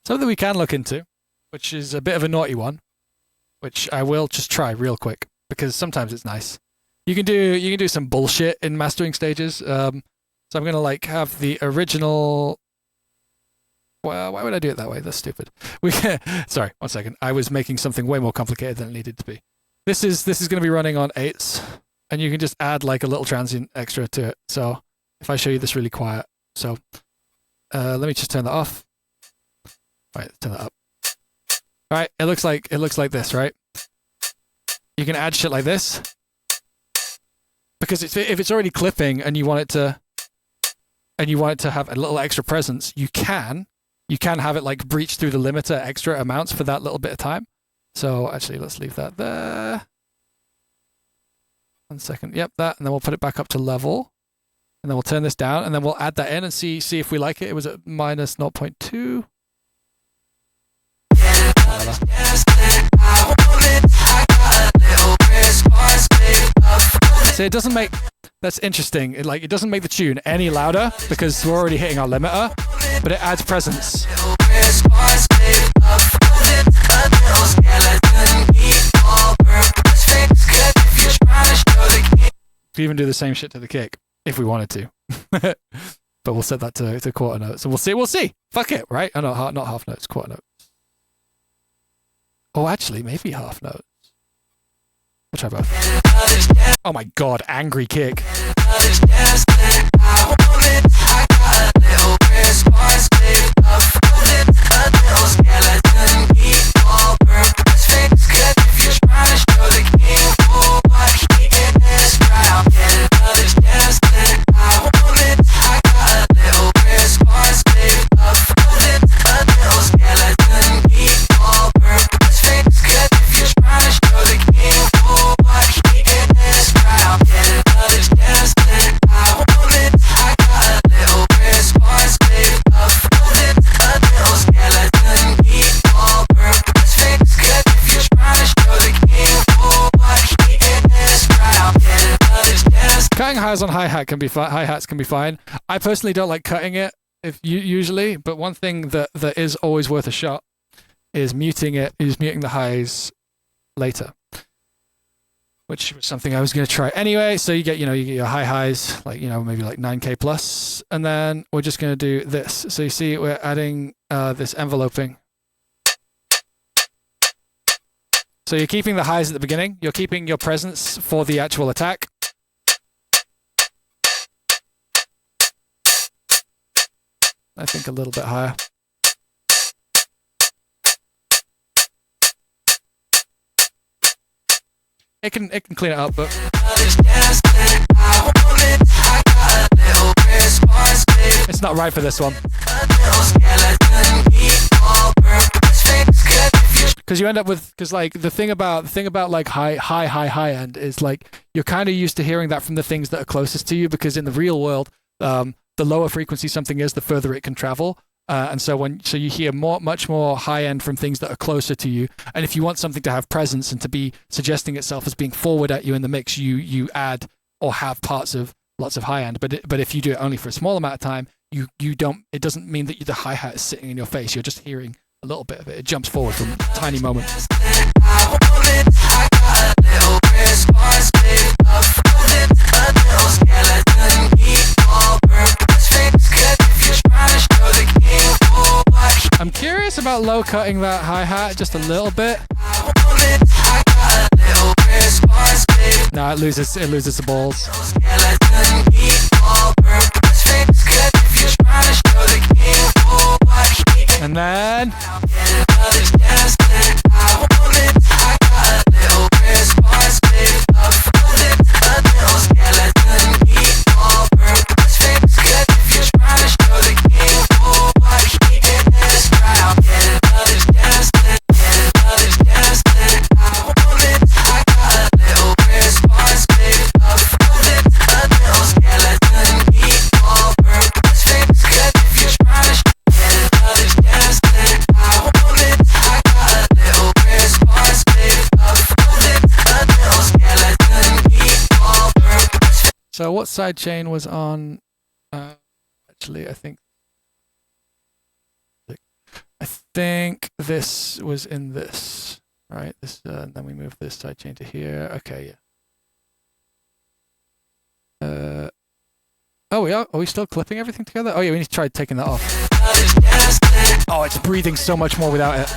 Something we can look into, which is a bit of a naughty one, which I will just try real quick because sometimes it's nice. You can do some bullshit in mastering stages. So I'm gonna like have the original. Well, why would I do it that way? That's stupid. Sorry, 1 second. I was making something way more complicated than it needed to be. This is gonna be running on 8s, and you can just add like a little transient extra to it. So if I show you this really quiet, so let me just turn that off. Right, turn that up. All right, it looks like this, right? You can add shit like this because if it's already clipping and you want it to have a little extra presence, you can have it like breach through the limiter extra amounts for that little bit of time. So actually, let's leave that there. 1 second. Yep, that, and then we'll put it back up to level, and then we'll turn this down, and then we'll add that in and see if we like it. It was at minus 0.2. So it doesn't make, that's interesting. It doesn't make the tune any louder because we're already hitting our limiter, but it adds presence. We even do the same shit to the kick if we wanted to, but we'll set that to quarter notes, and we'll see. Fuck it, right? Oh, no, not half notes, quarter notes. Oh, actually, maybe half notes. We'll try both. Oh my god, angry kick. Playing highs on hi-hats can be fine. I personally don't like cutting it usually, but one thing that is always worth a shot is muting the highs later, which was something I was going to try anyway. So you get your highs, like, maybe like 9K plus, and then we're just going to do this. So you see we're adding this enveloping. So you're keeping the highs at the beginning, you're keeping your presence for the actual attack. I think a little bit higher. It can clean it up, but it's not right for this one. Because you end up with, like the thing about like high end is like you're kind of used to hearing that from the things that are closest to you, because in the real world, the lower frequency something is, the further it can travel. And so you hear much more high end from things that are closer to you. And if you want something to have presence and to be suggesting itself as being forward at you in the mix, you add or have parts of lots of high end. But if you do it only for a small amount of time, you don't. It doesn't mean that the hi hat is sitting in your face. You're just hearing a little bit of it. It jumps forward from tiny moments. I'm curious about low cutting that hi-hat just a little bit. No, it loses the balls. And then so what side chain was on? Actually, I think this was in this, right? This, and then we move this side chain to here. Okay, yeah. Oh, we are. Are we still clipping everything together? Oh yeah, we need to try taking that off. Oh, it's breathing so much more without it.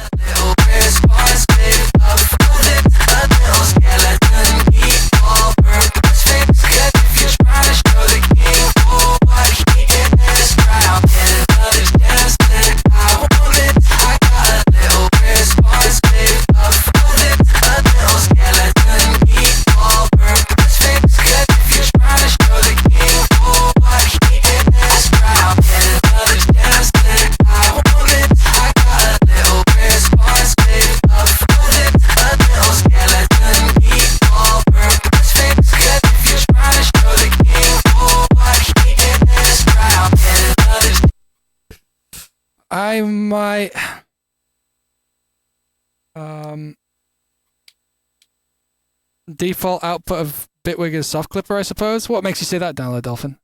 I might default output of Bitwig is soft clipper, I suppose. What makes you say that, Download Dolphin?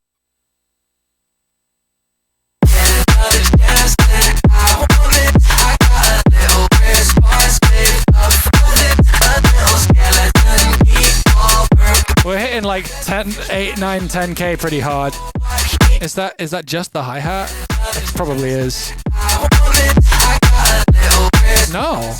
We're hitting like 10, 8, 9, 10K pretty hard. Is that just the hi-hat? It probably is. No.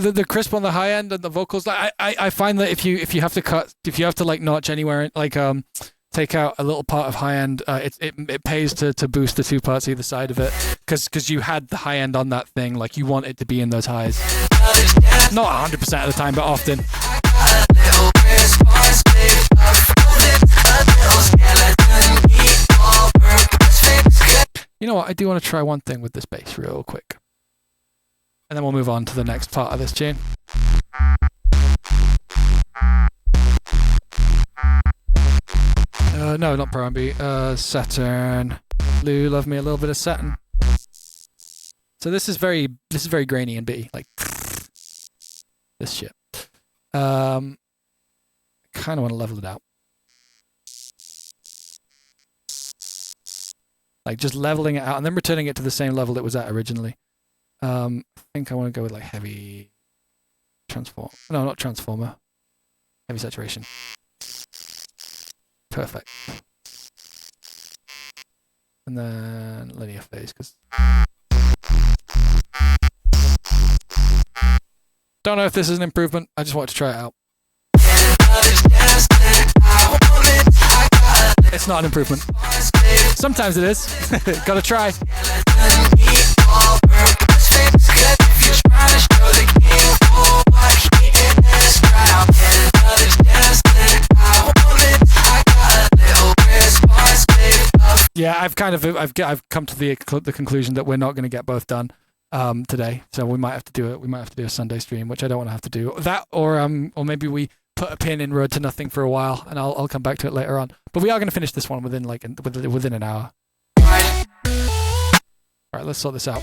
the crisp on the high end and the vocals. I find that if you have to like notch anywhere, like take out a little part of high end, it pays to boost the two parts either side of it, because you had the high end on that thing, like you want it to be in those highs. Not 100% of the time, but often. You know what? I do want to try one thing with this bass real quick, and then we'll move on to the next part of this tune. No, not Pro B. Saturn. Lou, love me a little bit of Saturn. So this is very grainy and bitty, like this shit. I kind of want to level it out, like just leveling it out and then returning it to the same level it was at originally. I think I want to go with like heavy transform. No, not transformer. Heavy saturation. Perfect. And then linear phase, because don't know if this is an improvement. I just wanted to try it out. It's not an improvement. Sometimes it is. Gotta try. Yeah, I've come to the conclusion that we're not going to get both done today, so we might have to do it. We might have to do a Sunday stream, which I don't want to have to do that, or maybe we put a pin in Road to Nothing for a while, and I'll come back to it later on. But we are going to finish this one within an hour. All right, let's sort this out.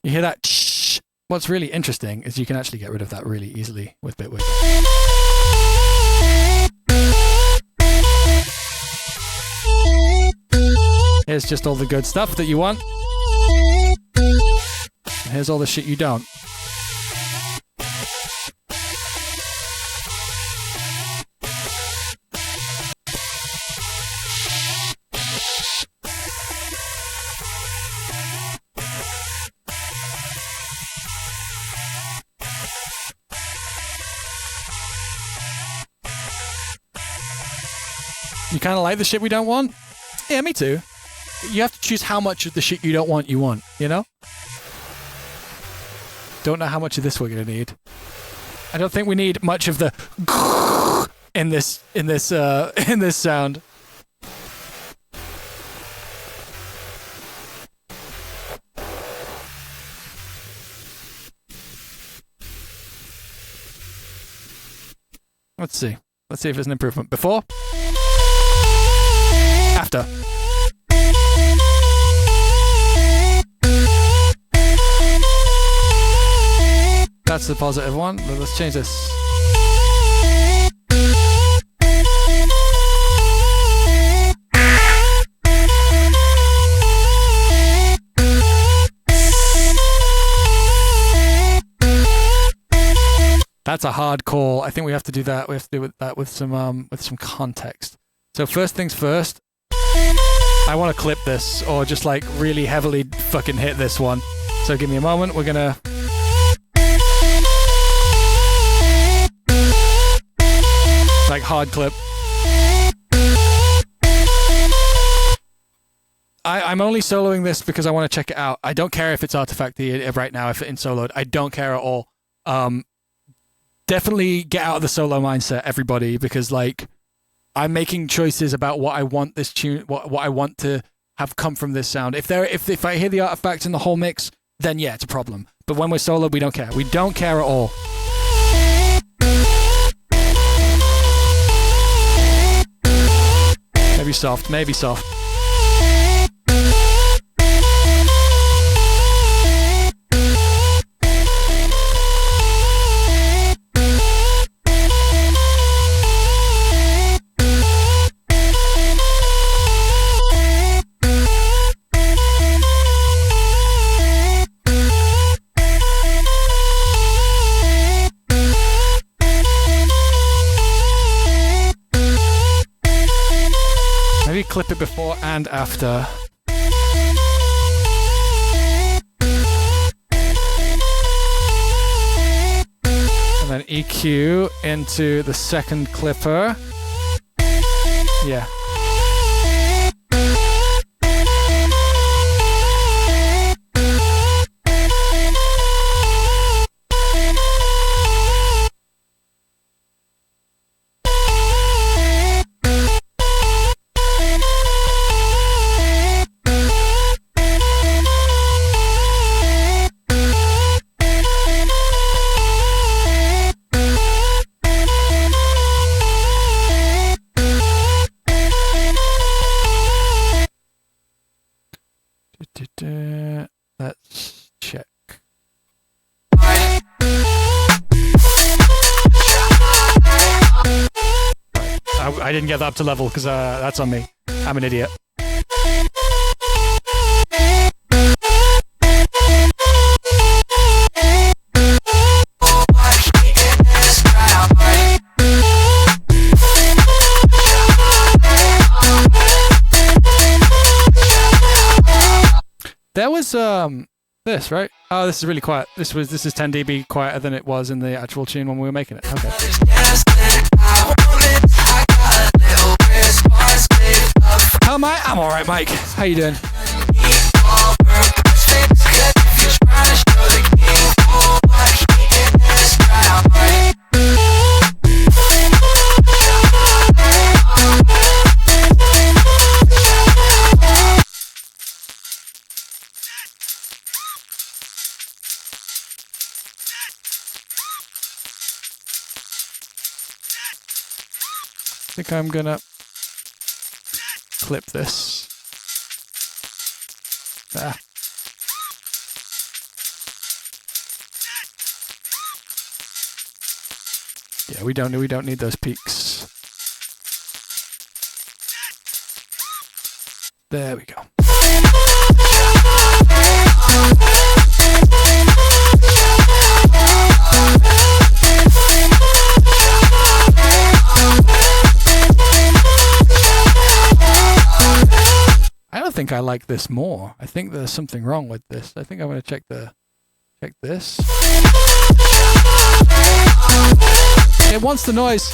You hear that? Shh. What's really interesting is you can actually get rid of that really easily with Bitwig. Here's just all the good stuff that you want. And here's all the shit you don't. You kind of like the shit we don't want? Yeah, me too. You have to choose how much of the shit you don't want, you know? Don't know how much of this we're going to need. I don't think we need much of the in this sound. Let's see. Let's see if there's an improvement. Before? After. That's the positive one. Let's change this. That's a hard call. I think we have to do that. We have to do that with some context. So first things first, I want to clip this or just like really heavily fucking hit this one. So give me a moment. We're gonna like hard clip. I'm only soloing this because I want to check it out. I don't care if it's artifacty right now, if it's in soloed. I don't care at all. Definitely get out of the solo mindset, everybody, because like I'm making choices about what I want this tune, what I want to have come from this sound. If I hear the artifacts in the whole mix, then yeah, it's a problem. But when we're solo, we don't care. We don't care at all. Maybe soft, maybe soft. clip it before and after. And then EQ into the second clipper. Yeah. Let's check. I didn't get that up to level because that's on me. I'm an idiot. There was this, right? Oh, this is really quiet. This is 10 dB quieter than it was in the actual tune when we were making it. Okay. How am I? I'm all right, Mike. How you doing? I think I'm gonna clip this. Ah. Yeah, we don't need those peaks. There we go. I don't think I like this more. I think there's something wrong with this. I think I'm going to check this. It wants the noise.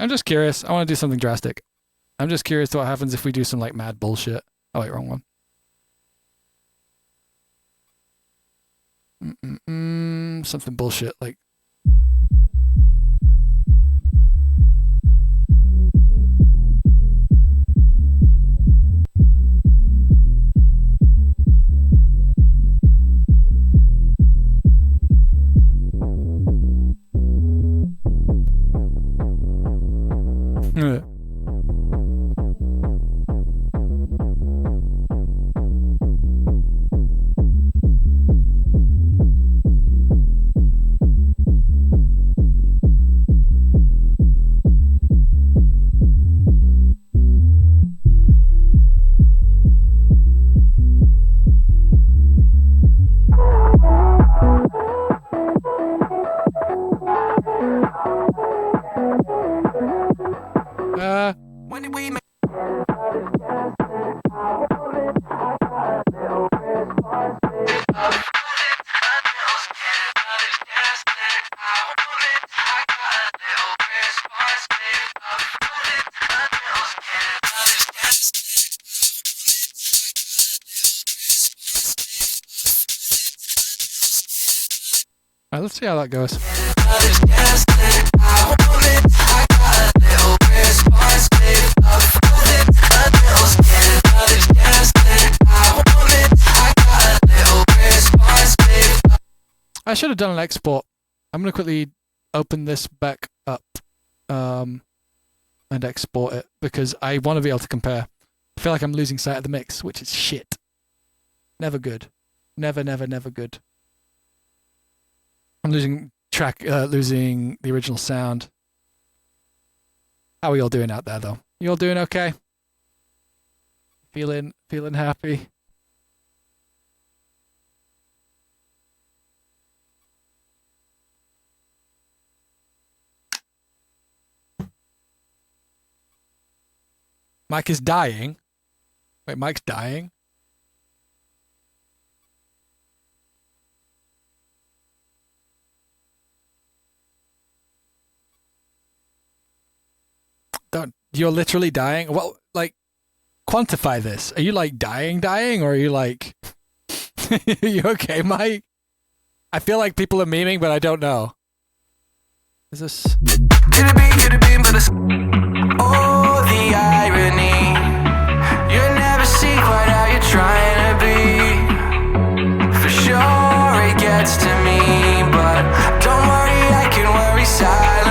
I'm just curious. I want to do something drastic. I'm just curious to what happens if we do some like mad bullshit. Oh wait, wrong one. Something bullshit like. Alright, let's see how that goes. should have done an export. I'm going to quickly open this back up and export it because I want to be able to compare. I feel like I'm losing sight of the mix, which is shit. Never good. Never, never, never good. I'm losing the original sound. How are you all doing out there, though? You all doing okay? Feeling happy? Mike is dying. Wait, Mike's dying? You're literally dying? Well, like, quantify this. Are you like dying, or are you like... Are you okay, Mike? I feel like people are memeing, but I don't know. Is this... Could it be, but it's... Oh, the irony. You never see quite how you're trying to be. For sure it gets to me, but don't worry, I can worry silently.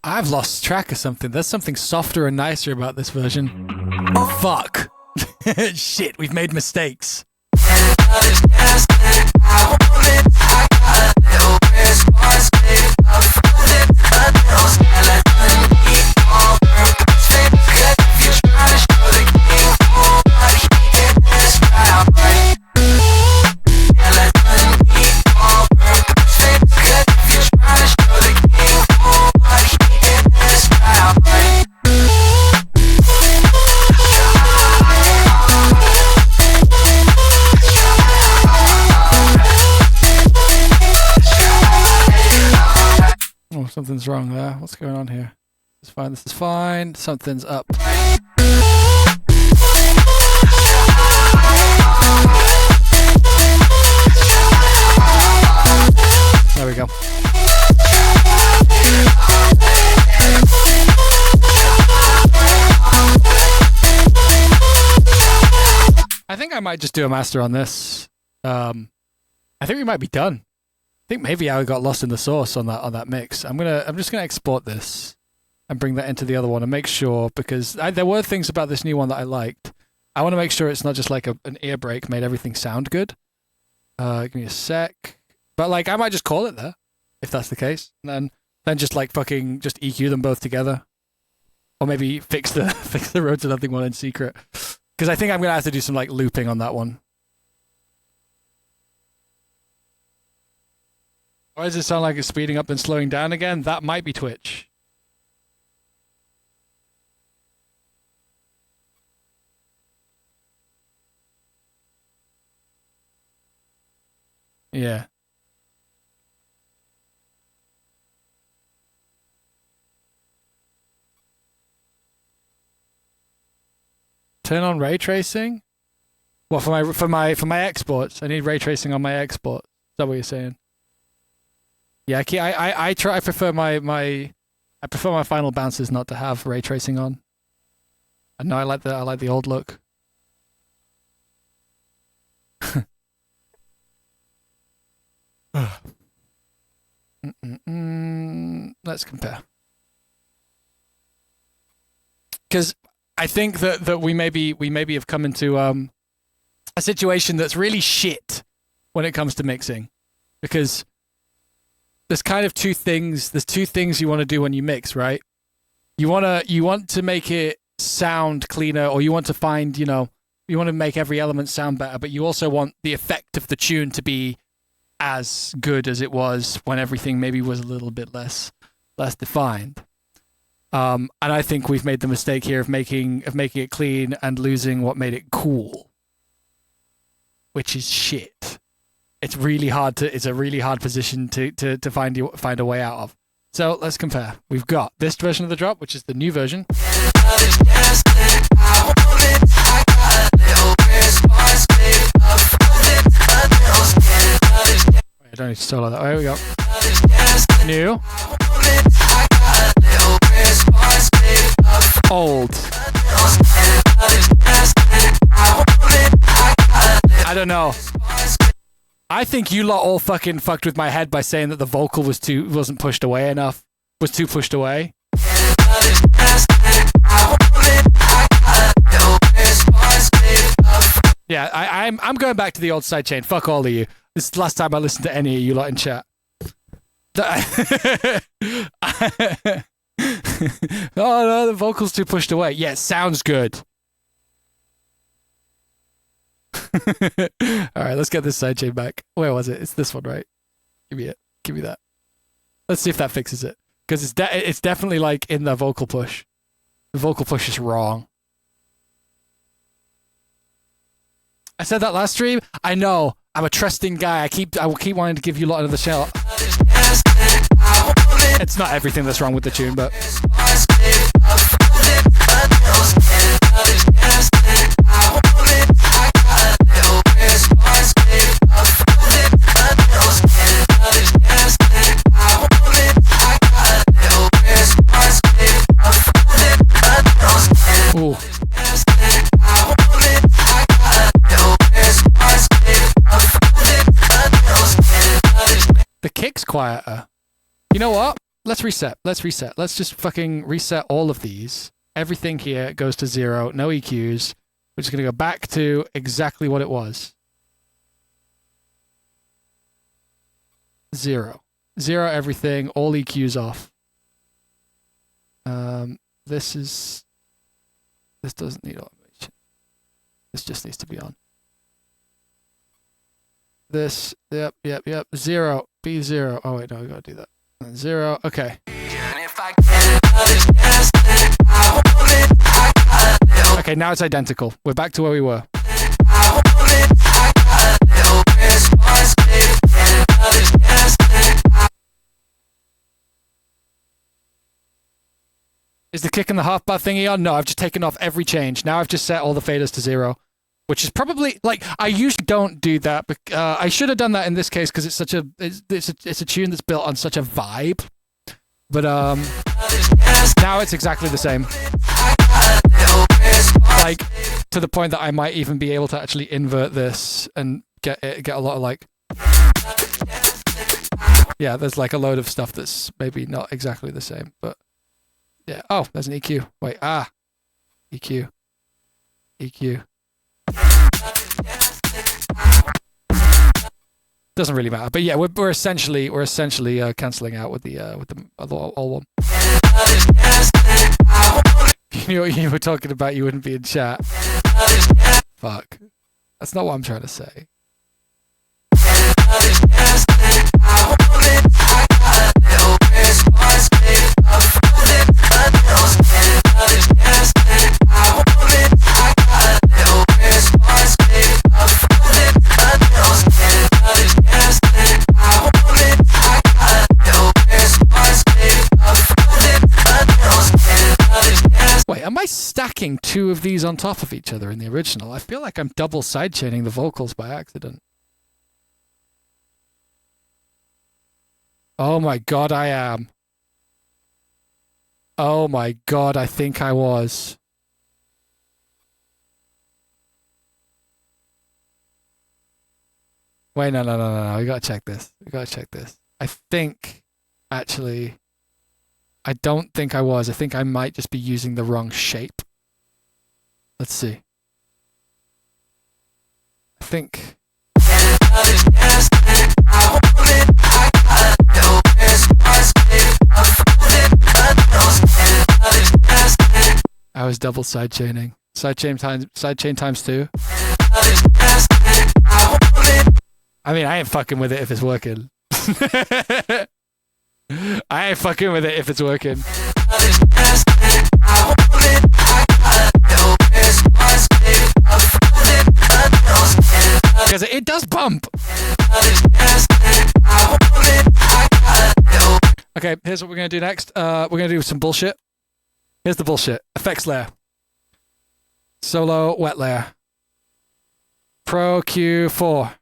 I've lost track of something. There's something softer and nicer about this version. Fuck. Shit, we've made mistakes. Something's wrong there. What's going on here? This is fine. This is fine. Something's up. There we go. I think I might just do a master on this. I think we might be done. I think maybe I got lost in the sauce on that mix. I'm just gonna export this and bring that into the other one and make sure, because there were things about this new one that I liked. I want to make sure it's not just like an ear break made everything sound good. Give me a sec. But like I might just call it there if that's the case, and then just like fucking just EQ them both together, or maybe fix the Road to Nothing one in secret, because I think I'm gonna have to do some like looping on that one. Why does it sound like it's speeding up and slowing down again? That might be Twitch. Yeah. Turn on ray tracing? What, for my exports? I need ray tracing on my export. Is that what you're saying? Yeah, I prefer my final bounces not to have ray tracing on. And no, I like the old look. Let's compare. Because I think that we maybe have come into a situation that's really shit when it comes to mixing, because there's kind of two things. There's two things you want to do when you mix, right? You want to make it sound cleaner, or you want to find, you want to make every element sound better, but you also want the effect of the tune to be as good as it was when everything maybe was a little bit less defined. And I think we've made the mistake here of making it clean and losing what made it cool, which is shit. It's a really hard position to find a way out of. So let's compare. We've got this version of the drop, which is the new version. don't need to solo that. There we go. New. Old. I don't know. I think you lot all fucking fucked with my head by saying that the vocal wasn't pushed away enough. Was too pushed away. Yeah, I'm going back to the old sidechain. Fuck all of you. This is the last time I listened to any of you lot in chat. Oh no, the vocal's too pushed away. Yeah, it sounds good. Alright, let's get this sidechain back. Where was it? It's this one, right? Give me it. Give me that. Let's see if that fixes it. Because it's definitely like in the vocal push. The vocal push is wrong. I said that last stream. I know. I'm a trusting guy. I will keep wanting to give you a lot of the shell. It's not everything that's wrong with the tune, but ooh. The kick's quieter. You know what? Let's reset. Let's reset. Let's just fucking reset all of these. Everything here goes to 0. No EQs. We're just going to go back to exactly what it was. 0. 0 everything. All EQs off. This doesn't need automation. This just needs to be on. This, yep. 0, B0. Oh wait, no, we gotta do that. And 0, okay. Okay, now it's identical. We're back to where we were. Is the kick and the half bar thingy on? No, I've just taken off every change. Now I've just set all the faders to 0. Which is probably, like, I usually don't do that, but I should have done that in this case because it's a tune that's built on such a vibe. But now it's exactly the same. Like, to the point that I might even be able to actually invert this and get a lot of, like, yeah, there's like a load of stuff that's maybe not exactly the same, but yeah. Oh, there's an EQ. Wait, EQ. Doesn't really matter, but yeah, we're essentially cancelling out with the all one. You knew what you were talking about. You wouldn't be in chat. Fuck, that's not what I'm trying to say. Wait, am I stacking 2 of these on top of each other in the original? I feel like I'm double sidechaining the vocals by accident. Oh my god, I am. Oh my god, I think I was. Wait, no. We gotta check this. I think, actually, I don't think I was. I think I might just be using the wrong shape. Let's see. I think. I was double sidechaining. Sidechain times 2. I mean, I ain't fucking with it if it's working. I ain't fucking with it if it's working. Because it does bump. Okay, here's what we're going to do next. We're going to do some bullshit. Here's the bullshit. Effects layer. Solo wet layer. Pro Q4.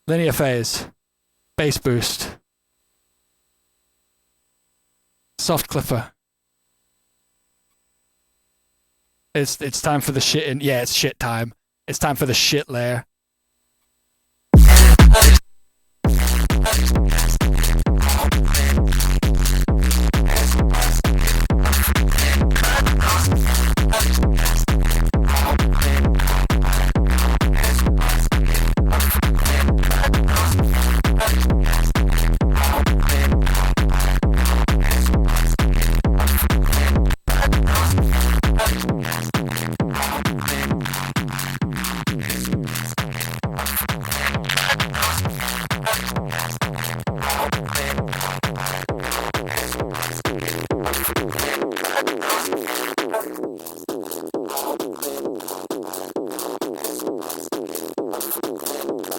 Linear phase. Bass boost. Soft clipper. It's time for the shit in. Yeah, it's shit time. It's time for the shit layer.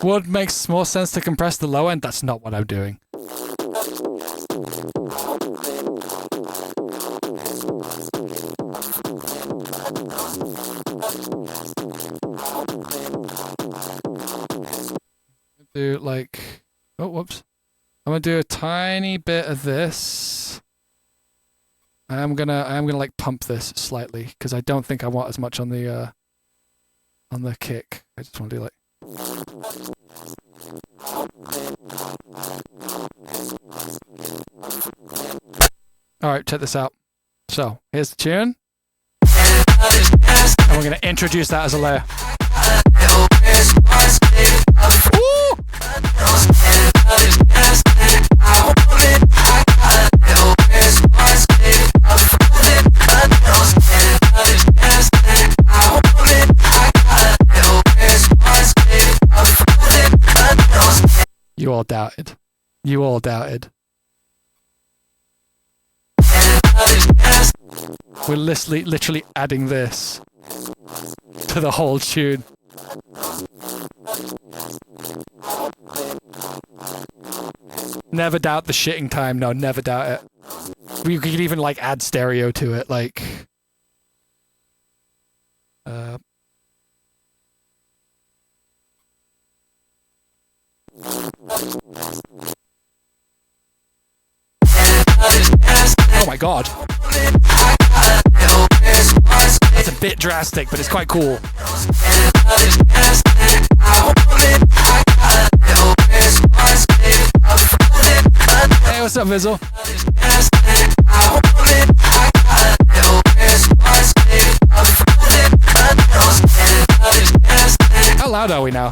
Would makes more sense to compress the low end. That's not what I'm doing. Do like, oh whoops. I'm gonna do a tiny bit of this. I'm gonna like pump this slightly because I don't think I want as much on the kick. I just want to do like. Alright, check this out. So, here's the tune. And we're going to introduce that as a layer. Woo! You all doubted. You all doubted. We're literally adding this to the whole tune. Never doubt the shitting time. No, never doubt it. We could even like add stereo to it, like. Oh my god. That's a bit drastic, but it's quite cool. Hey, what's up, Vizzle? How loud are we now?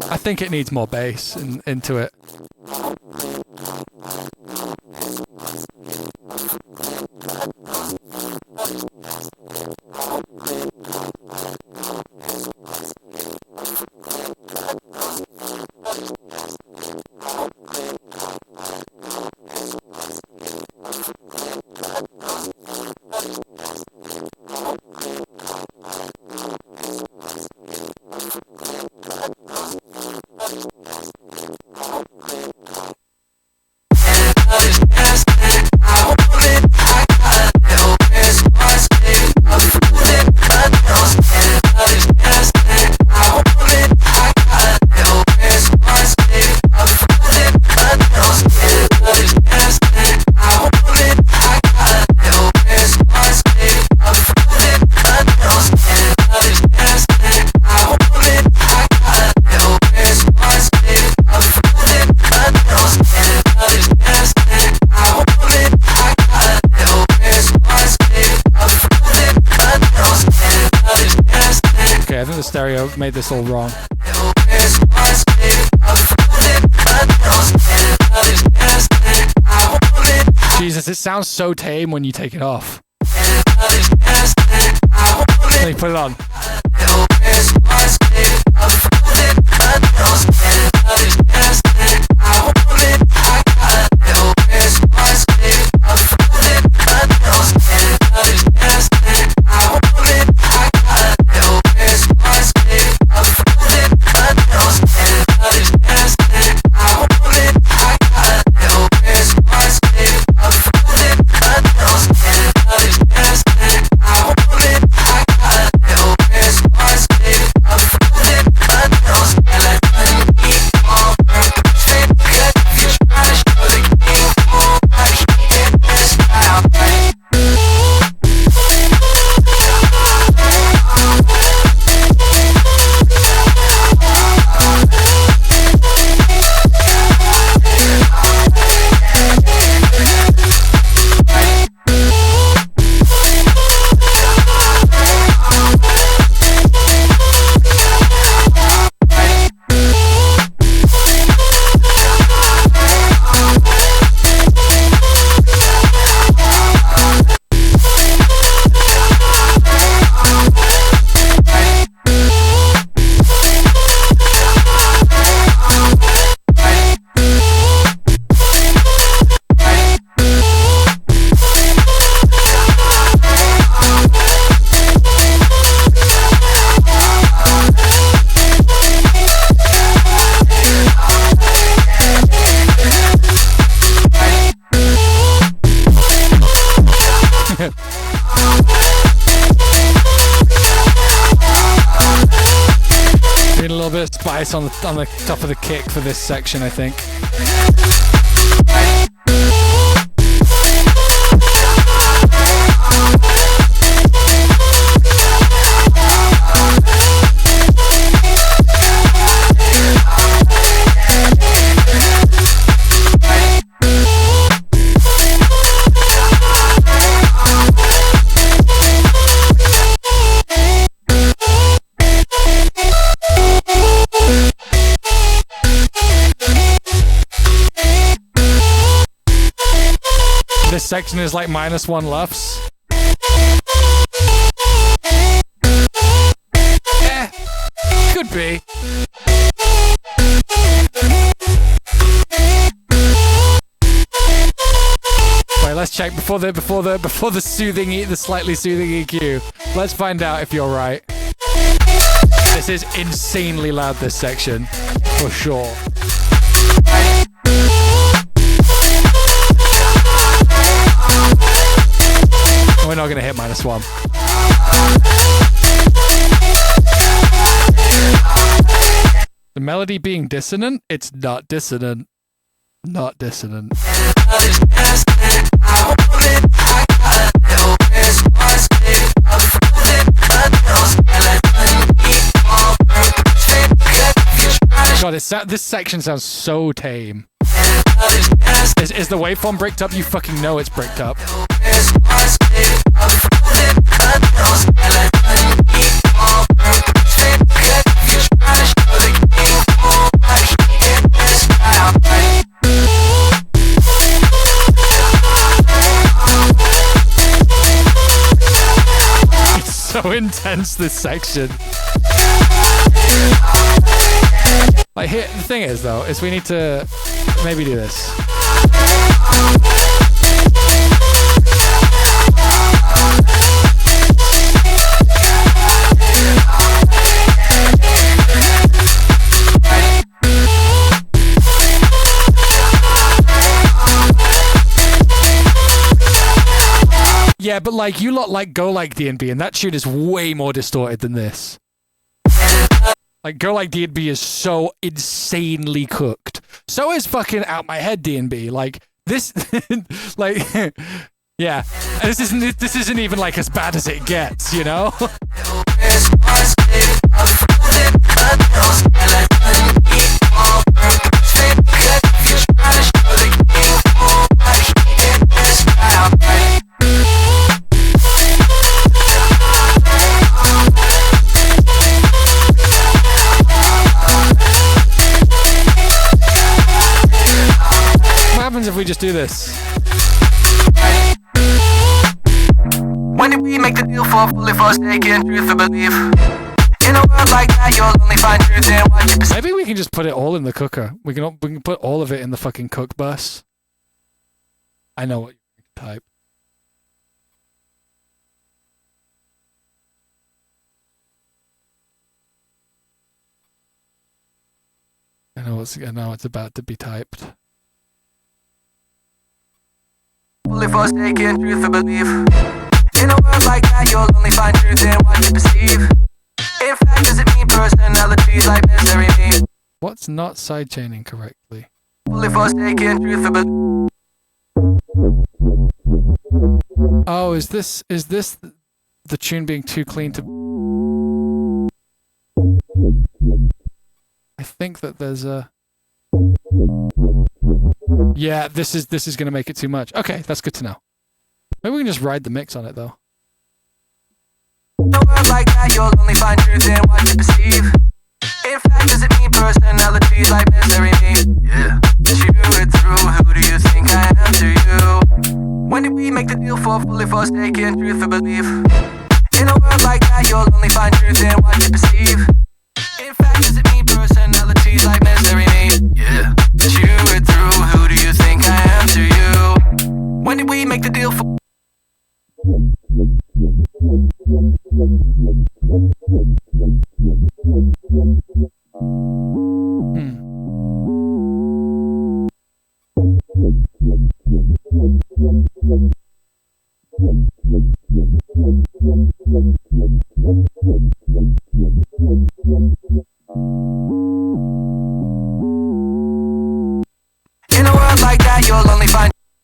I think it needs more bass into it. I think the stereo made this all wrong. Jesus, it sounds so tame when you take it off. Let me put it on. little bit of spice on the top of the kick for this section, I think. This section is like -1 LUFS. Could be. Wait, let's check before the soothing, the slightly soothing EQ. Let's find out if you're right. This is insanely loud, this section, for sure. We're not going to hit -1. The melody being dissonant? It's not dissonant. Not dissonant. God, this section sounds so tame. Is the waveform bricked up? You fucking know it's bricked up. It's so intense, this section. Like, here, the thing is, though, is we need to maybe do this. Yeah, but like, you lot like Go Like D&B, and that tune is way more distorted than this. Like, Go Like D&B is so insanely cooked. So is fucking Out My Head D&B. Like, this, like, yeah. This isn't even like as bad as it gets, you know? What happens if we just do this? When did we make the deal for fully forsaken truth or belief? In a world like that, you'll only find truth in what you perceive. Maybe we can just put it all in the cooker. We can put all of it in the fucking cook bus. I know what you type. I know it's about to be typed. Fully forsaken truth or belief. In a world like that, you'll only find truth in what you perceive. In fact, does it mean personalities like misery mean? What's not sidechaining correctly? Fully forsaken truth or belief. Oh, is this the tune being too clean to? I think that there's a. Yeah, this is going to make it too much. Okay, that's good to know. Maybe we can just ride the mix on it though. In a world like that, you'll only find truth in what you perceive. In fact, does it mean personalities like misery mean? Yeah, chew it through. Who do you think I am to you? When did we make the deal for fully forsaken truth or belief? In a world like that, you'll only find truth in what you perceive. In fact, does it mean personalities like misery mean? Yeah, chew it through. Who do you think I am to you? When did we make the deal for?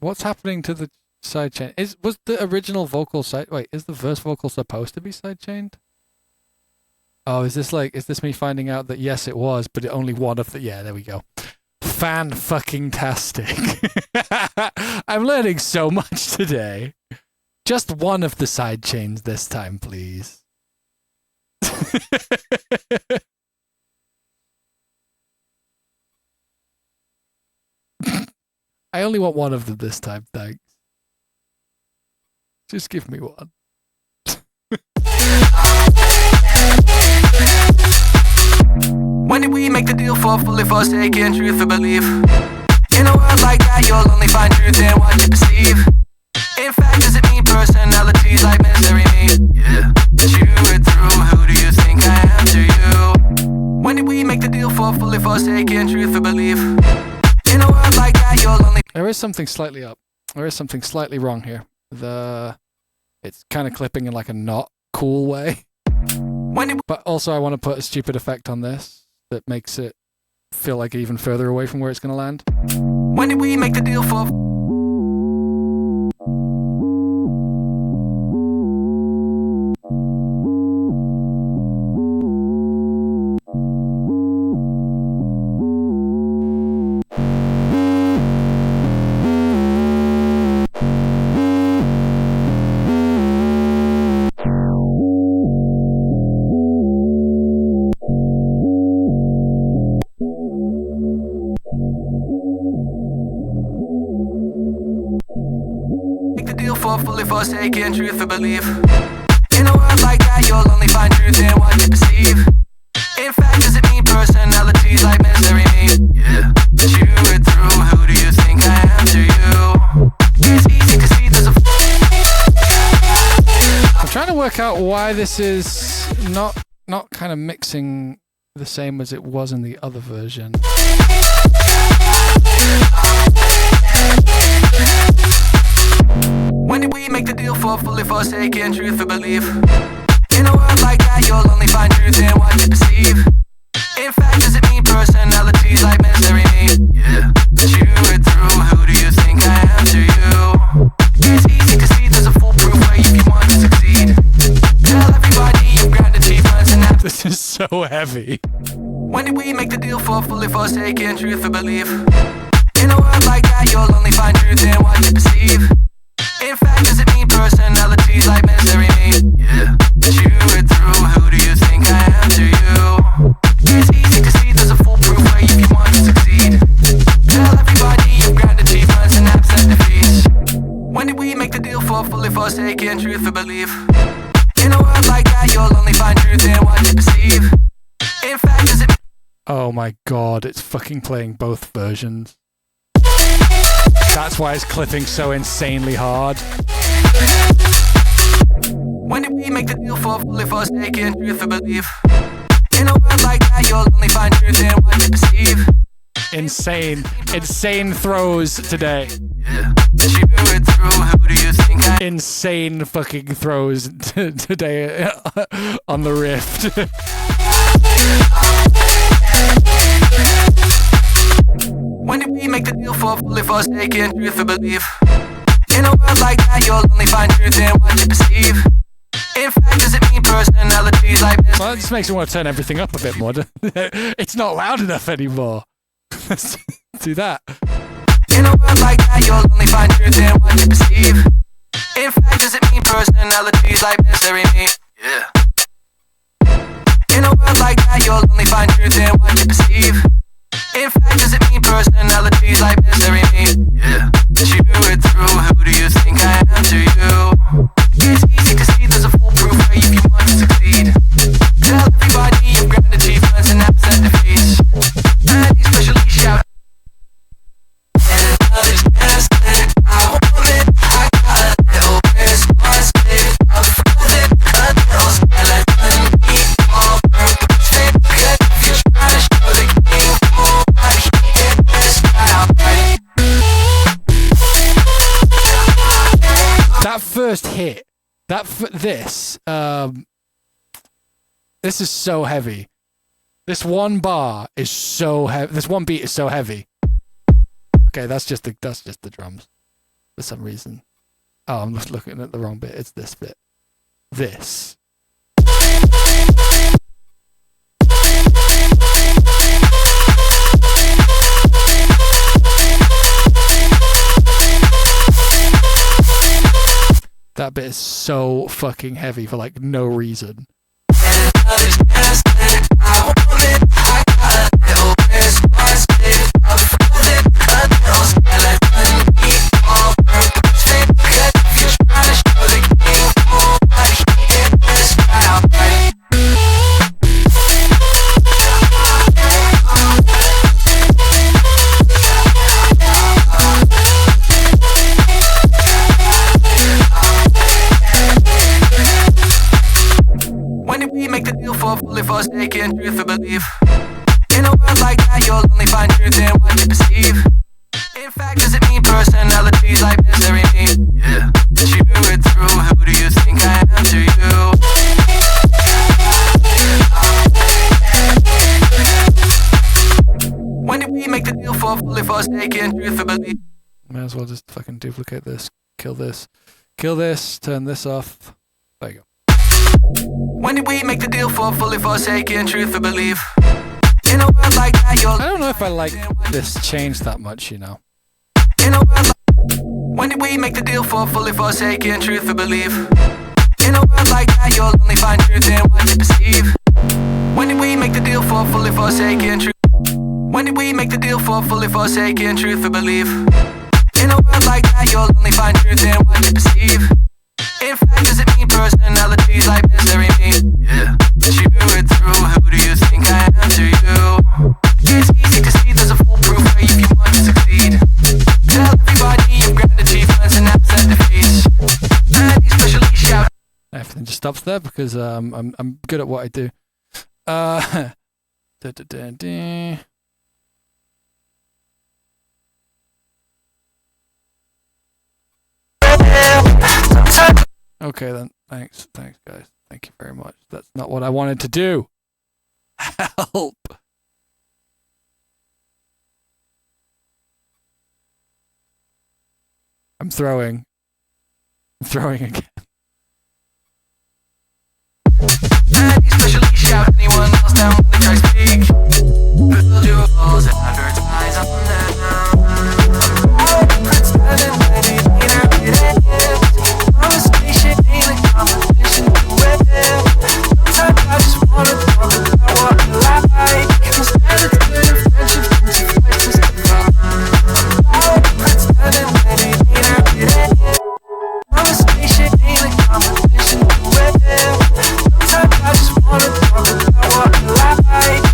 what's happening to the sidechain? Was the original vocal is the verse vocal supposed to be sidechained? Oh, is this me finding out that yes, it was, but only one of the... Yeah, there we go. Fan-fucking-tastic. I'm learning so much today. Just one of the sidechains this time, please. I only want one of them this time, thanks. Just give me one. When did we make the deal for fully forsaken truth or belief? In a world like that, you'll only find truth in what you perceive. In fact, does it mean personalities like misery mean? Yeah, that you were through. Who do you think I am to you? When did we make the deal for fully forsaken truth or belief? In a world like that, you'll only... There is something slightly up. There is something slightly wrong here. It's kind of clipping in like a not cool way. But also I want to put a stupid effect on this that makes it feel like even further away from where it's going to land. When did we make the deal for... fully forsaken truth or belief. In a world like that, you'll only find truth in what you perceive. In fact, does it mean personalities like misery mean? Yeah, that you were through. Who do you think I am to you? It's easy to see there's a... I'm trying to work out why this is not kind of mixing the same as it was in the other version. When did we make the deal for fully forsaken truth or belief? In a world like that, you'll only find truth in what you perceive. In fact, does it mean personalities like misery mean? Yeah, that you were through. Who do you think I am to you? It's easy to see there's a foolproof way if you want to succeed. Tell everybody you've grand achievements and that... This is so heavy. When did we make the deal for fully forsaken truth or belief? In a world like that, you'll only find truth in what you perceive. In fact, does it mean personalities like misery mean? Yeah, that you were through. Who do you think I am to you? It's easy to see there's a foolproof way if you want to succeed. Tell everybody you've grand achievements and absent defeats. When did we make the deal for fully forsaken truth or belief? In a world like that, you'll only find truth in what you perceive. In fact, does it... Oh my god, it's fucking playing both versions. That's why it's clipping so insanely hard. When did we make the deal for fully forsaken truth or belief? In a world like that, you'll only find truth in what you perceive. Insane throws today. Yeah, that you were through. Who do you think I... Insane fucking throws today on the rift. When did we make the deal for fully forsaken truth or belief? In a world like that, you'll only find truth in what you perceive. In fact, does it mean personalities like this? Well, that just makes me want to turn everything up a bit more. It's not loud enough anymore. Let's do that. In a world like that, you'll only find truth in what you perceive. In fact, does it mean personalities like misery mean? Yeah. In a world like that, you'll only find truth in what you perceive. In fact, does it mean personalities like misery mean? Yeah, that you were through. Who do you think I am to you? It's easy to see there's a foolproof way if you want to succeed. Tell everybody you've grand achievements and absent defeats. And especially shout. That first hit, this is so heavy. This one bar is so heavy. This one beat is so heavy. Okay, that's just the drums. for some reason. Oh, I'm just looking at the wrong bit. It's this bit. This. That bit is so fucking heavy for like no reason. Fully forsaken, truth for belief. In a world like that, you'll only find truth in what you perceive. In fact, does it mean personalities like misery mean? Yeah, chew it through. Who do you think I am to you? When did we make the deal for fully forsaken, truth for belief? Might as well just fucking duplicate this, kill this, turn this off. There you go. When did we make the deal for fully forsaken, truth for belief? In a world like that, you'll... I don't know if I like this change that much, you know. In a world when did we make the deal for fully forsaken, truth for belief? In a world like that, you'll only find truth in what you perceive. When did we make the deal for fully forsaken, truth? When did we make the deal for fully forsaken, truth for belief? In a world like that, you'll only find truth in what you perceive. In fact, does it mean personalities like misery mean? Yeah, chew it through. Who do you think I am to you? It's easy to see there's a foolproof way if you want to succeed. Tell everybody you've grabbed achievements and absent defeats. And especially shout. Everything just stops there because I'm good at what I do. Okay then, thanks guys, thank you very much. That's not what I wanted to do. Help! I'm throwing again. And especially shout anyone else down when they try to speak. Build your walls and advertise on them. Prince Ellen, ready, conversation ain't a competition to win. Sometimes I just wanna talk about what I like. Instead of turning friendship into priceless love. Prince Ellen, ready, conversation ain't a competition to win. Sometimes I just wanna talk about what I like.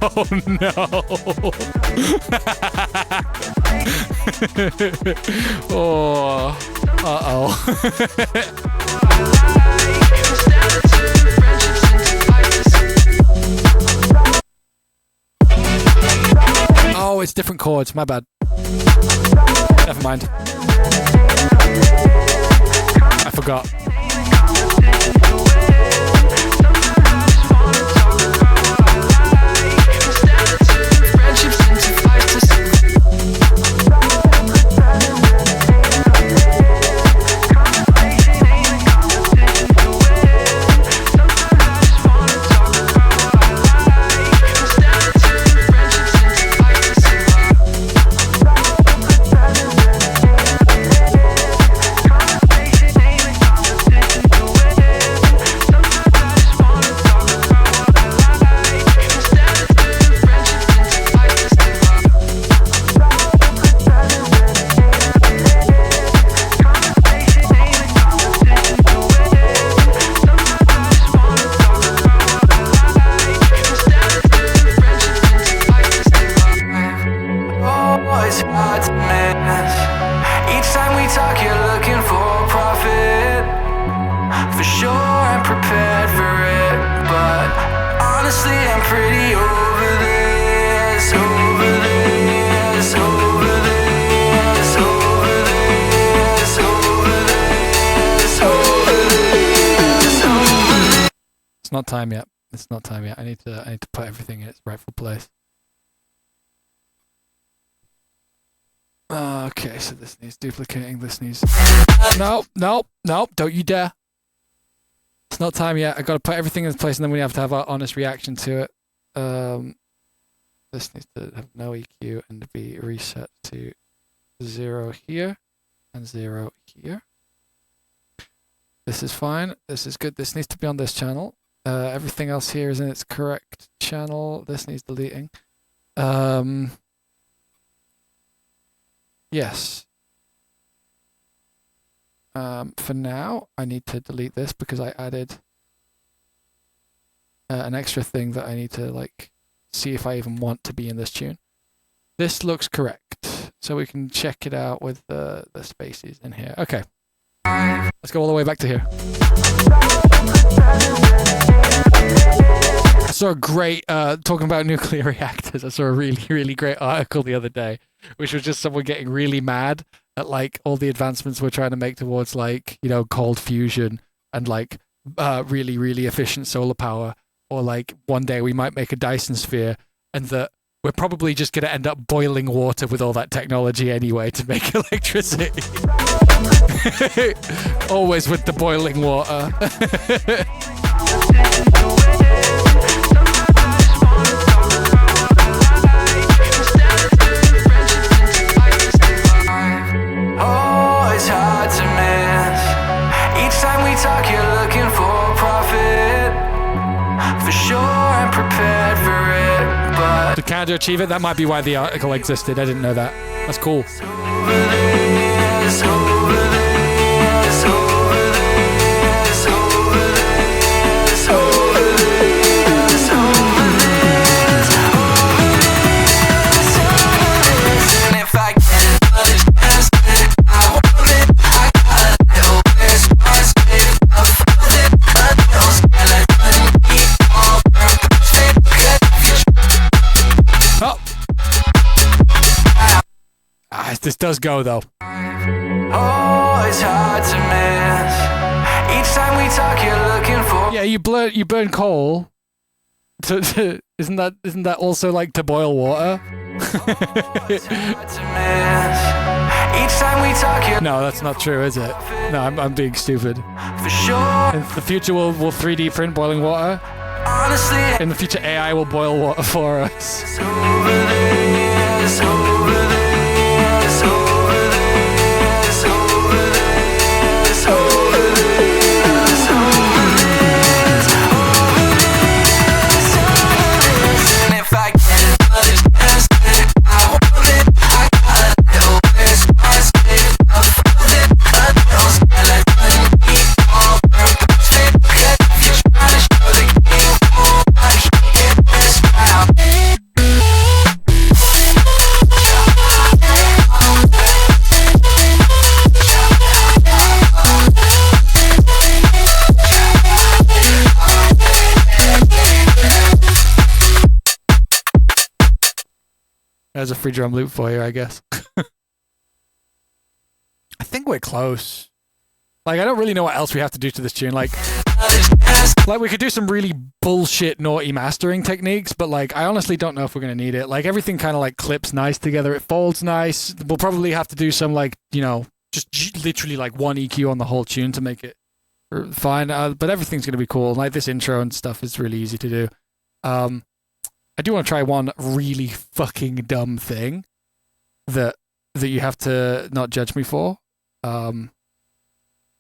Oh no. Oh. Uh-oh. Oh, it's different chords. My bad. Never mind. I forgot. It's not time yet. It's not time yet. I need to put everything in its rightful place. Okay, so this needs duplicating. This needs. No, don't you dare. It's not time yet. I got to put everything in its place, and then we have to have our honest reaction to it. This needs to have no EQ and be reset to 0 here and 0 here. This is fine. This is good. This needs to be on this channel. Everything else here is in its correct channel. This needs deleting. Yes. For now, I need to delete this because I added an extra thing that I need to like see if I even want to be in this tune. This looks correct, so we can check it out with the spaces in here. Okay. Let's go all the way back to here. I saw a great, talking about nuclear reactors, I saw a really, really great article the other day, which was just someone getting really mad at like all the advancements we're trying to make towards like, you know, cold fusion and like really, really efficient solar power. Or like one day we might make a Dyson sphere and that we're probably just going to end up boiling water with all that technology anyway to make electricity. Always with the boiling water. Oh, it's hard to miss. Each time we talk, you're looking for profit. For sure, I'm prepared for it, but To counter-achieve it, that might be why the article existed. I didn't know that. That's cool. over this, over this, over this, over this, over this, over this, over this. And if I get understand, I want it. I got a little response, enough of it. A little skeleton, keep all purpose, good future. Oh. This does go though. Oh, it's hard to miss. Each time we talk, you're looking for. Yeah, you burn coal. Isn't that also like to boil water? It's hard to miss. Each time we talk, you're No, that's not true, is it? No, I'm being stupid. for sure. In the future, we'll 3D print boiling water. Honestly, In the future, AI will boil water for us. it's over this, over this, over this, over this, over this, over this, over this. And if I get understand, I want it. I got a little response, enough of it. A little skeleton, keep all purpose, good. You're trying to show the game, oh, I should get this round. There's a free drum loop for you, I guess. I think we're close. Like, I don't really know what else we have to do to this tune. Like we could do some really bullshit naughty mastering techniques, but like, I honestly don't know if we're going to need it. Like, everything kind of like clips nice together. It folds nice. We'll probably have to do some like, you know, just literally like one EQ on the whole tune to make it fine. But everything's going to be cool. Like, this intro and stuff is really easy to do. I do want to try one really fucking dumb thing that you have to not judge me for.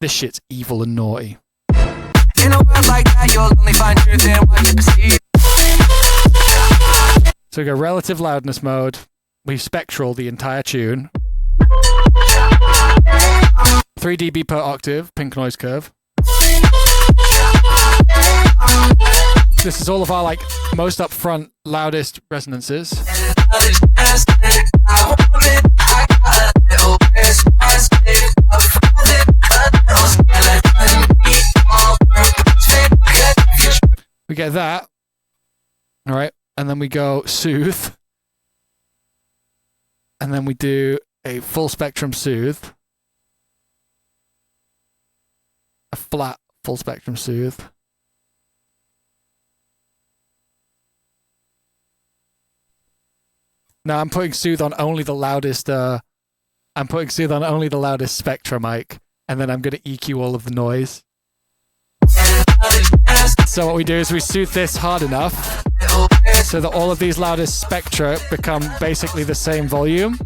This shit's evil and naughty. In a world like that, you'll only find truth in what you perceive. So we go relative loudness mode. We spectral the entire tune. 3 dB per octave, pink noise curve. This is all of our like most upfront, loudest resonances. We get that. All right. And then we go soothe. And then we do a full spectrum soothe. A flat full spectrum soothe. Now I'm putting soothe on only the loudest spectra mic, and then I'm going to EQ all of the noise. So what we do is we soothe this hard enough so that all of these loudest spectra become basically the same volume.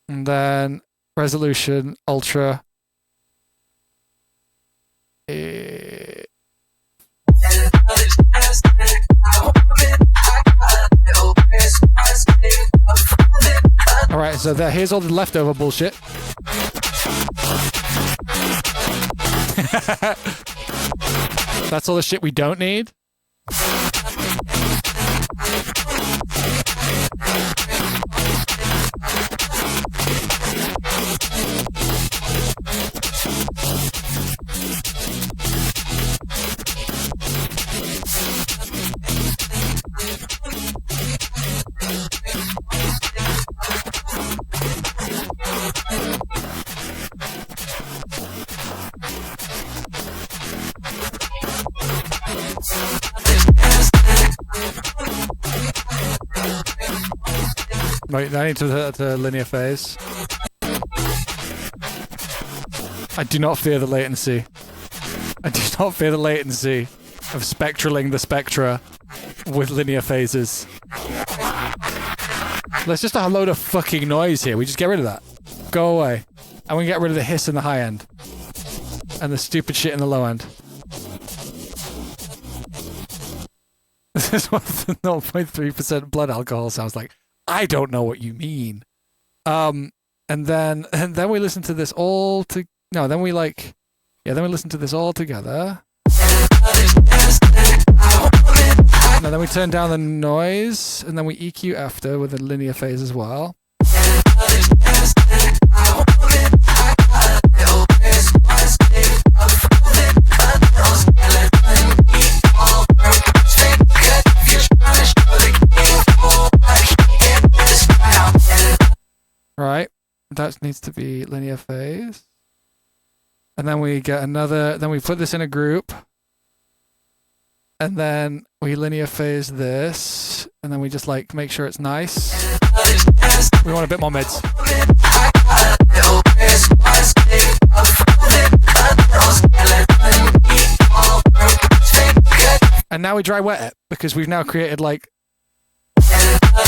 And then resolution, ultra. Alright, so here's all the leftover bullshit. That's all the shit we don't need. Wait, I need to linear phase. I do not fear the latency. I do not fear the latency of spectraling the spectra with linear phases. Let's just have a load of fucking noise here. We just get rid of that. Go away. And we get rid of the hiss in the high end. And the stupid shit in the low end. This is what the 0.3% blood alcohol sounds like. I don't know what you mean. And then we listen to this all to no, then we listen to this all together. And then we turn down the noise, and then we EQ after with a linear phase as well. Right, that needs to be linear phase. And then we get another, then we put this in a group. And then we linear phase this. And then we just like make sure it's nice. We want a bit more mids. And now we dry wet it because we've now created like,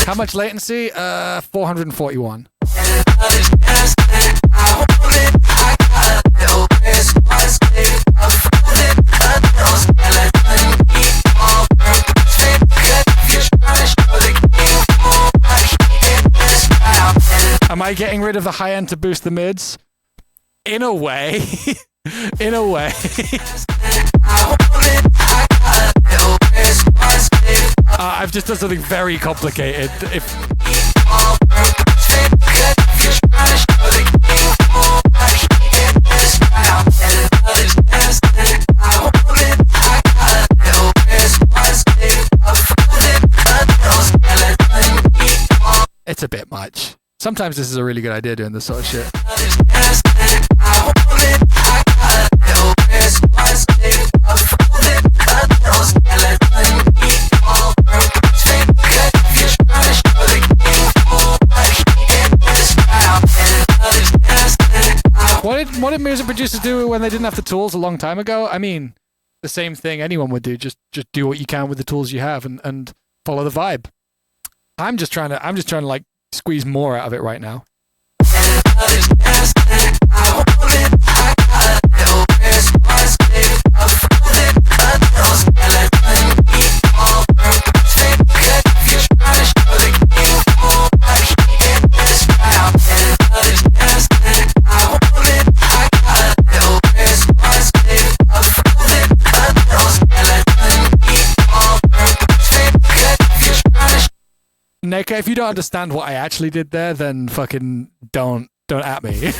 how much latency? 441. Am I getting rid of the high end to boost the mids? In a way. In a way. I've just done something very complicated. It's a bit much. Sometimes this is a really good idea doing this sort of shit. What did music producers do when they didn't have the tools a long time ago? I mean, the same thing anyone would do. Just do what you can with the tools you have and follow the vibe. I'm just trying to like squeeze more out of it right now. Neka, if you don't understand what I actually did there, then fucking don't at me.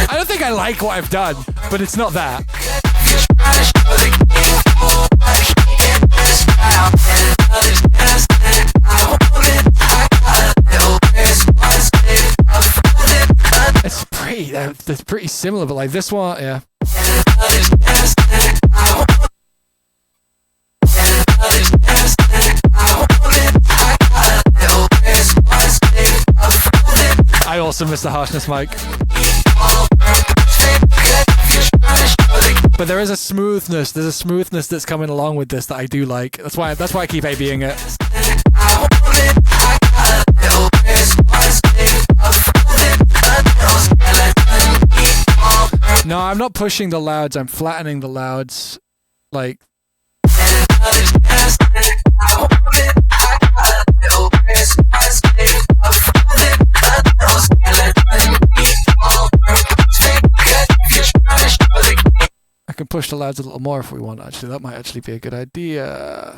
I don't think I like what I've done, but it's not that. It's pretty similar, but like this one, yeah. I also miss the harshness mic. But there is a smoothness. There's a smoothness that's coming along with this that I do like. That's why I keep ABing it. No, I'm not pushing the louds. I'm flattening the louds. Like. I can push the louds a little more if we want, actually. That might actually be a good idea.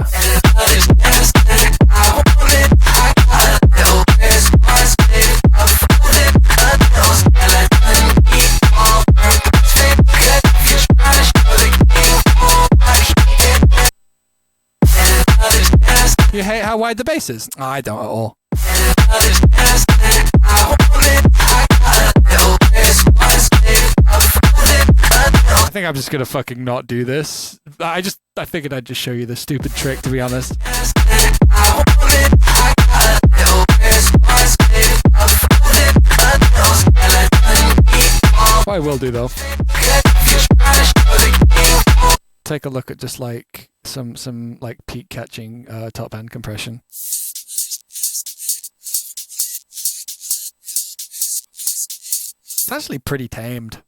You hate how wide the bass is? Oh, I don't at all. I think I'm just gonna fucking not do this. I figured I'd just show you this stupid trick, to be honest. What I will do though, take a look at just like some like peak catching top band compression. It's actually pretty tamed.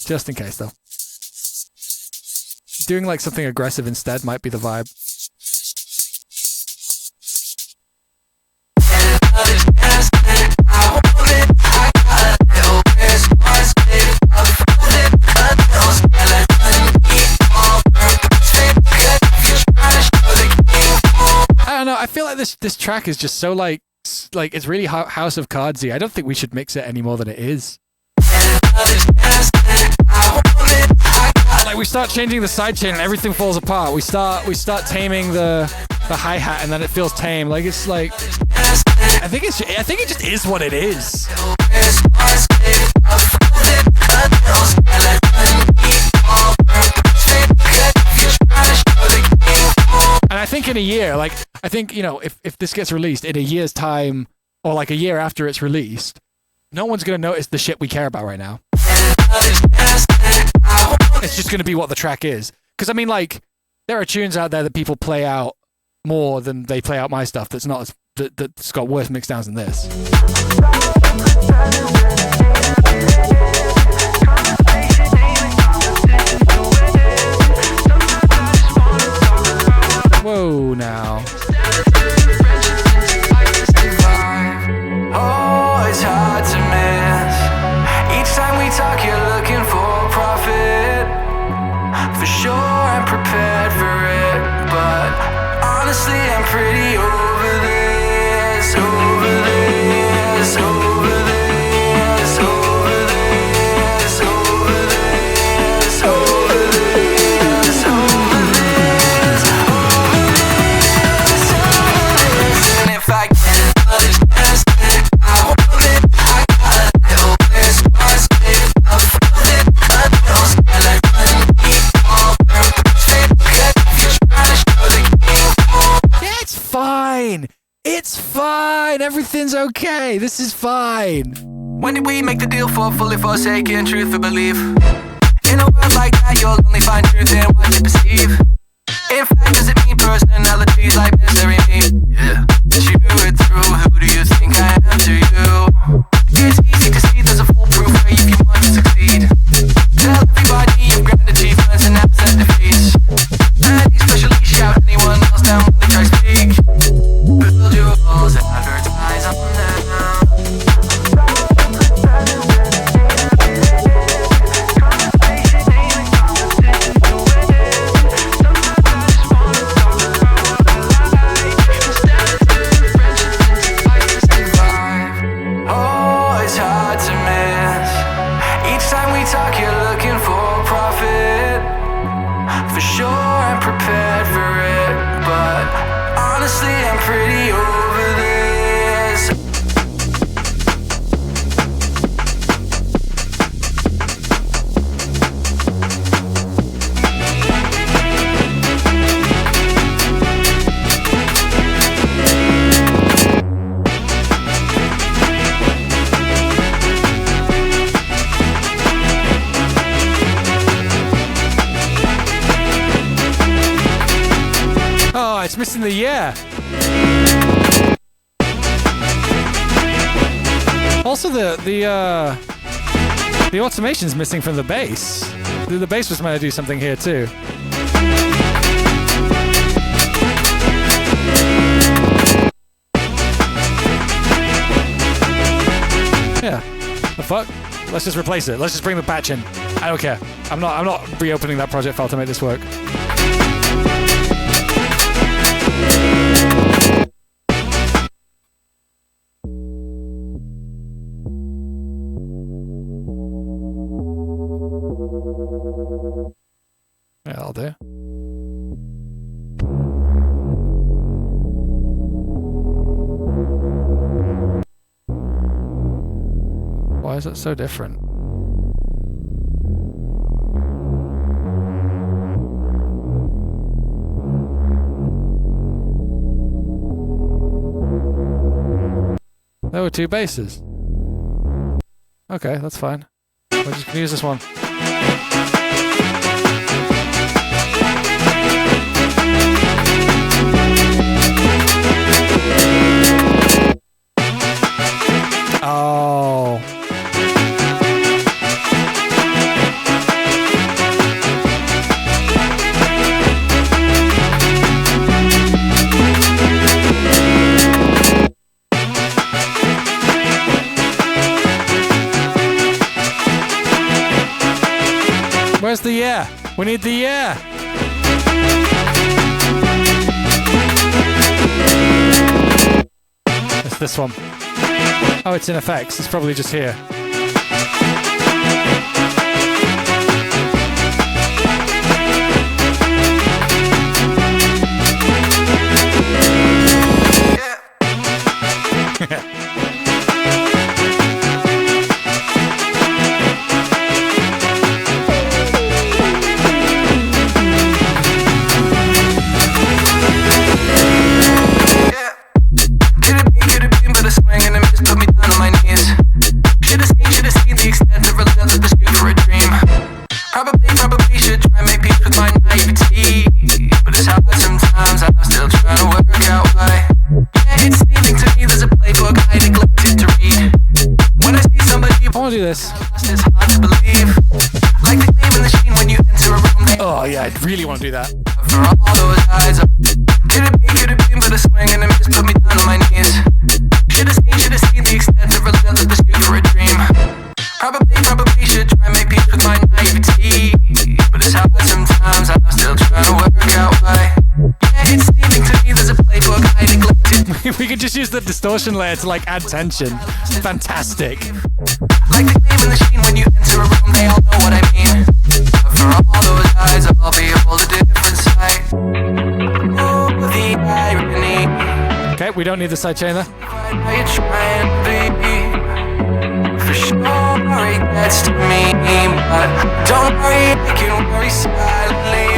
Just in case though. Doing like something aggressive instead might be the vibe. I don't know, I feel like this track is just so like it's really House of Cardsy. I don't think we should mix it any more than it is. Like we start changing the sidechain and everything falls apart. We start taming the hi-hat and then it feels tame. Like it's like I think it just is what it is. And I think in a year, like I think, you know, if this gets released in a year's time or like a year after it's released, no one's gonna notice the shit we care about right now. It's just gonna be what the track is. Because I mean, like, there are tunes out there that people play out more than they play out my stuff. That's not that's got worse mix downs than this. fine. It's fine. Everything's okay. This is fine. When did we make the deal for fully forsaken truth for belief? In a world like that, you'll only find truth in what you perceive. In fact, does it mean personalities like misery me? Yeah. You it through, who do you think I am to you? It's easy to see there's a foolproof way if you want to succeed. Tell everybody you've grand achievements and absent defeats. And especially shout anyone else down when they try to speak. Build your walls and advertise on them. Talk, you're looking for profit. For sure, I'm prepared for it. But honestly, I'm pretty over this. It's missing the yeah. Also, the automation's missing from the bass. The bass was meant to do something here too. Yeah. The fuck? Let's just replace it. Let's just bring the patch in. I don't care. I'm not reopening that project file to make this work. Yeah, I'll do. Why is it so different? There were two basses. Okay, that's fine. We're just gonna use this one. Oh. Where's the yeah? We need the yeah. It's this one. Oh, it's in effects. It's probably just here. Oh yeah, I really want to do that. Could have been, but a swing and a miss put me down on my knees. Should have seen the extent of relentless pursuit for a dream. Probably should try and make peace with my naivety. But it's hard sometimes, I'm still trying to work out why. Yeah, it's seeming to me there's a playbook I neglected. We could just use the distortion layer to like add tension. Fantastic. Like the game in the machine, when you enter a room, they all know what I mean. But for all those eyes, I'll be able to different side. Oh, the irony. Okay, we don't need the sidechain there. Are you trying to be? For sure, it gets to me, but don't worry, I can worry silently.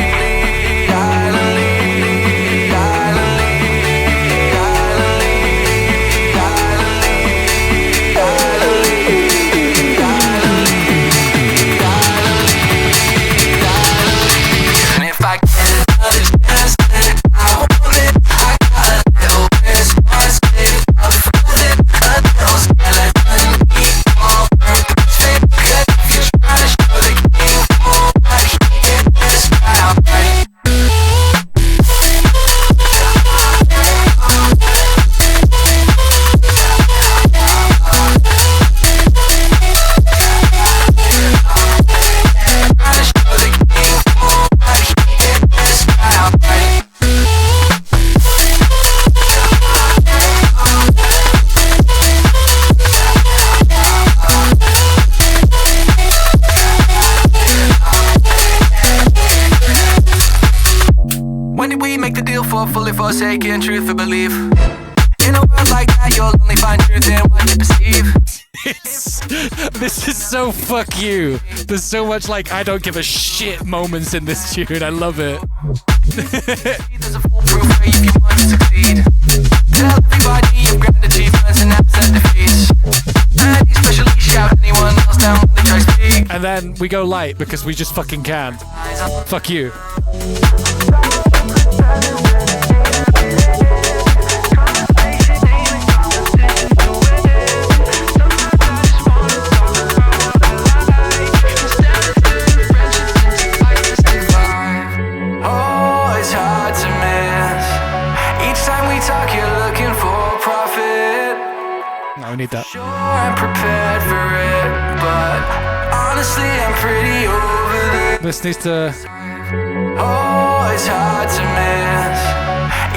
make the deal for fully forsaken truth or belief. In a world like that, you'll only find truth in what you perceive. This is so fuck you. There's so much like I don't give a shit moments in this tune. I love it. There's a foolproof way if you want to succeed. Tell everybody you've grand achievements and absent defeats. And especially shout anyone else down when they try to speak. And then we go light because we just fucking can. Fuck you. We need that. Sure, I'm prepared for it, but honestly, I'm pretty over this. This needs to. Oh, it's hard to miss.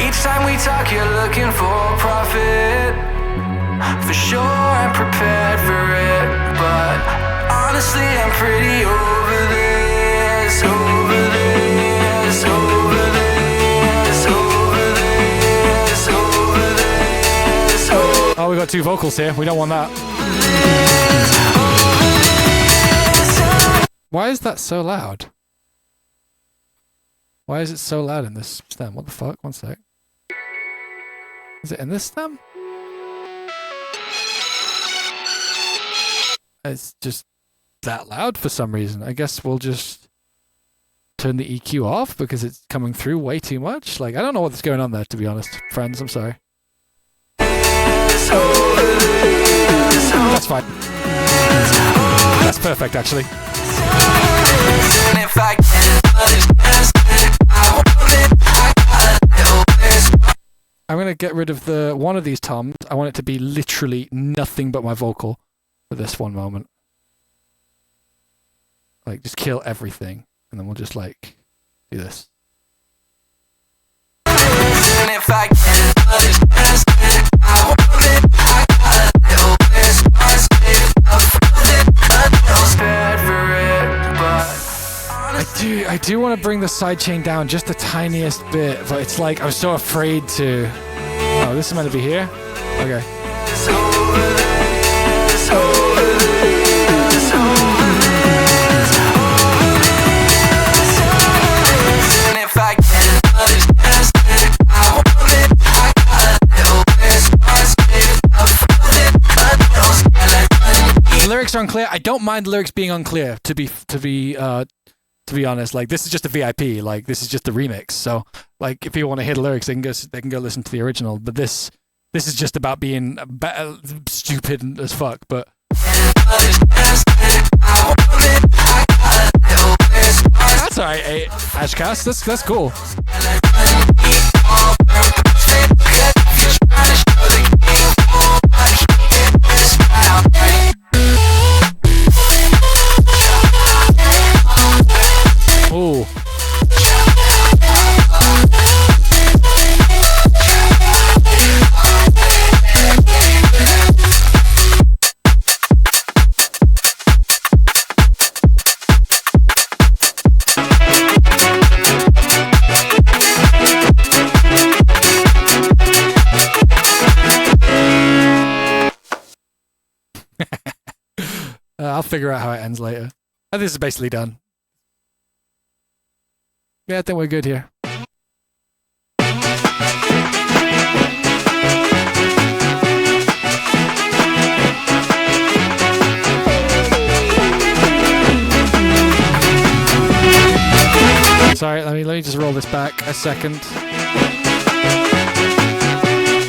Each time we talk, you're looking for profit. For sure, I'm prepared for it, but honestly, I'm pretty over this, over this, over this, over this, over this. Oh, we got two vocals here. We don't want that. Why is that so loud? Why is it so loud in this stem? What the fuck? One sec. Is it in this stem? It's just that loud for some reason. I guess we'll just turn the EQ off because it's coming through way too much. Like, I don't know what's going on there, to be honest. Friends, I'm sorry. That's fine. That's perfect, actually. I'm going to get rid of the one of these toms. I want it to be literally nothing but my vocal for this one moment. Like, just kill everything. And then we'll just, like, do this. I do want to bring the sidechain down just the tiniest bit, but it's like I'm so afraid to. Oh, this is meant to be here? Okay. The lyrics are unclear. I don't mind lyrics being unclear, to be honest. Like, this is just a VIP. Like, this is just the remix. So, like, if people want to hear the lyrics, they can go listen to the original. But this is just about being stupid as fuck. But that's alright, Ashcast. That's cool. Ooh. I'll figure out how it ends later. This is basically done. Yeah, I think we're good here. Sorry, let me just roll this back a second.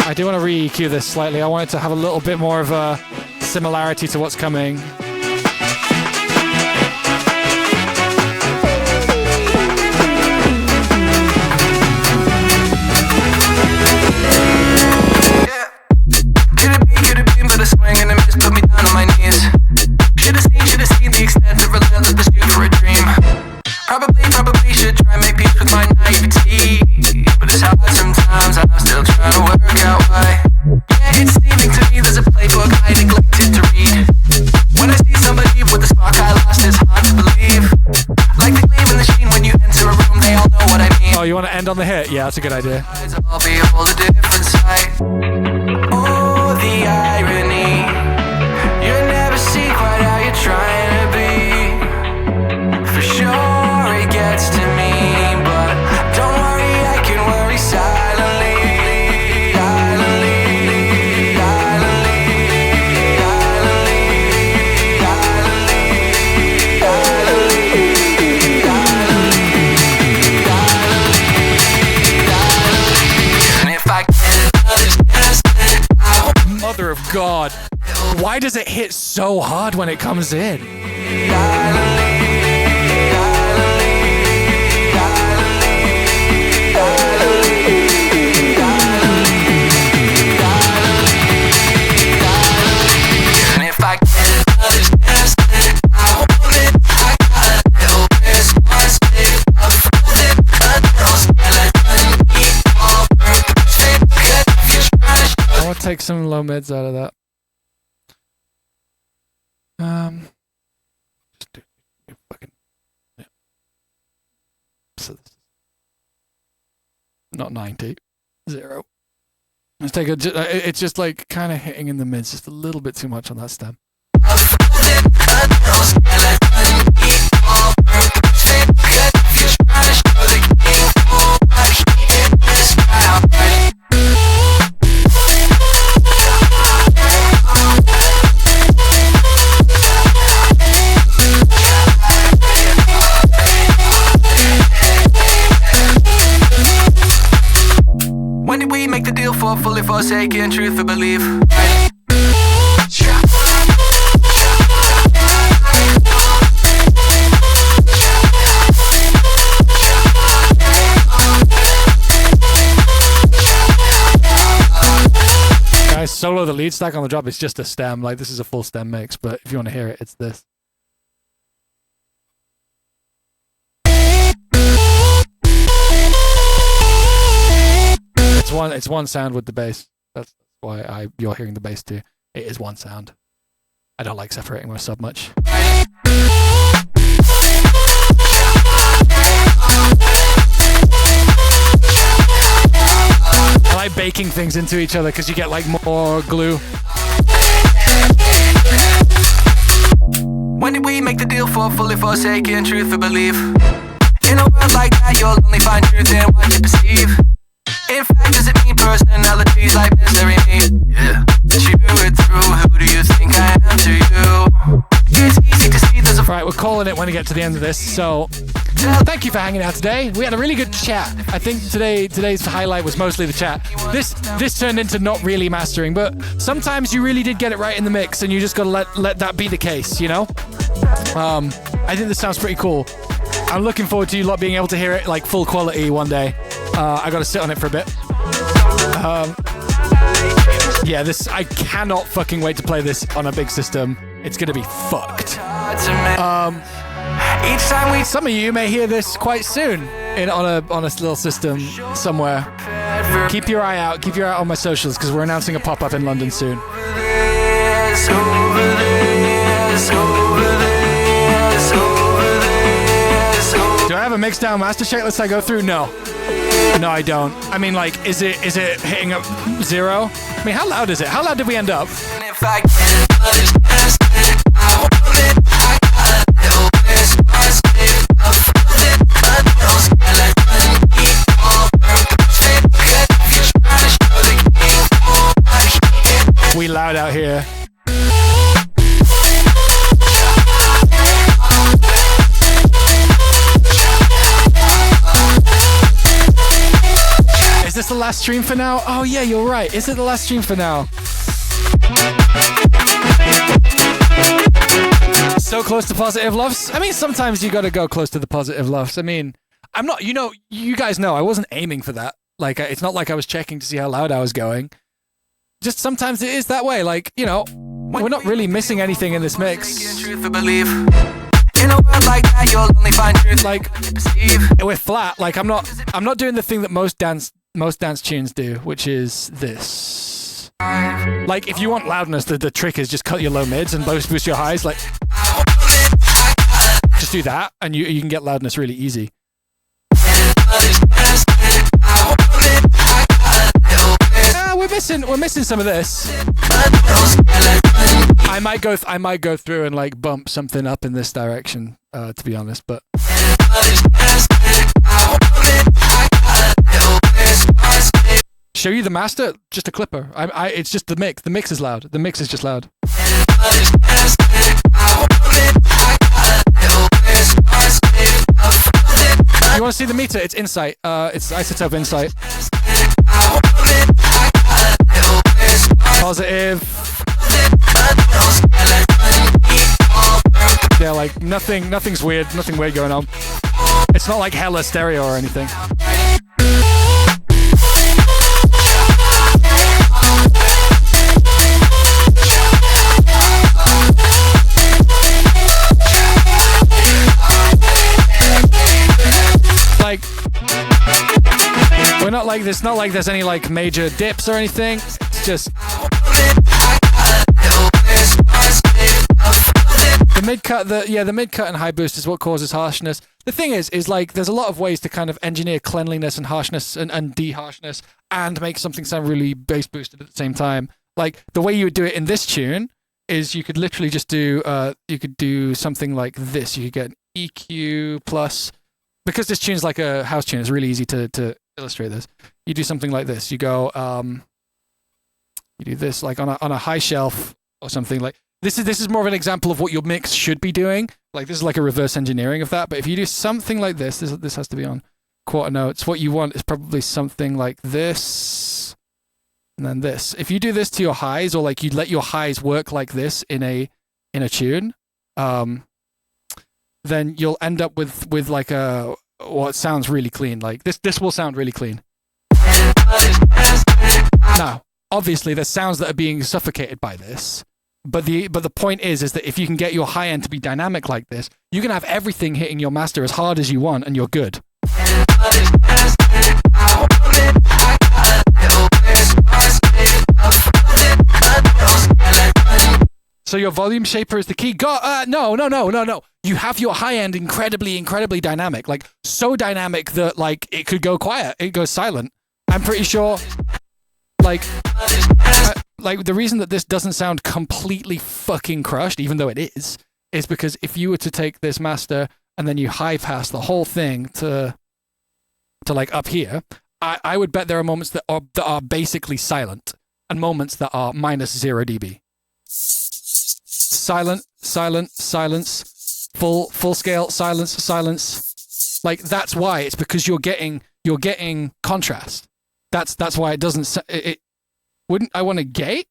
I do want to re-EQ this slightly. I want it to have a little bit more of a similarity to what's coming. Probably should try and make peace with my naivety, but it's hard sometimes. I'm still trying to work out why. Yeah, it's seeming to me there's a playbook I neglected to read. When I Oh, you want to end on the hit? Yeah, that's a good idea. I'll behold a different sight. Oh, the irony. You never see quite how you're trying to be. For sure it gets to me, but don't worry, I can worry silently. Mother of God. Why does it hit so hard when it comes in? I'll take some low mids out of that. Just do fucking, yeah. So this is not 90, 0. Let's take it's just like kind of hitting in the mids, just a little bit too much on that stem. When did we make the deal for fully forsaken truth or belief? Guys, solo the lead stack on the drop is just a stem. Like, this is a full stem mix, but if you want to hear it, it's this. It's one sound with the bass. That's why you're hearing the bass too. It is one sound. I don't like separating my sub much. I like baking things into each other because you get like more glue. When did we make the deal for fully forsaken truth or belief? In a world like that, you'll only find truth in what you perceive. In fact, does it mean personalities like misery mean? Yeah, that you do it through. Who do you think I am to you? It's easy to see there's a Right, we're calling it when we get to the end of this. So, thank you for hanging out today. We had a really good chat. I think today's highlight was mostly the chat. This turned into not really mastering, but sometimes you really did get it right in the mix, and you just gotta let that be the case, you know? I think this sounds pretty cool. I'm looking forward to you lot being able to hear it like full quality one day. I gotta sit on it for a bit. Yeah, I cannot fucking wait to play this on a big system. It's gonna be fucked. Some of you may hear this quite soon on a little system somewhere. Keep your eye out. Keep your eye out on my socials because we're announcing a pop-up in London soon. Do I have a mix down master check list I go through? No, I don't. I mean, like, is it hitting up 0? I mean, how loud is it? How loud did we end up? We loud out here. Is this the last stream for now? Oh yeah, you're right. Is it the last stream for now? So close to positive loves? I mean, sometimes you gotta go close to the positive loves. I mean, I'm not, you guys know, I wasn't aiming for that. Like, it's not like I was checking to see how loud I was going. Just sometimes it is that way. Like, we're not really missing anything in this mix. In a world like that, you'll only find truth. Like, we're flat. Like, I'm not doing the thing that most dance tunes do, which is this. Like, if you want loudness, the trick is just cut your low mids and boost your highs. Like, just do that, and you can get loudness really easy. some of this. I might go through and like bump something up in this direction, to be honest, but show you the master, just a clipper. It's just the mix. The mix is loud. The mix is just loud. You want to see the meter? It's Insight. It's Isotope Insight. Positive. Yeah, like nothing's weird. Nothing weird going on. It's not like hella stereo or anything. Like, we're not like this. Not like there's any like major dips or anything. It's just the mid cut. The mid cut and high boost is what causes harshness. The thing is like there's a lot of ways to kind of engineer cleanliness and harshness and de-harshness and make something sound really bass boosted at the same time. Like the way you would do it in this tune is you could literally just do something like this. You could get an EQ plus. Because this tune's like a house tune, it's really easy to illustrate this. You do something like this. You go, you do this like on a high shelf or something like this. Is more of an example of what your mix should be doing. Like this is like a reverse engineering of that. But if you do something like this, this has to be on quarter notes. What you want is probably something like this, and then this. If you do this to your highs, or like you let your highs work like this in a tune, then you'll end up with like what sounds really clean. Like this will sound really clean. Now, obviously there's sounds that are being suffocated by this, but the point is that if you can get your high end to be dynamic like this, you can have everything hitting your master as hard as you want and you're good. So your volume shaper is the key. No. You have your high end incredibly dynamic, like so dynamic that like it could go quiet, it goes silent. I'm pretty sure, like the reason that this doesn't sound completely fucking crushed, even though it is because if you were to take this master and then you high pass the whole thing to like up here, I would bet there are moments that are basically silent and moments that are minus 0 dB. Silence, full scale, silence. Like that's why it's because you're getting contrast. That's why it doesn't. It wouldn't. I want to gate.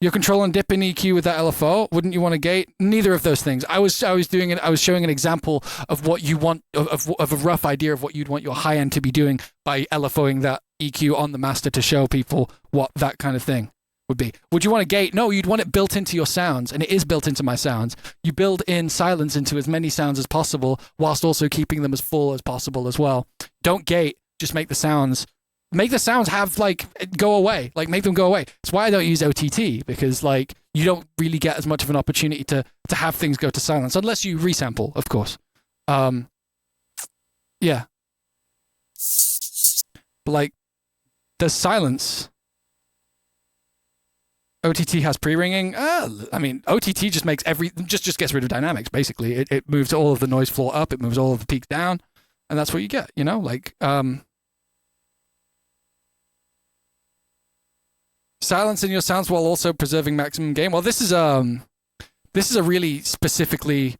You're controlling dip in EQ with that LFO. Wouldn't you want to gate? Neither of those things. I was showing an example of what you want of a rough idea of what you'd want your high end to be doing by LFOing that EQ on the master to show people what that kind of thing would be. Would you want a gate? No, you'd want it built into your sounds, and it is built into my sounds. You build in silence into as many sounds as possible, whilst also keeping them as full as possible as well. Don't gate, just make the sounds have like go away, like make them go away. That's why I don't use OTT, because like you don't really get as much of an opportunity to have things go to silence, unless you resample, of course. Yeah. But like the silence, OTT has pre-ringing. I mean, OTT just makes just gets rid of dynamics, basically. It moves all of the noise floor up, it moves all of the peaks down, and that's what you get, you know? Like, silence in your sounds while also preserving maximum gain. Well, this is a really specifically,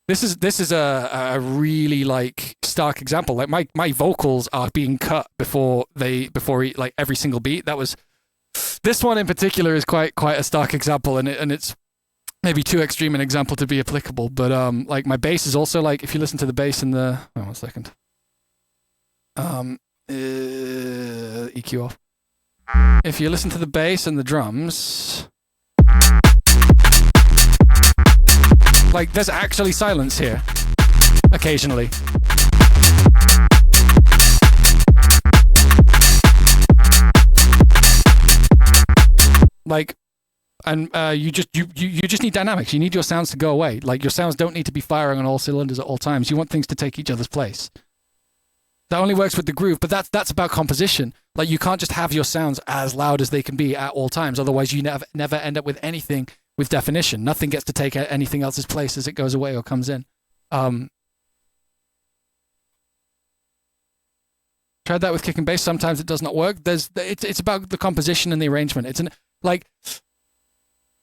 this is a really like stark example. Like my vocals are being cut before like every single beat. This one in particular is quite a stark example, and it's maybe too extreme an example to be applicable. But like my bass is also like, if you listen to the bass in the 1 second, EQ off. If you listen to the bass and the drums, like there's actually silence here occasionally. Like, and you just need dynamics. You need your sounds to go away. Like your sounds don't need to be firing on all cylinders at all times. You want things to take each other's place. That only works with the groove, but that's about composition. Like, you can't just have your sounds as loud as they can be at all times. Otherwise, you never end up with anything with definition. Nothing gets to take anything else's place as it goes away or comes in. Tried that with kick and bass. Sometimes it does not work. It's about the composition and the arrangement.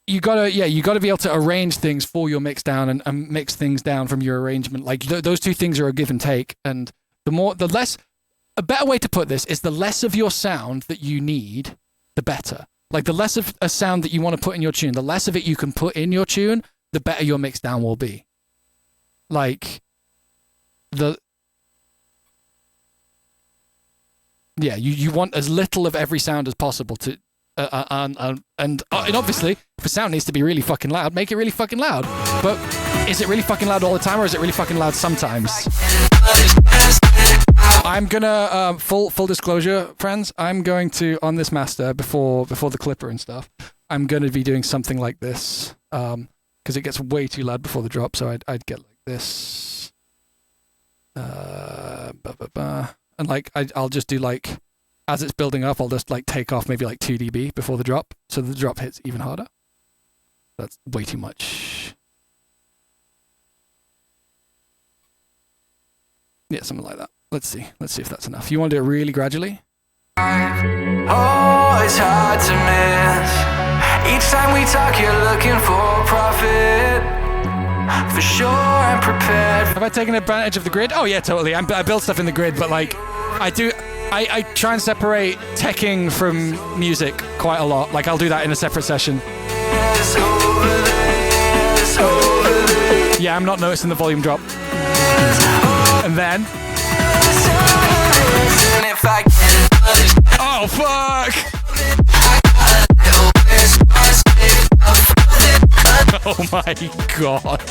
You gotta be able to arrange things for your mix down and mix things down from your arrangement. Like, those two things are a give and take. And a better way to put this is the less of your sound that you need, the better. Like, the less of a sound that you want to put in your tune, the less of it you can put in your tune, the better your mix down will be. Like, you want as little of every sound as possible to, and obviously, if a sound needs to be really fucking loud, make it really fucking loud. But is it really fucking loud all the time, or is it really fucking loud sometimes? I'm gonna full disclosure, friends. I'm going to, on this master before the clipper and stuff, I'm gonna be doing something like this, because it gets way too loud before the drop. So I'd get like this, and like I'll just do like, as it's building up, I'll just like take off maybe like 2 dB before the drop, so the drop hits even harder. That's way too much. Yeah, something like that. Let's see if that's enough. You want to do it really gradually? Oh, it's hard to miss. Each time we talk, you're looking for profit. For sure, I'm prepared. Have I taken advantage of the grid? Oh yeah, totally. I build stuff in the grid, but like, I try and separate teching from music quite a lot. Like, I'll do that in a separate session. Yeah, I'm not noticing the volume drop. And then... Oh, fuck! Oh my god.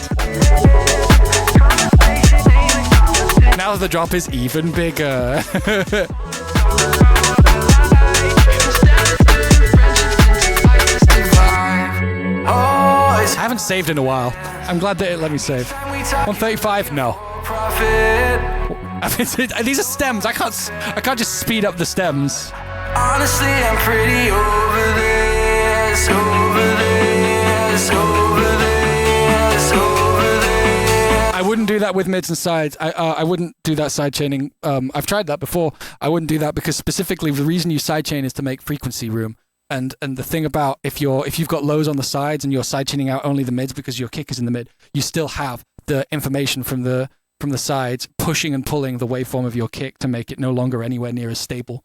Now the drop is even bigger. I haven't saved in a while. I'm glad that it let me save. 135? No. These are stems. I can't just speed up the stems. Honestly, I'm pretty over this, over this, over this, over this. I wouldn't do that with mids and sides. I wouldn't do that side chaining. I've tried that before. I wouldn't do that because specifically the reason you side chain is to make frequency room. And the thing about if you've got lows on the sides and you're side chaining out only the mids because your kick is in the mid, you still have the information from the sides pushing and pulling the waveform of your kick to make it no longer anywhere near as stable.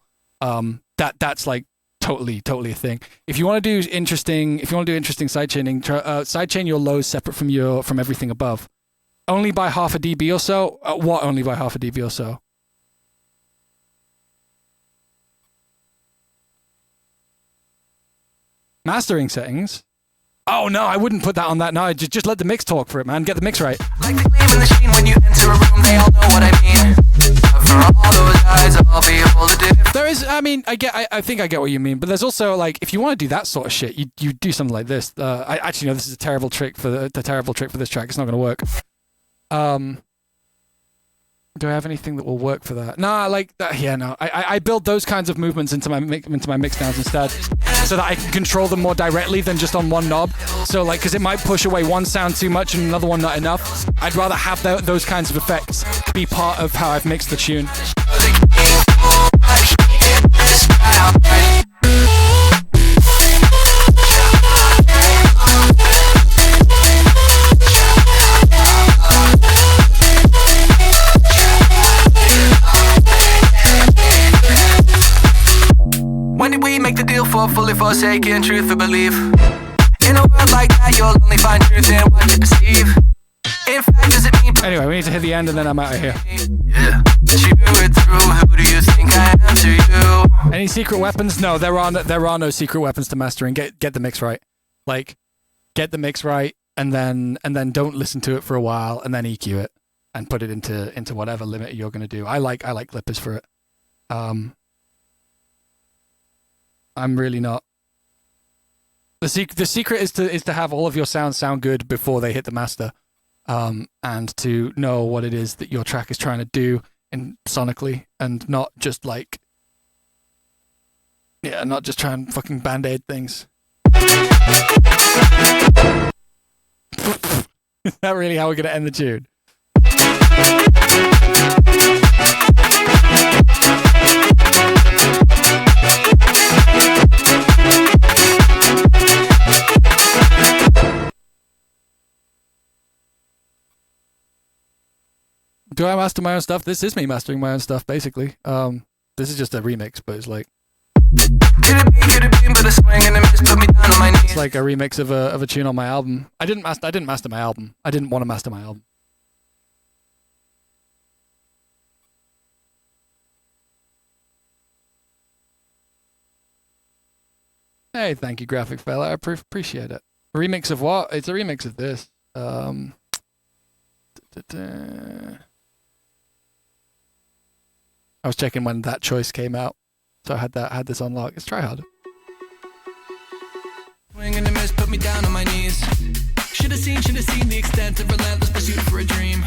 That's like totally a thing. If you want to do interesting side chaining, side chain your lows separate from everything above. Only by half a dB or so. What? Only by half a dB or so? Mastering settings. Oh no, I wouldn't put that on that. No, just let the mix talk for it, man. Get the mix right. Like the gleam in the sheen when you enter a room, they all know what I mean. For all those eyes, I'll be able to do. There is, I mean, I think I get what you mean, but there's also like, if you want to do that sort of shit, you do something like this. I actually know this is a terrible trick for the terrible trick for this track. It's not going to work. Do I have anything that will work for that? Nah, like that. Yeah, no. I build those kinds of movements into my mix downs instead, so that I can control them more directly than just on one knob. So like, because it might push away one sound too much and another one not enough. I'd rather have those kinds of effects be part of how I've mixed the tune. When did we make the deal for fully forsaken truth or belief? In a world like that, you'll only find truth in what you perceive. In fact, does it mean... Anyway, we need to hit the end and then I'm out of here. Yeah, chew it through. Who do you think I am to you? Any secret weapons? No, there are no secret weapons to mastering. Get the mix right. Like, get the mix right, and then don't listen to it for a while, and then EQ it and put it into whatever limit you're gonna do. I like clippers for it. I'm really not. The secret is to have all of your sounds sound good before they hit the master, and to know what it is that your track is trying to do in sonically, and not just like, yeah, not just try and fucking band-aid things. Is that really how we're gonna end the tune? Do I master my own stuff? This is me mastering my own stuff, basically. This is just a remix, but it's like it's like a remix of a tune on my album. I didn't master my album. I didn't want to master my album. Hey, thank you, graphic fella. I appreciate it. Remix of what? It's a remix of this. I was checking when that choice came out, so I had this on lock. It's Tryhard. Swing and a miss, put me down on my knees. Should have seen the extent of relentless pursuit for a dream.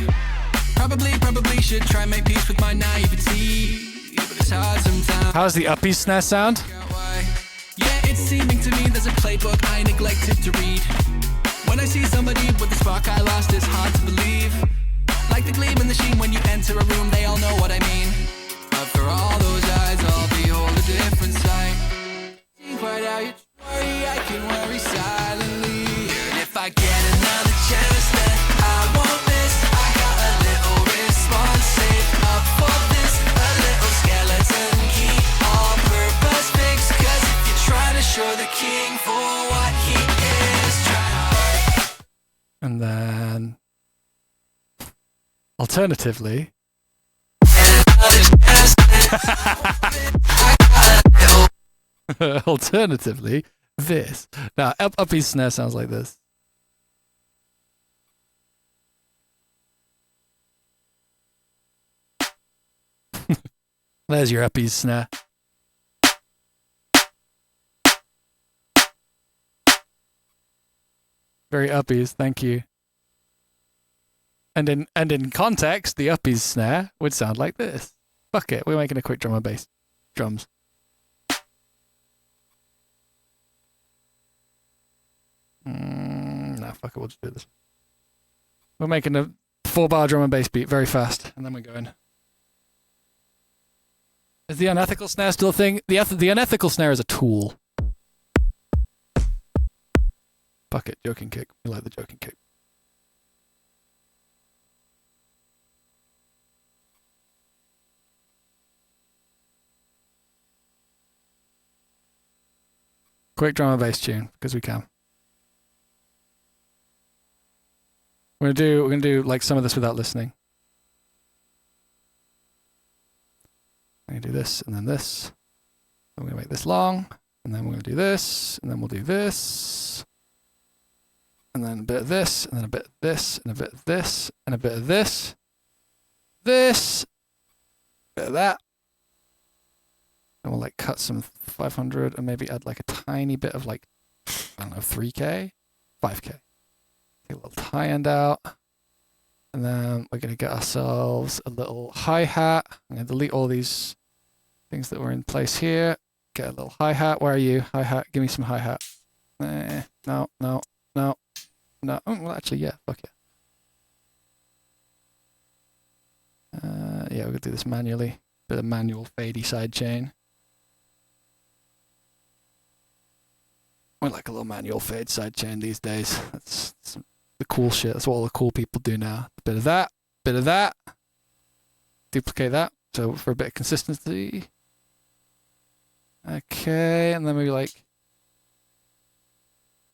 Probably should try and make peace with my naivety, but it's hard sometimes. How's the Uppies Snare sound? Yeah, it's seeming to me there's a playbook I neglected to read. When I see somebody with the spark I lost, it's hard to believe. Like the gleam in the sheen when you enter a room, they all know what I mean. But for all those eyes, I'll behold a different sight. Ain't quite how you worry, I can worry silently. And if I get another chance, then I won't miss. I got a little response saved up for this. A little skeleton key, all purpose fixed. Cause if you're trying to show the king for what he is, try hard. And then alternatively, alternatively, this. Now, Uppies Snare sounds like this. There's your Uppies Snare. Very Uppies, thank you. And in context, the Uppies Snare would sound like this. Fuck it, we're making a quick drum and bass. Drums. Nah, fuck it, we'll just do this. We're making a 4-bar drum and bass beat very fast, and then we're going. Is the unethical snare still a thing? The unethical snare is a tool. Fuck it, joking kick. We like the joking kick. Quick drum and bass tune, because we can. We're gonna do like some of this without listening. I'm gonna do this and then this. I'm gonna make this long, and then we're gonna do this, and then we'll do this, and then a bit of this, and then a bit of this, and a bit of this, and a bit of this, this, bit of that. And we'll like cut some 500 and maybe add like a tiny bit of like, I don't know, 3K, 5K. Take a little high end out. And then we're going to get ourselves a little hi-hat. I'm going to delete all these things that were in place here. Get a little hi-hat. Where are you? Hi-hat. Give me some hi-hat. No. Oh, well, actually, yeah. Fuck yeah. Yeah, we're going to do this manually. Bit of manual fadey side chain. I like a little manual fade side chain these days. That's the cool shit. That's what all the cool people do now. A bit of that, bit of that. Duplicate that. So for a bit of consistency. Okay, and then we like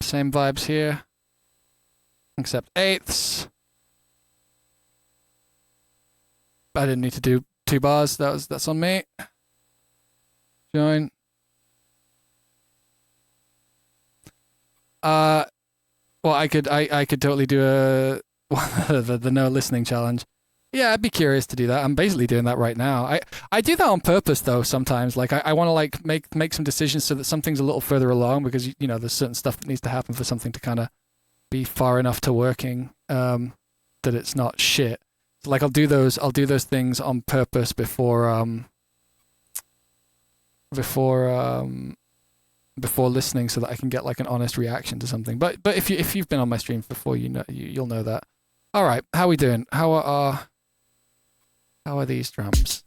same vibes here, except eighths. I didn't need to do 2 bars. That's on me. Join. Well, I could totally do the no listening challenge. Yeah, I'd be curious to do that. I'm basically doing that right now. I do that on purpose though. Sometimes, like I want to like make some decisions so that something's a little further along, because you know there's certain stuff that needs to happen for something to kind of be far enough to working that it's not shit. So like I'll do those things on purpose before listening, so that I can get like an honest reaction to something. But if you've been on my streams before, you'll know that. All right, how are we doing? How are these drums?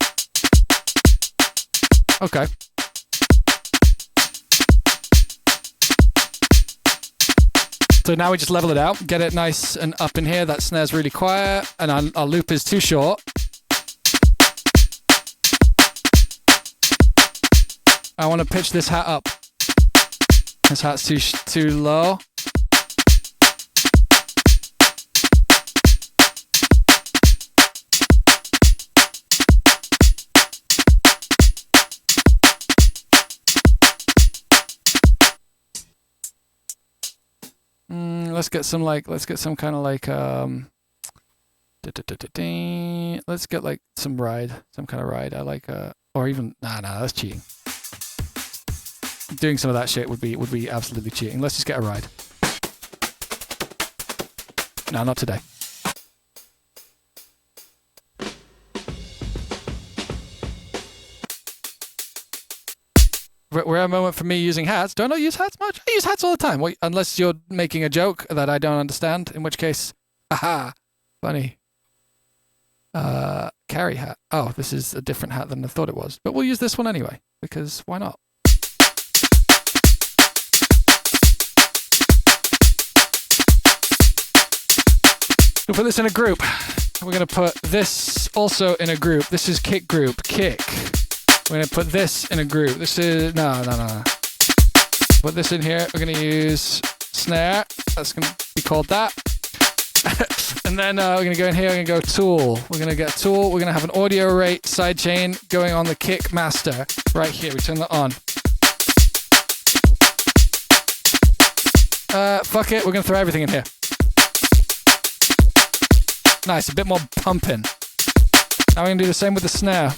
Okay. So now we just level it out, get it nice and up in here. That snare's really quiet, and our loop is too short. I want to pitch this hat up. This hat's too low. Let's get some kind of like let's get like some kind of ride. I like or even nah, that's cheating. Doing some of that shit would be absolutely cheating. Let's just get a ride. No, not today. Rare moment for me using hats. Do I not use hats much? I use hats all the time. Well, unless you're making a joke that I don't understand, in which case, haha, funny. Carry hat. Oh, this is a different hat than I thought it was. But we'll use this one anyway, because why not? We'll put this in a group. We're going to put this also in a group. This is kick group. Kick. We're going to put this in a group. This is... No. Put this in here. We're going to use snare. That's going to be called that. And then we're going to go in here. We're going to go tool. We're going to get tool. We're going to have an audio rate sidechain going on the kick master. Right here. We turn that on. Fuck it. We're going to throw everything in here. Nice. A bit more pumping. Now we're going to do the same with the snare.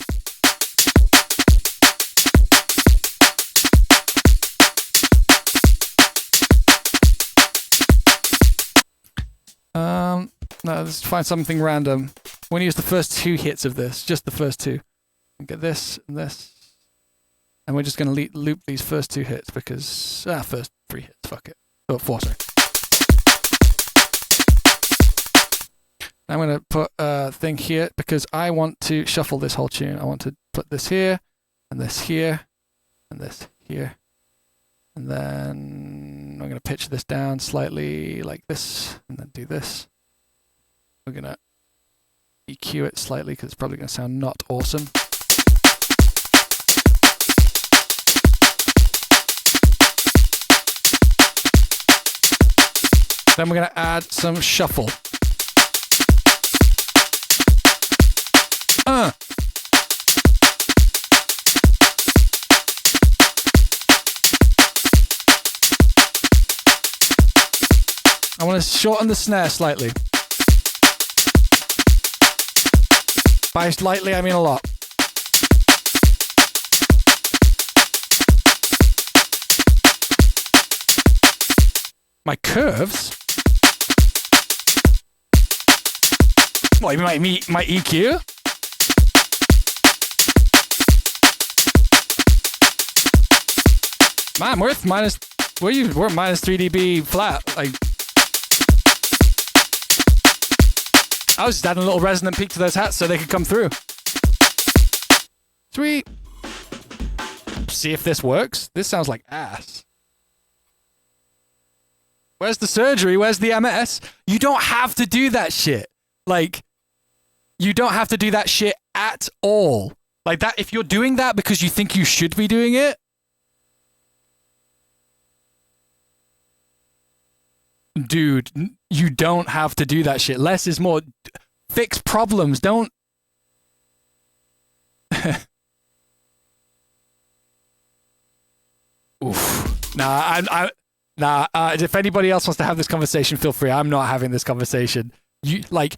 No, let's find something random. We're going to use the first two hits of this, just the first two. And get this and this. And we're just going to loop these first two hits because... first three hits, fuck it. Oh, four, sorry. I'm going to put a thing here because I want to shuffle this whole tune. I want to put this here, and this here, and this here. And then I'm going to pitch this down slightly like this, and then do this. We're going to EQ it slightly because it's probably going to sound not awesome. Then we're going to add some shuffle. I want to shorten the snare slightly. By slightly, I mean a lot. My curves? What, you mean my EQ? Man, we're at minus 3 dB flat. Like, I was just adding a little resonant peak to those hats so they could come through. Sweet. See if this works. This sounds like ass. Where's the surgery? Where's the MS? You don't have to do that shit. Like, you don't have to do that shit at all. Like that, if you're doing that because you think you should be doing it, dude, you don't have to do that shit. Less is more. Fix problems. Don't. Oof. Nah. If anybody else wants to have this conversation, feel free. I'm not having this conversation. The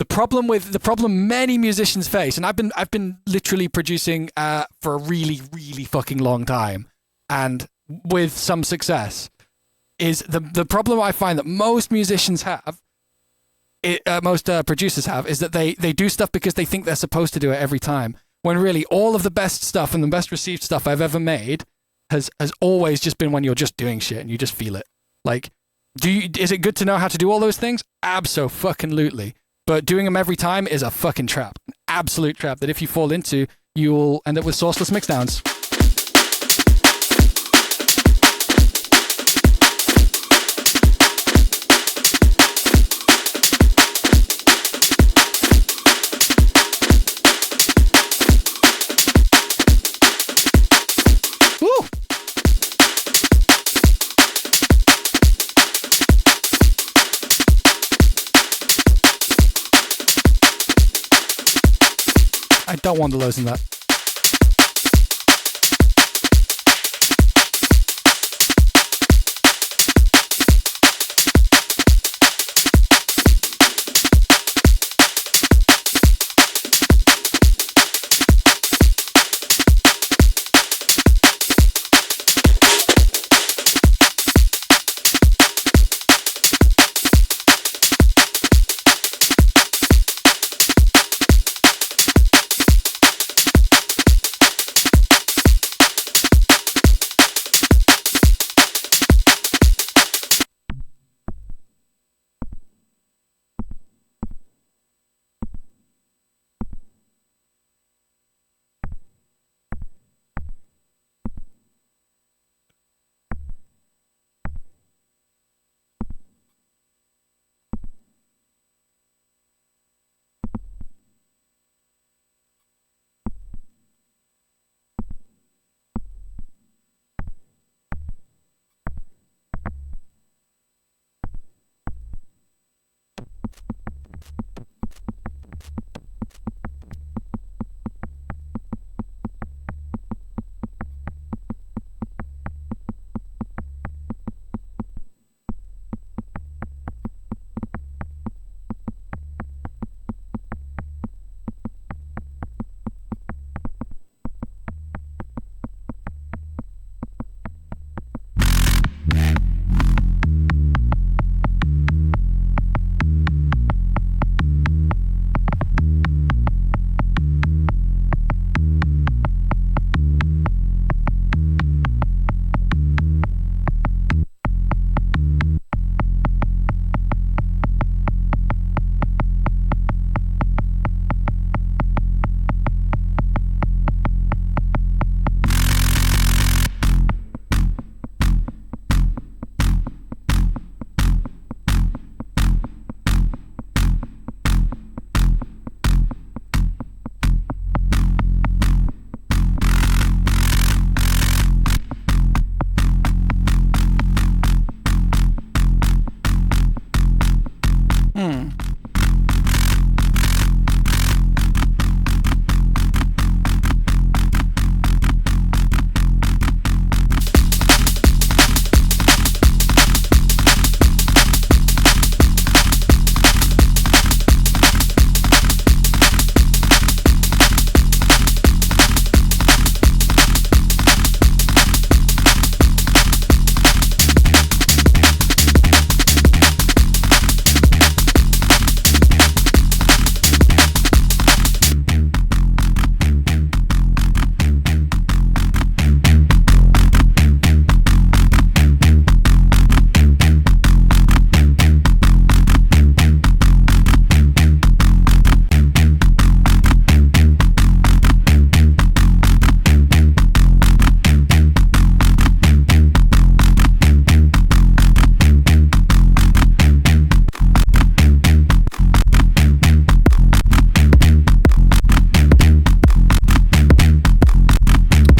problem many musicians face, and I've been literally producing for a really, really fucking long time, and with some success. Is the problem I find that most musicians have producers have, is that they do stuff because they think they're supposed to do it every time. When really all of the best stuff and the best received stuff I've ever made has always just been when you're just doing shit and you just feel it. Like, is it good to know how to do all those things? Abso-fucking-lutely. But doing them every time is a fucking trap. An absolute trap that if you fall into, you will end up with sourceless mixdowns. Woo! I don't want the lows in that.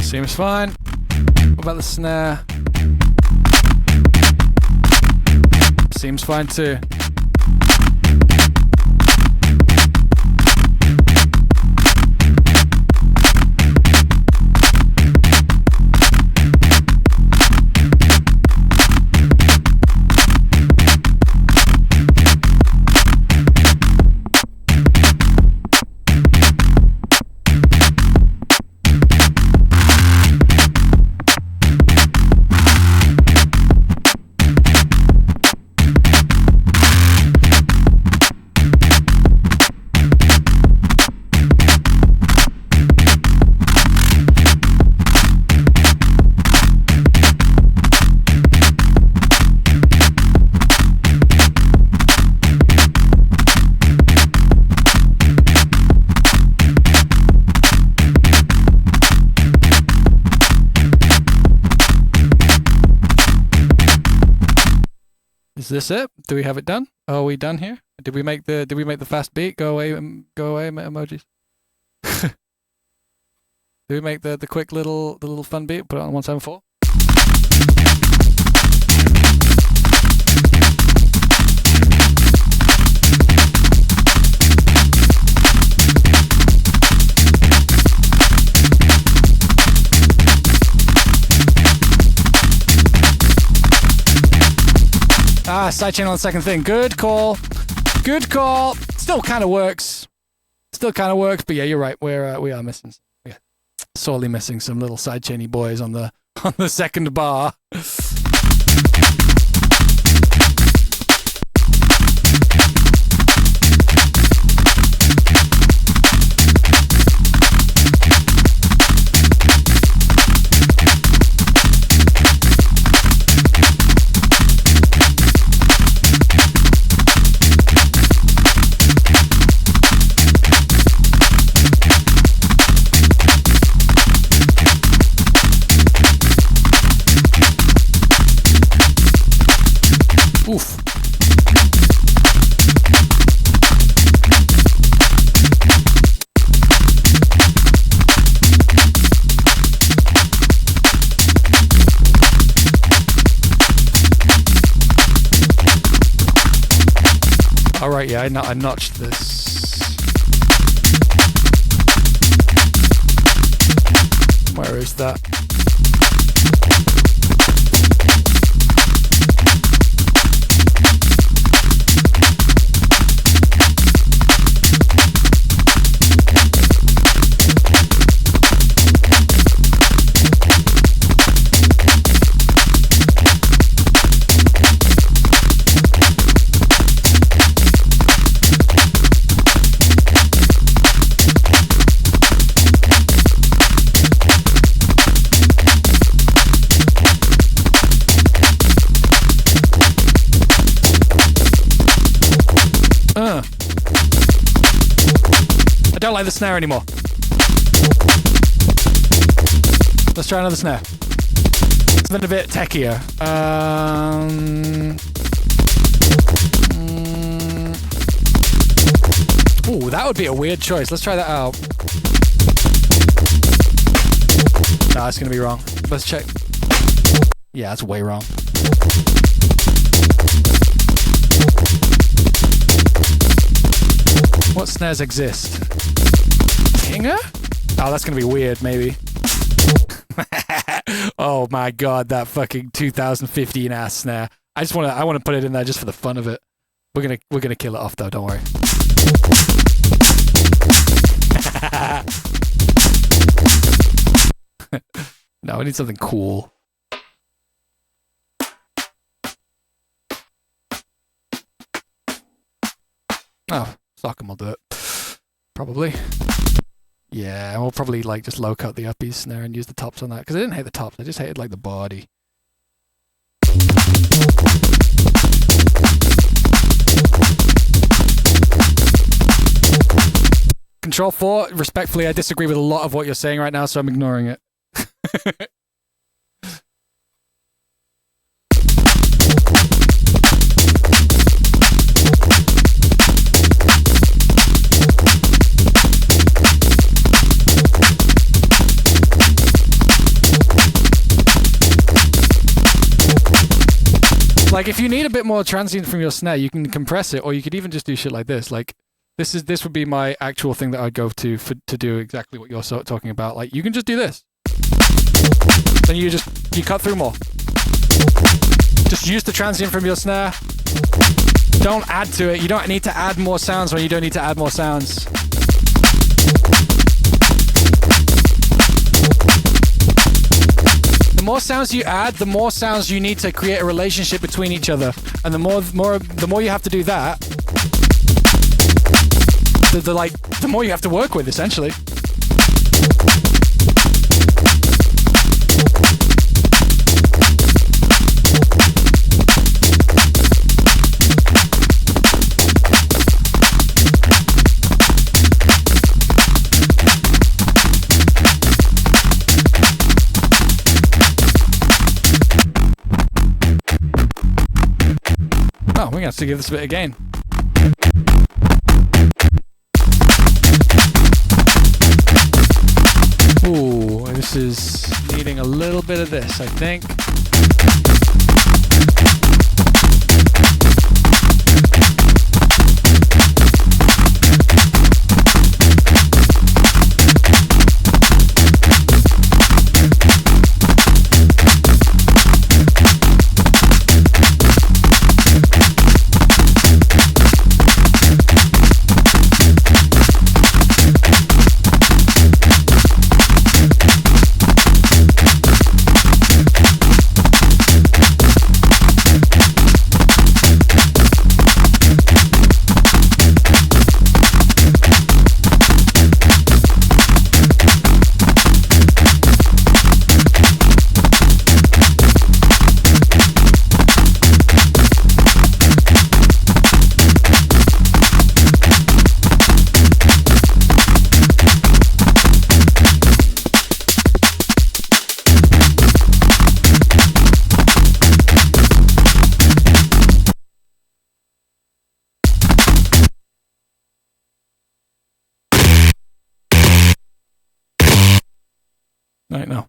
Seems fine. What about the snare? Seems fine too. Is this it? Do we have it done? Are we done here? Did we make the fast beat? Go away emojis. Did we make the quick little fun beat? Put it on 174. Ah, sidechain on the second thing. Good call. Good call. Still kind of works. But yeah, you're right. We are missing. Yeah, sorely missing some little sidechainy boys on the second bar. Oof. All right, yeah, I notched this. Where is that? I don't like the snare anymore. Let's try another snare. Something a bit techier. Ooh, that would be a weird choice. Let's try that out. No, it's gonna be wrong. Let's check. Yeah, that's way wrong. What snares exist? Kinger? Oh, that's gonna be weird, maybe. Oh my god, that fucking 2015 ass snare. I wanna put it in there just for the fun of it. We're gonna kill it off though, don't worry. No, we need something cool. Oh, Sock'em will do it. Probably. Yeah, we'll probably like just low cut the Uppies Snare and use the tops on that. Because I didn't hate the tops, I just hated like the body. Control 4, respectfully, I disagree with a lot of what you're saying right now, so I'm ignoring it. Like, if you need a bit more transient from your snare, you can compress it, or you could even just do shit like this. Like, this would be my actual thing that I'd go to do exactly what you're talking about. Like, you can just do this. Then you cut through more. Just use the transient from your snare. Don't add to it. You don't need to add more sounds when you don't need to add more sounds. The more sounds you add, the more sounds you need to create a relationship between each other, and the more you have to do that, the more you have to work with, essentially. Oh, we're going to have to give this a bit again. Ooh, this is needing a little bit of this, I think. Right now.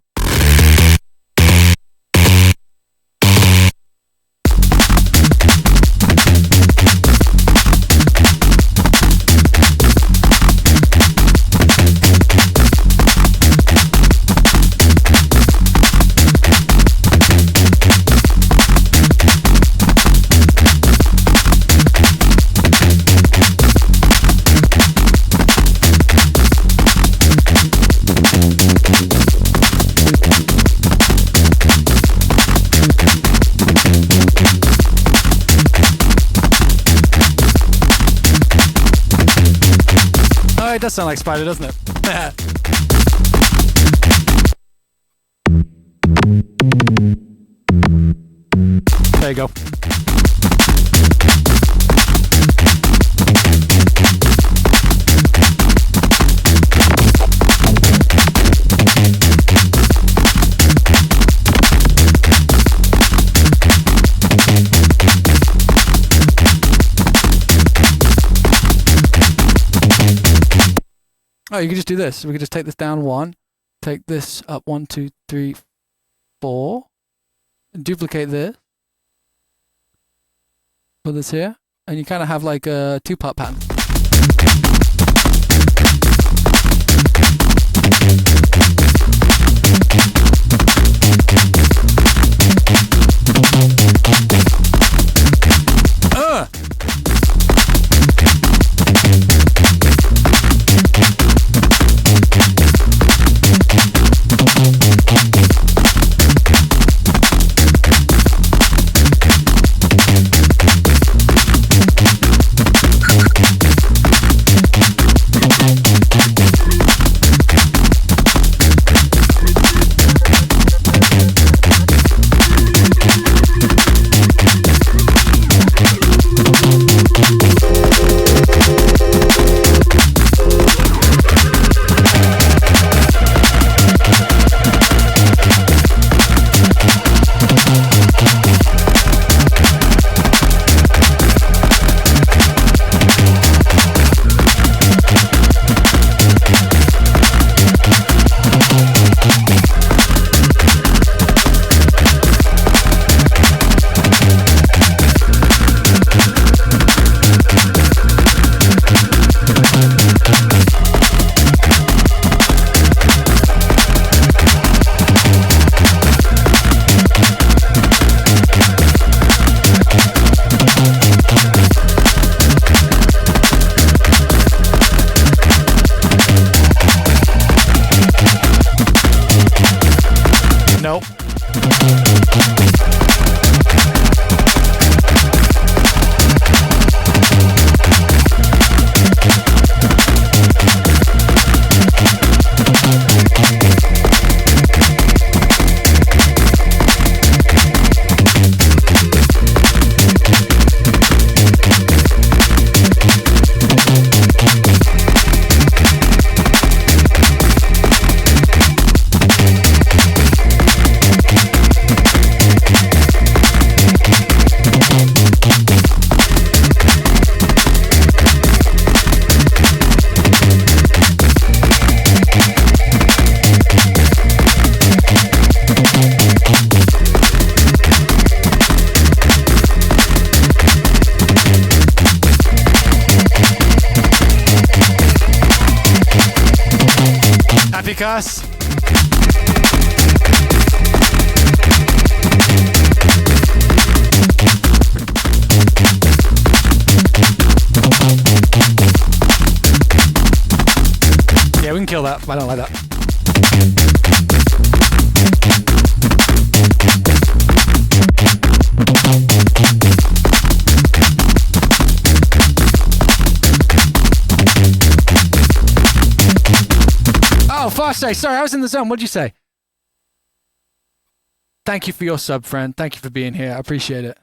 It does sound like Spider, doesn't it? There you go. Oh, you could just do this. We could just take this down 1, take this up 1, 2, 3, 4, duplicate this, put this here, and you kind of have like a 2-part pattern. class. Yeah, we can kill that. I don't like that. Oh, Farsday, sorry, I was in the zone. What'd you say? Thank you for your sub, friend. Thank you for being here. I appreciate it.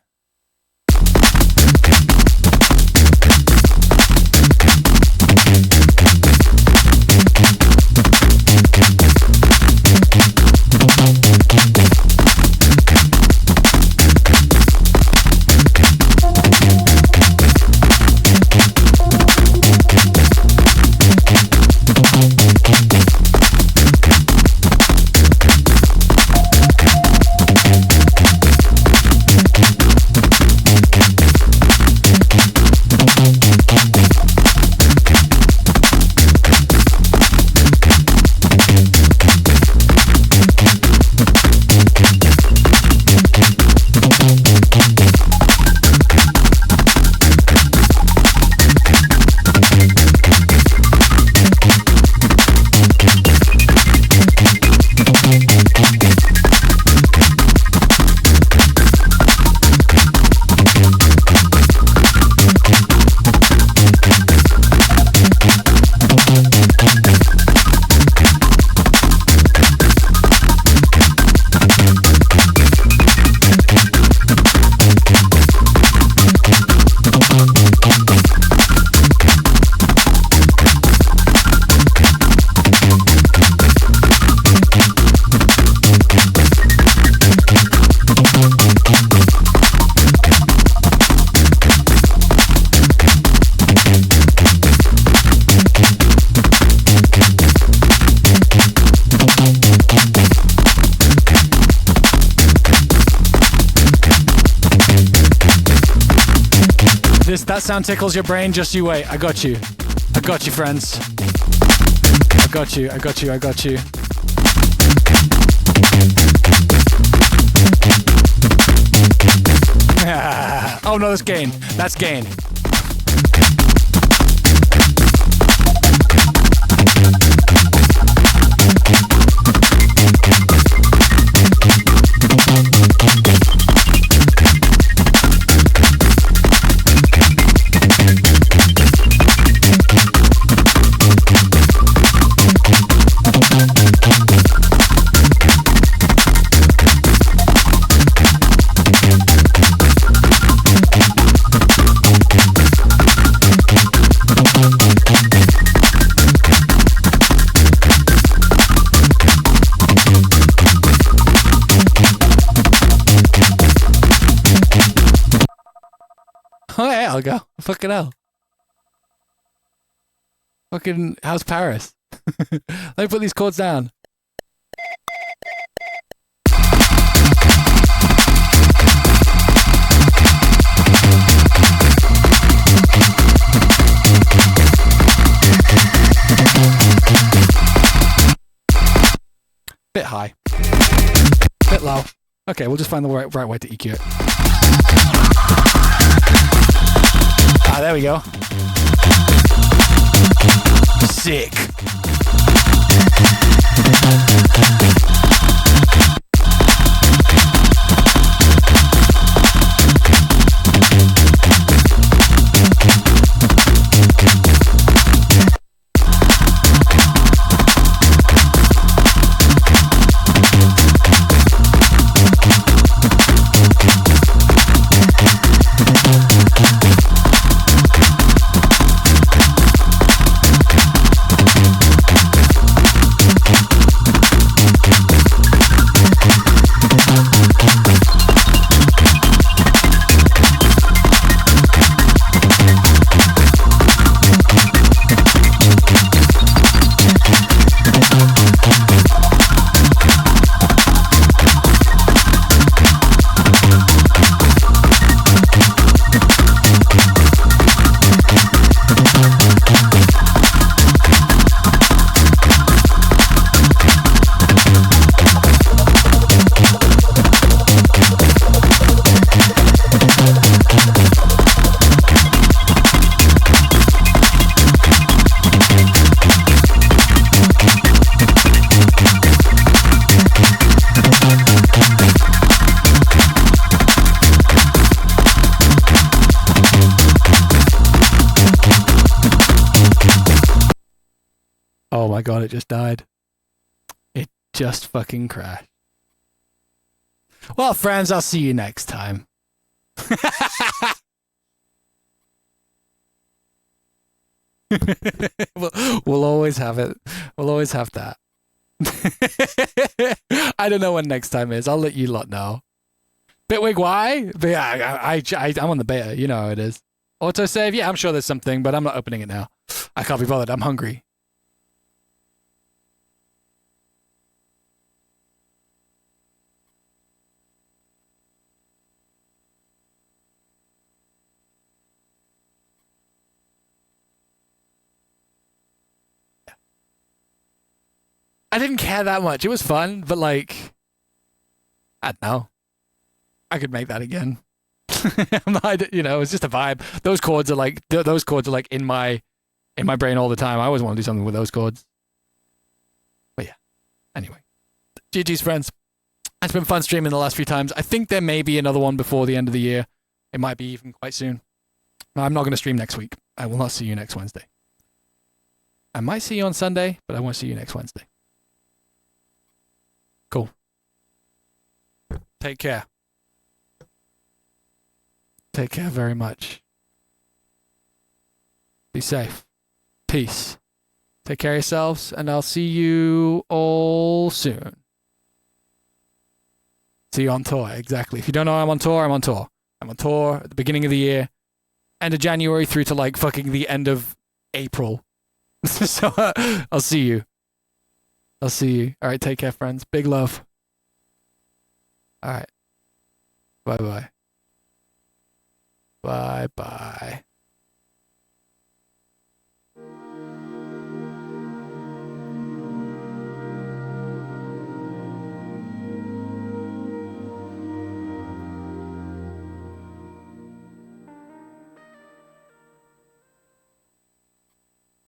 That sound tickles your brain, just you wait. I got you. I got you, friends. I got you, I got you, I got you. Oh no, that's gain. That's gain. Oh yeah, I'll go. Fucking hell. Fucking, how's Paris? Let me put these chords down. Bit high. Bit low. Okay, we'll just find the right way to EQ it. Ah, there we go. Sick. my god, it just died. It just fucking crashed. Well, friends, I'll see you next time. We'll always have it. We'll always have that. I don't know when next time is. I'll let you lot know. Bitwig, why? But yeah, I'm on the beta. You know how it is. Autosave? Yeah, I'm sure there's something, but I'm not opening it now. I can't be bothered. I'm hungry. I didn't care that much. It was fun, but like, I don't know. I could make that again. It's just a vibe. Those chords are like in my brain all the time. I always want to do something with those chords. But yeah. Anyway, GG's friends. It's been fun streaming the last few times. I think there may be another one before the end of the year. It might be even quite soon. I'm not going to stream next week. I will not see you next Wednesday. I might see you on Sunday, but I won't see you next Wednesday. Cool. Take care. Take care very much. Be safe. Peace. Take care of yourselves, and I'll see you all soon. See you on tour, exactly. If you don't know I'm on tour, I'm on tour. I'm on tour at the beginning of the year, end of January through to like fucking the end of April. So I'll see you. I'll see you. All right, take care, friends. Big love. All right. Bye-bye. Bye-bye.